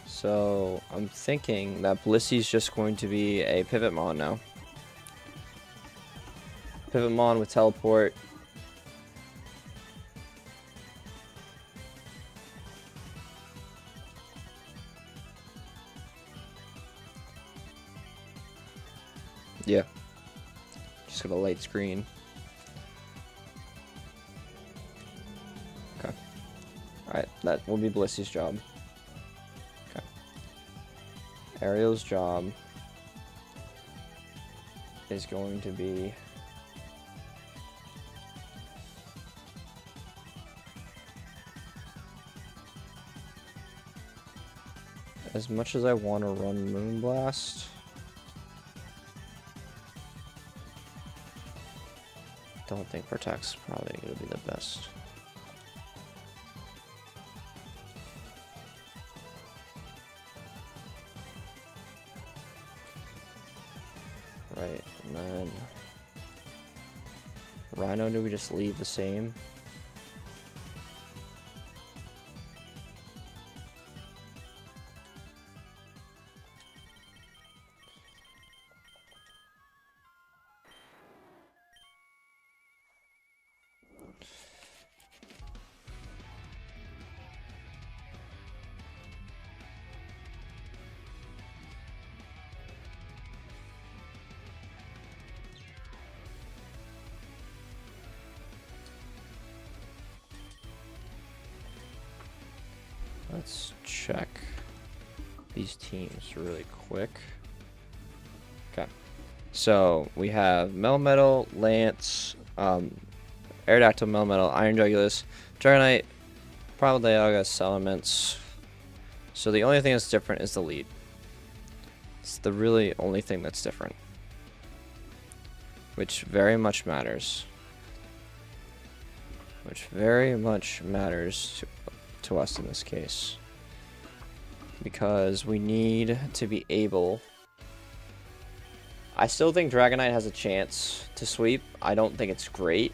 So, I'm thinking that Blissy's just going to be a Pivotmon now. Pivotmon with Teleport. Yeah. Just got a light screen. Okay. Alright, that will be Blissy's job. Okay. Ariel's job is going to be as much as I want to run Moonblast. Don't think Protect's probably going to be the best. Right, and then Rhino, do we just leave the same? Let's check these teams really quick. Okay. So we have Melmetal, Lance, Aerodactyl, Melmetal, Iron Jugulus, Dragonite, Primal Dialga, Salamence. So the only thing that's different is the lead. It's the really only thing that's different. Which very much matters. Which very much matters to us in this case, because we need to be able. I still think Dragonite has a chance to sweep. I don't think it's great,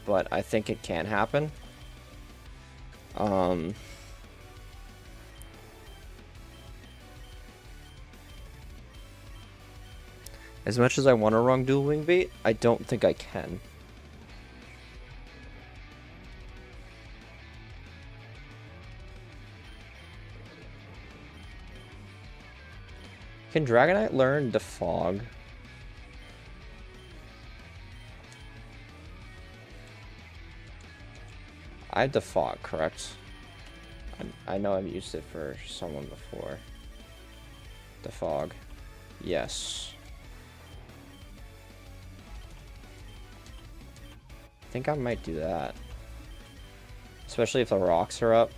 but I think it can happen. As much as I want to run Dual Wing Bait, I don't think I can. Can Dragonite learn Defog? I have Defog, correct? I know I've used it for someone before. Defog. Yes. I think I might do that. Especially if the rocks are up.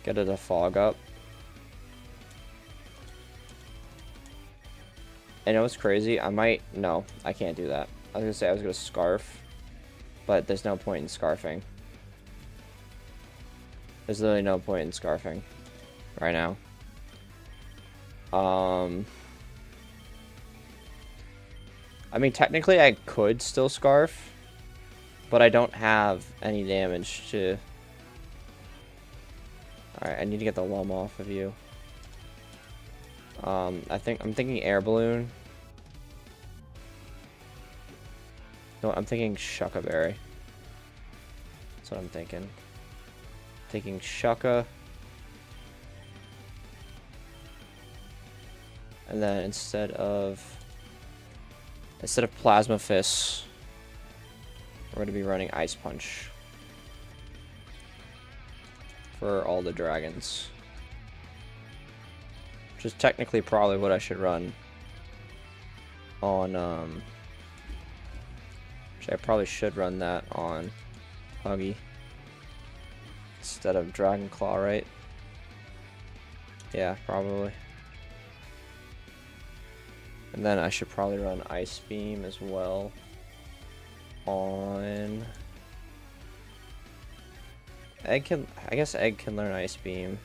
Get a Defog up. I know it's crazy. I might... No, I can't do that. I was going to say I was going to Scarf. But there's no point in Scarfing. There's literally no point in Scarfing. Right now. I mean, technically I could still Scarf. But I don't have any damage to... Alright, I need to get the Lum off of you. I'm thinking Air Balloon. No, I'm thinking Shucka Berry. That's what I'm thinking. Taking Shucka. And then instead of Plasma Fist, we're going to be running Ice Punch for all the dragons. Which is technically probably what I should run on, I probably should run that on Huggy instead of Dragon Claw, right? Yeah, probably. And then I should probably run Ice Beam as well on Egg. I guess Egg can learn Ice Beam.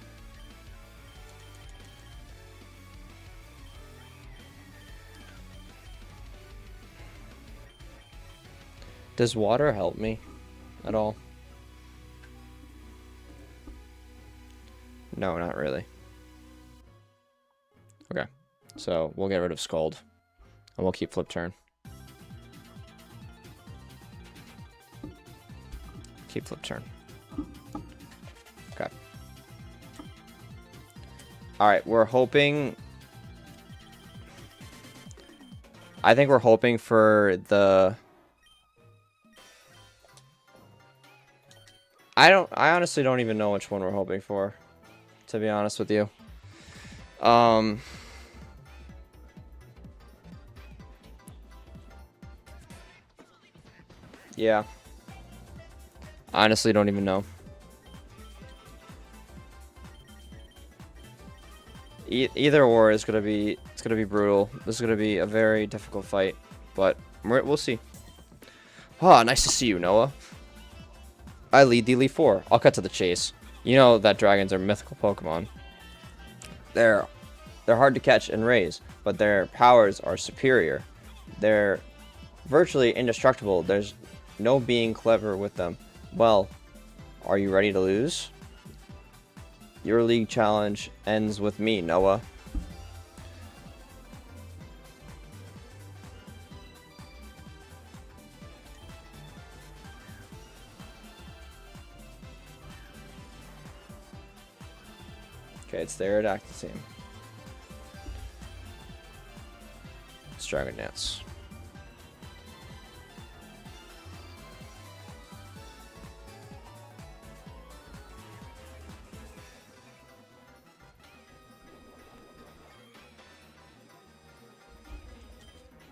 Does water help me at all? No, not really. Okay, so we'll get rid of Scald, and we'll keep Flip Turn. Keep Flip Turn. Okay. Alright, we're hoping... I think we're hoping for the... I honestly don't even know which one we're hoping for, to be honest with you. Yeah. I honestly don't even know. Either or is gonna be brutal. This is gonna be a very difficult fight, but we'll see. Ah, nice to see you, Noah. I lead the Elite Four. I'll cut to the chase. You know that dragons are mythical Pokemon. They're hard to catch and raise, but their powers are superior. They're virtually indestructible. There's no being clever with them. Well, are you ready to lose? Your league challenge ends with me, Noah. Okay, it's their Attack team. It's Dragon Dance.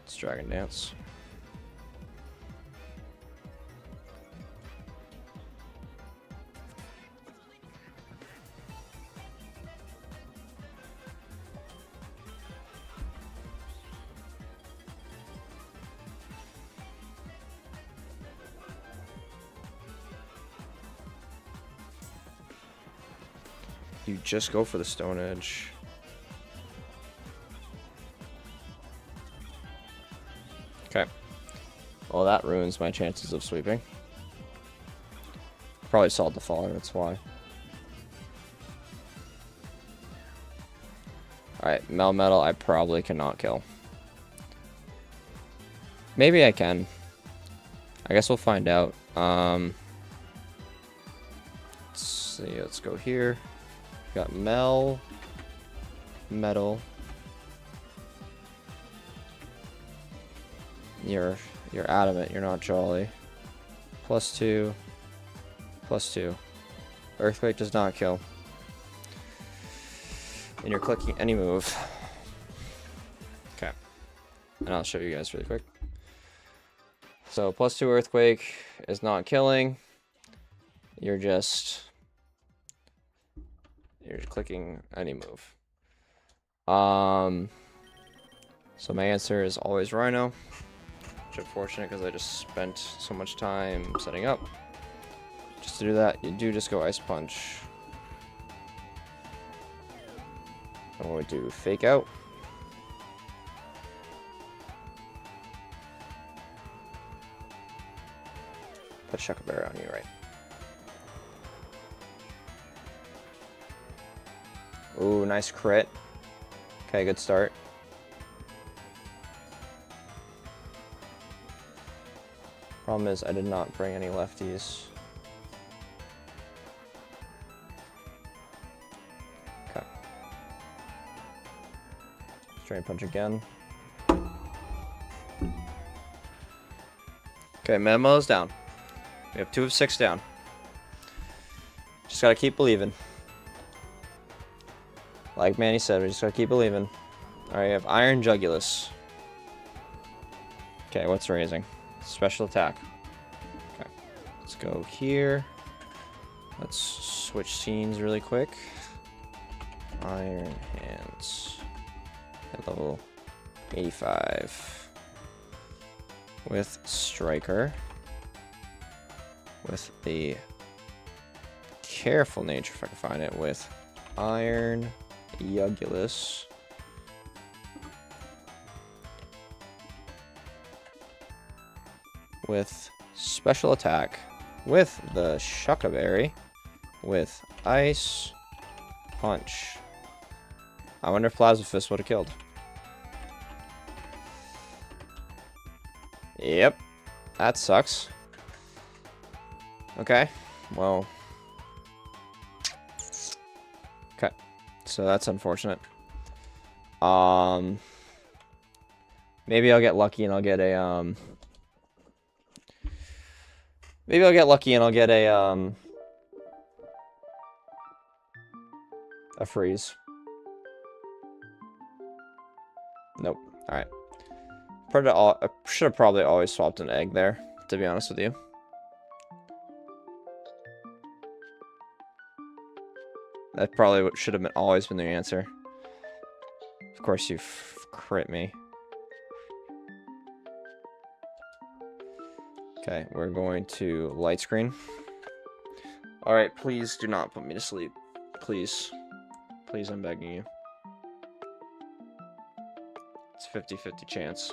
It's Dragon Dance. You just go for the Stone Edge. Okay. Well, that ruins my chances of sweeping. Probably Salt the Faller, that's why. Alright, Melmetal I probably cannot kill. Maybe I can. I guess we'll find out. Let's see, let's go here. Got Metal. You're adamant. You're not jolly. +2. +2. Earthquake does not kill. And you're clicking any move. Okay. And I'll show you guys really quick. So +2 earthquake is not killing. You're just clicking any move. So my answer is always Rhino. Which is unfortunate because I just spent so much time setting up. Just to do that, you do just go Ice Punch. And we'll do Fake Out. Put Shuck Bear on you, right? Ooh, nice crit. Okay, good start. Problem is, I did not bring any lefties. Okay. Strain Punch again. Okay, Memo's down. We have 2 of 6 down. Just gotta keep believing. Like Manny said, we just gotta keep believing. Alright, we have Iron Jugulus. Okay, what's raising? Special attack. Okay, let's go here. Let's switch scenes really quick. Iron Hands. At level 85. With Striker. With the careful nature, if I can find it, with Iron Jugulus. With special attack, with the Shuckaberry, with Ice Punch. I wonder if Plasma Fist would have killed. Yep, that sucks. Okay, well. Okay, so that's unfortunate. Maybe I'll get lucky and I'll get a, maybe I'll get lucky and I'll get a freeze. Nope. Alright. I should have probably always swapped an egg there, to be honest with you. That probably should have always been the answer. Of course you crit me. Okay, we're going to light screen. Alright, please do not put me to sleep. Please. Please, I'm begging you. It's 50-50 chance.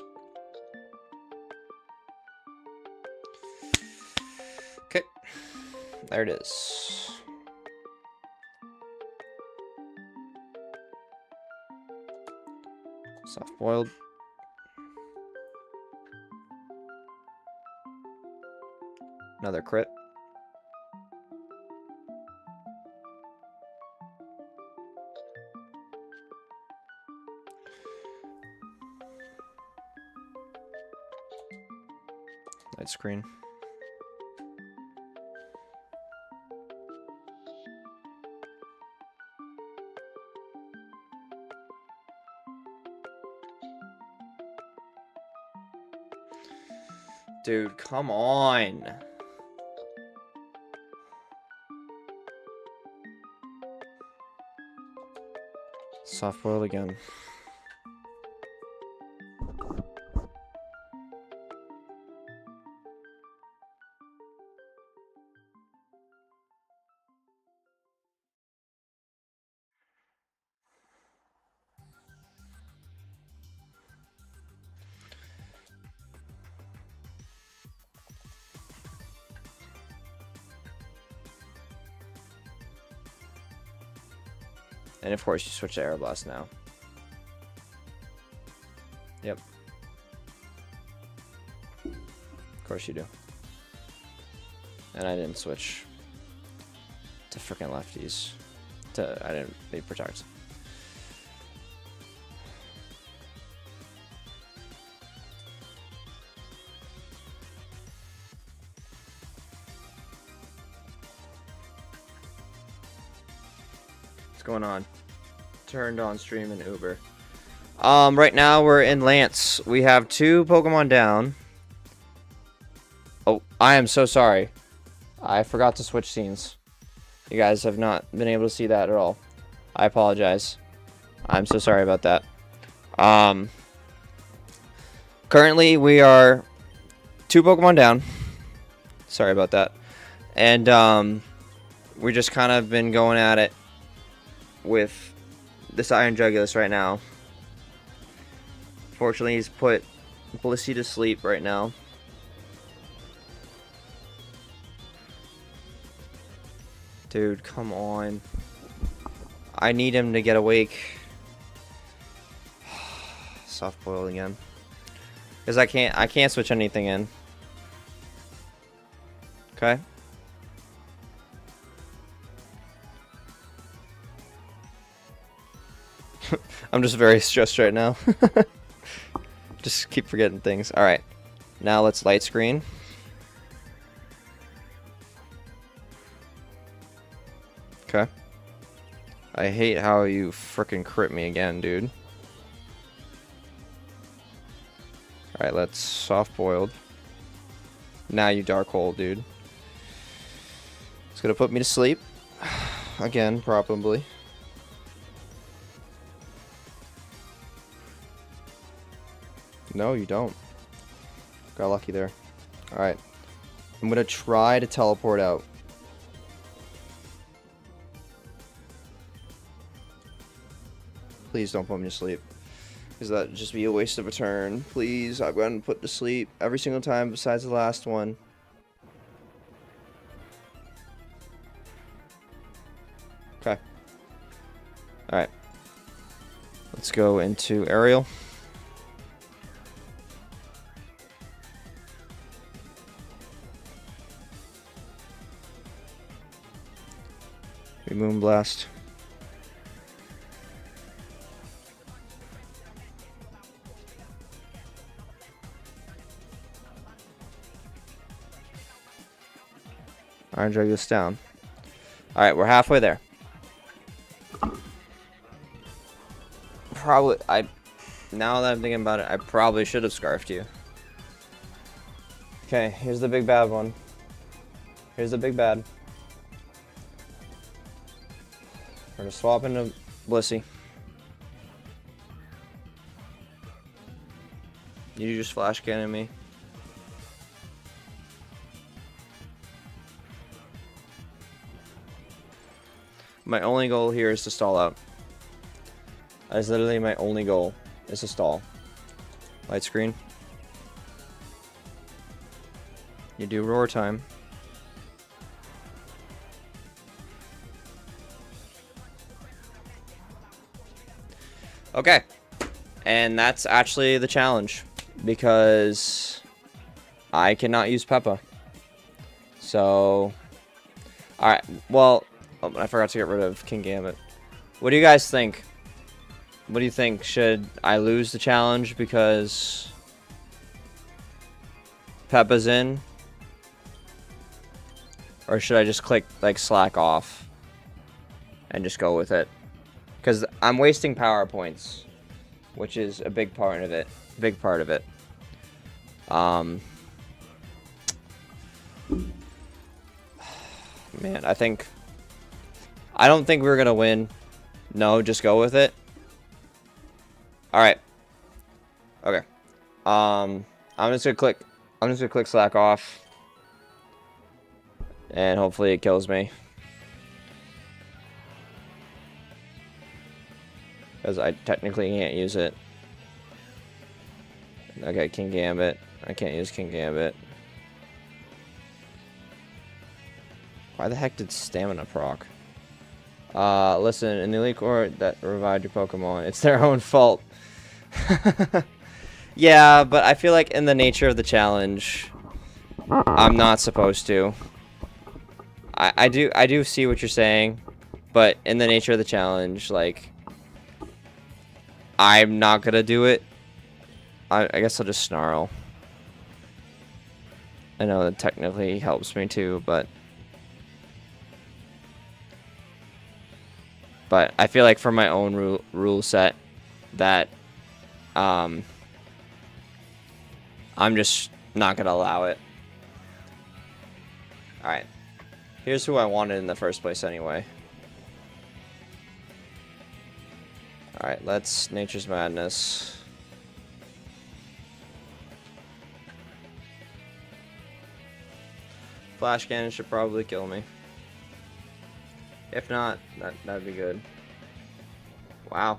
Okay. There it is. Soft boiled. Another crit. Light screen. Dude, come on. Soft boiled again. And of course you switch to Aeroblast now. Yep. Of course you do. And I didn't switch to frickin' lefties. I didn't be protect. going on? Turned on stream in Uber. Right now we're in Lance. We have 2 Pokemon down. Oh, I am so sorry. I forgot to switch scenes. You guys have not been able to see that at all. I apologize. I'm so sorry about that. Currently we are 2 Pokemon down. Sorry about that. And we just kind of been going at it with this Iron Jugulus right now. Fortunately, he's put Blissey to sleep right now. Dude, come on. I need him to get awake. Soft boil again. Because I can't switch anything in. Okay. I'm just very stressed right now. Just keep forgetting things. Alright. Now let's light screen. Okay. I hate how you frickin' crit me again, dude. Alright, let's soft boiled. Now you dark hole, dude. It's gonna put me to sleep. Again, probably. No, you don't. Got lucky there. Alright. I'm gonna try to teleport out. Please don't put me to sleep. Because that would just be a waste of a turn. Please, I've gotten put to sleep every single time besides the last one. Okay. Alright. Let's go into aerial. We Moonblast. Iron drag this down. Alright, we're halfway there. Probably, now that I'm thinking about it, I probably should have scarfed you. Okay, here's the big bad one. Here's the big bad. We're gonna swap into Blissey. You just flash cannon me. My only goal here is to stall out. That is literally my only goal, is to stall. Light screen. You do roar time. Okay. And that's actually the challenge. Because I cannot use Peppa. So... Alright, well... Oh, I forgot to get rid of King Gambit. What do you guys think? What do you think? Should I lose the challenge because Peppa's in? Or should I just click, like, slack off and just go with it? Because I'm wasting power points, which is a big part of it. Big part of it. Man, I don't think we're gonna win. No, just go with it. Alright. Okay. I'm just gonna click slack off. And hopefully it kills me. Because I technically can't use it. Okay, King Gambit. I can't use King Gambit. Why the heck did Stamina proc? Listen, in the Elite Court that revived your Pokemon, it's their own fault. Yeah, but I feel like in the nature of the challenge, I'm not supposed to. I do see what you're saying, but in the nature of the challenge, like, I'm not gonna do it. I guess I'll just snarl. I know that technically helps me too, but But I feel like for my own rule set that I'm just not going to allow it. Alright. Here's who I wanted in the first place anyway. Alright, let's Nature's Madness. Flash Cannon should probably kill me. If not, that'd be good. Wow.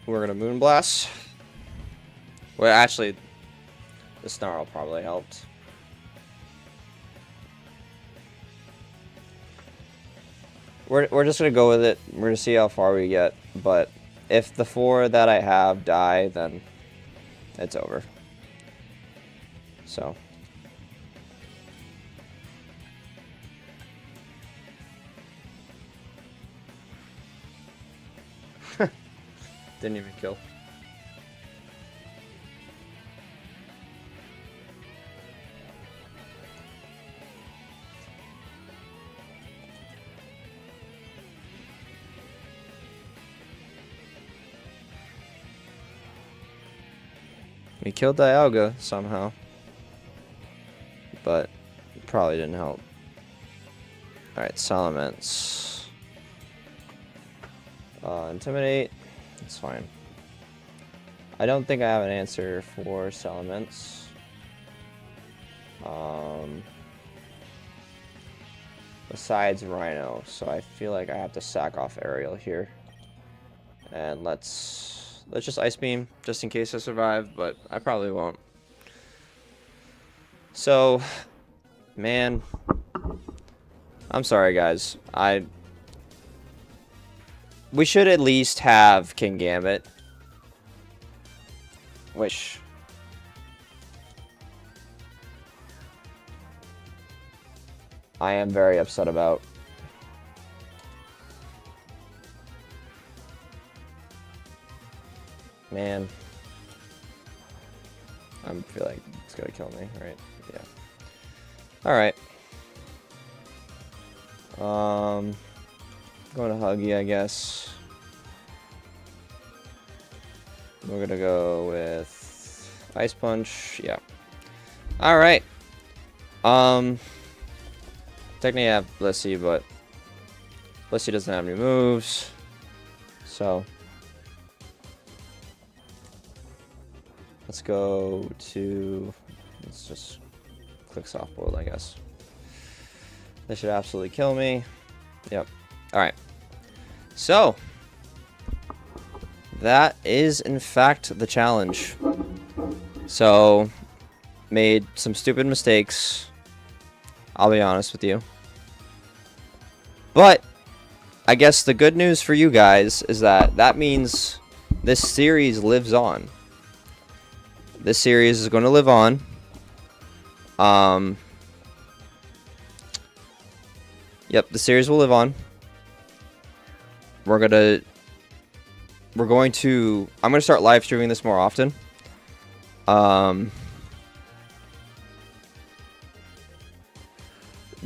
We're gonna Moonblast. Well, actually, the Snarl probably helped. We're just gonna go with it. We're gonna see how far we get. But if the 4 that I have die, then it's over. So. Didn't even kill. We killed Dialga somehow, but it probably didn't help. Alright, Salamence. Intimidate. It's fine. I don't think I have an answer for Salamence. Besides Rhino, so I feel like I have to sack off Aerial here. And let's just Ice Beam, just in case I survive, but I probably won't. So, man, I'm sorry guys. We should at least have King Gambit. Which I am very upset about. Man. I feel like it's gonna kill me, right? Yeah. Alright. Going to Huggy, I guess. We're gonna go with Ice Punch. Yeah. Alright. Technically I have Blissey, but Blissey doesn't have any moves. So let's go to, let's just click soft boiled, I guess. This should absolutely kill me. Yep. Alright. So that is in fact the challenge. So made some stupid mistakes, I'll be honest with you. But I guess the good news for you guys is that means this series lives on. This series is going to live on. Yep, the series will live on. I'm going to start live streaming this more often.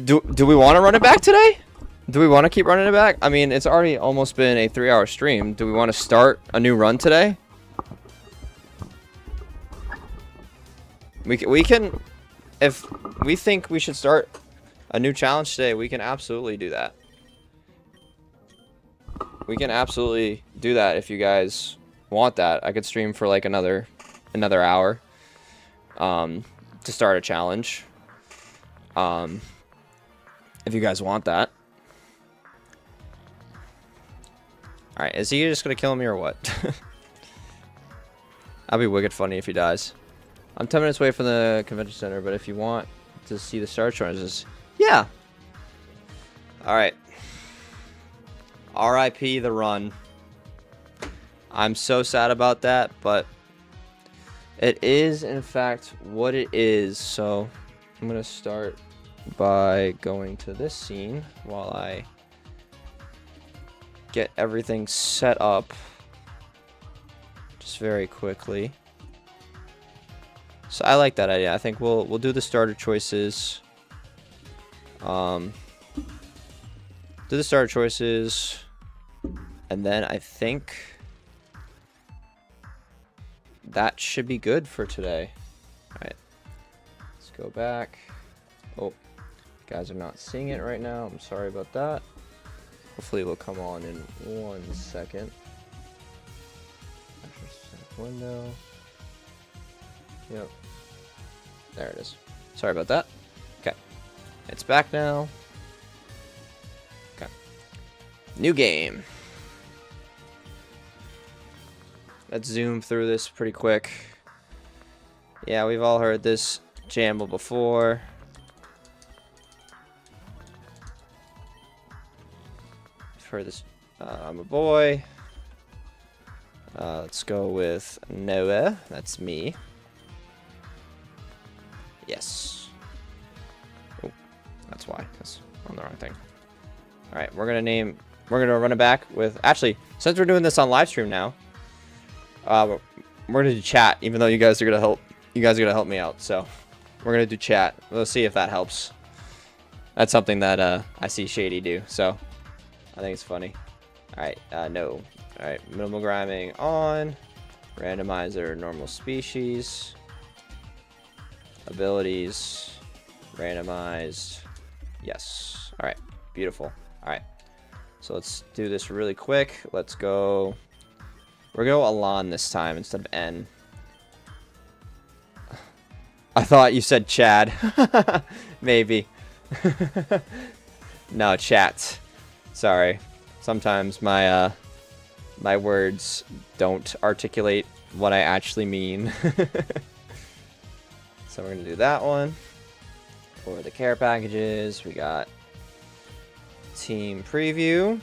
Do we want to run it back today? Do we want to keep running it back? I mean, it's already almost been a 3-hour stream. Do we want to start a new run today? We can, if we think we should start a new challenge today, we can absolutely do that. We can absolutely do that if you guys want that. I could stream for like another hour to start a challenge. If you guys want that. Alright, is he just gonna kill me or what? That'd be wicked funny if he dies. I'm 10 minutes away from the convention center, but if you want to see the star charges, yeah. Alright. RIP the run. I'm so sad about that, but it is in fact what it is. So I'm gonna start by going to this scene while I get everything set up just very quickly. So I like that idea. I think we'll do the starter choices. do the starter choices. And then I think that should be good for today. All right, let's go back. Oh, you guys are not seeing it right now. I'm sorry about that. Hopefully it will come on in 1 second. Window. Yep. There it is. Sorry about that. Okay. It's back now. Okay. New game. Let's zoom through this pretty quick. Yeah, we've all heard this jamble before. I've heard this. I'm a boy. Let's go with Noah. That's me. Yes. Oh, that's why. That's on the wrong thing. All right, we're gonna run it back with. Actually, since we're doing this on live stream now, we're gonna do chat. Even though you guys are gonna help. You guys are gonna help me out. So we're gonna do chat. We'll see if that helps. That's something that I see Shady do. So I think it's funny. All right. No. All right. Minimal grinding on. Randomizer normal species. Abilities. Randomized. Yes. All right. Beautiful. All right. So let's do this really quick. Let's go. We're going to go Alon this time instead of N. I thought you said Chad. Maybe. No, chat. Sorry. Sometimes my my words don't articulate what I actually mean. So we're going to do that one. For the care packages, we got team preview.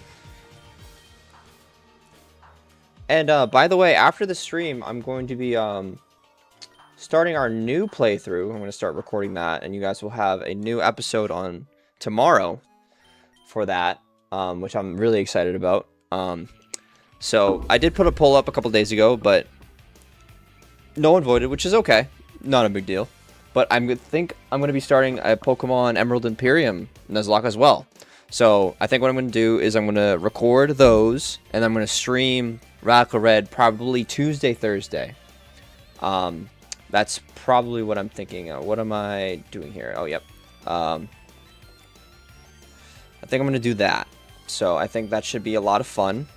And by the way, after the stream, I'm going to be starting our new playthrough. I'm going to start recording that, and you guys will have a new episode on tomorrow for that, which I'm really excited about. So I did put a poll up a couple days ago, but no one voted, which is okay. Not a big deal. But I think I'm going to be starting a Pokemon Emerald Imperium Nuzlocke as well. So I think what I'm going to do is I'm going to record those, and I'm going to stream Radical Red probably Tuesday, Thursday. That's probably what I'm thinking. What am I doing here? Oh, yep. I think I'm going to do that. So I think that should be a lot of fun.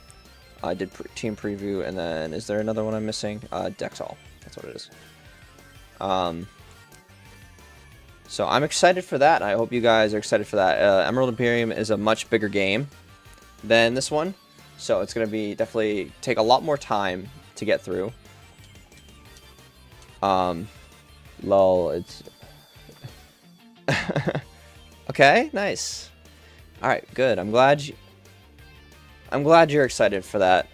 I did team preview, and then is there another one I'm missing? Dexall. That's what it is. So I'm excited for that. I hope you guys are excited for that. Emerald Imperium is a much bigger game than this one. So it's going to be definitely take a lot more time to get through. Lol, it's... Okay, nice. Alright, good. I'm glad you're excited for that,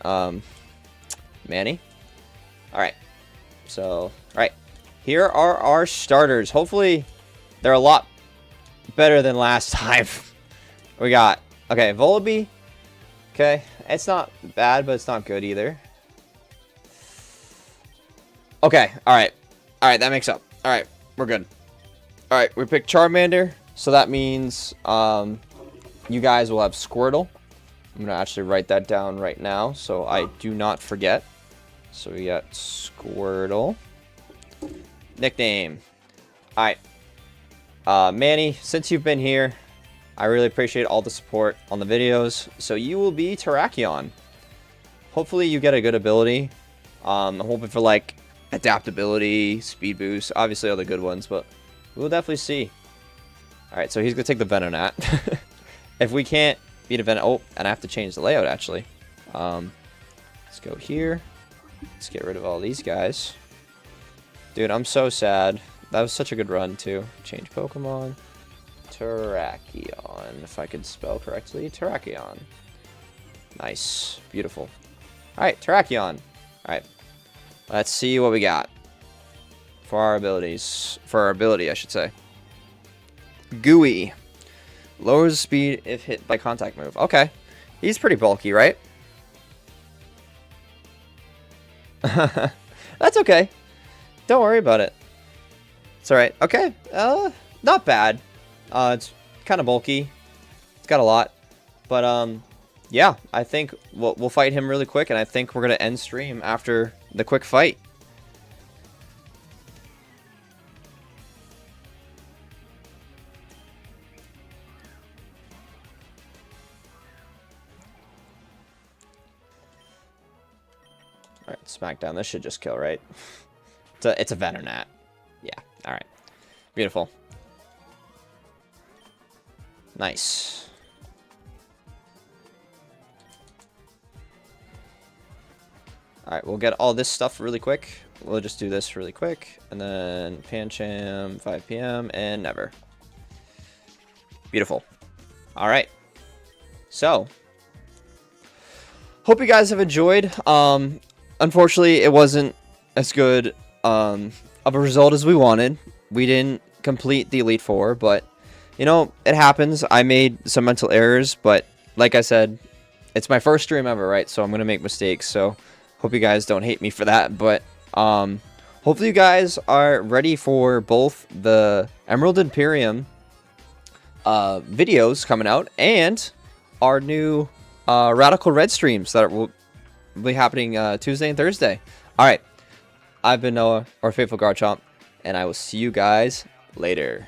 Manny. Alright. So, alright. Here are our starters. Hopefully, they're a lot better than last time. We got, okay, Volibee. Okay, it's not bad, but it's not good either. Okay, alright. Alright, that makes up. Alright, we're good. Alright, we picked Charmander. So that means you guys will have Squirtle. I'm going to actually write that down right now so I do not forget. So we got Squirtle. Nickname. Alright. Manny, since you've been here, I really appreciate all the support on the videos. So you will be Terrakion. Hopefully you get a good ability. I'm hoping for like adaptability, speed boost, obviously all the good ones, but we'll definitely see. Alright, so he's going to take the Venonat. If we can't beat a Venonat... Oh, and I have to change the layout, actually. Let's go here. Let's get rid of all these guys. Dude, I'm so sad. That was such a good run, too. Change Pokemon. Terrakion, if I could spell correctly. Terrakion. Nice. Beautiful. Alright, Terrakion. Alright. Let's see what we got. For our abilities. For our ability, I should say. Gooey. Lowers speed if hit by contact move. Okay. He's pretty bulky, right? That's okay. Don't worry about it. It's alright. Okay. Not bad. It's kind of bulky. It's got a lot. But yeah, I think we'll fight him really quick, and I think we're gonna end stream after the quick fight. All right, Smackdown. This should just kill, right? It's a Venonat. Yeah. All right. Beautiful. Nice. All right, we'll get all this stuff really quick. We'll just do this really quick, and then Pancham, 5 p.m., and never. Beautiful. All right. So, hope you guys have enjoyed. Unfortunately, it wasn't as good of a result as we wanted. We didn't complete the Elite Four, but, you know, it happens. I made some mental errors, but like I said, it's my first stream ever, right? So I'm going to make mistakes, so hope you guys don't hate me for that. But hopefully you guys are ready for both the Emerald Imperium videos coming out and our new Radical Red streams that will be happening Tuesday and Thursday. All right, I've been Noah, or Faithful Garchomp, and I will see you guys later.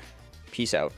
Peace out.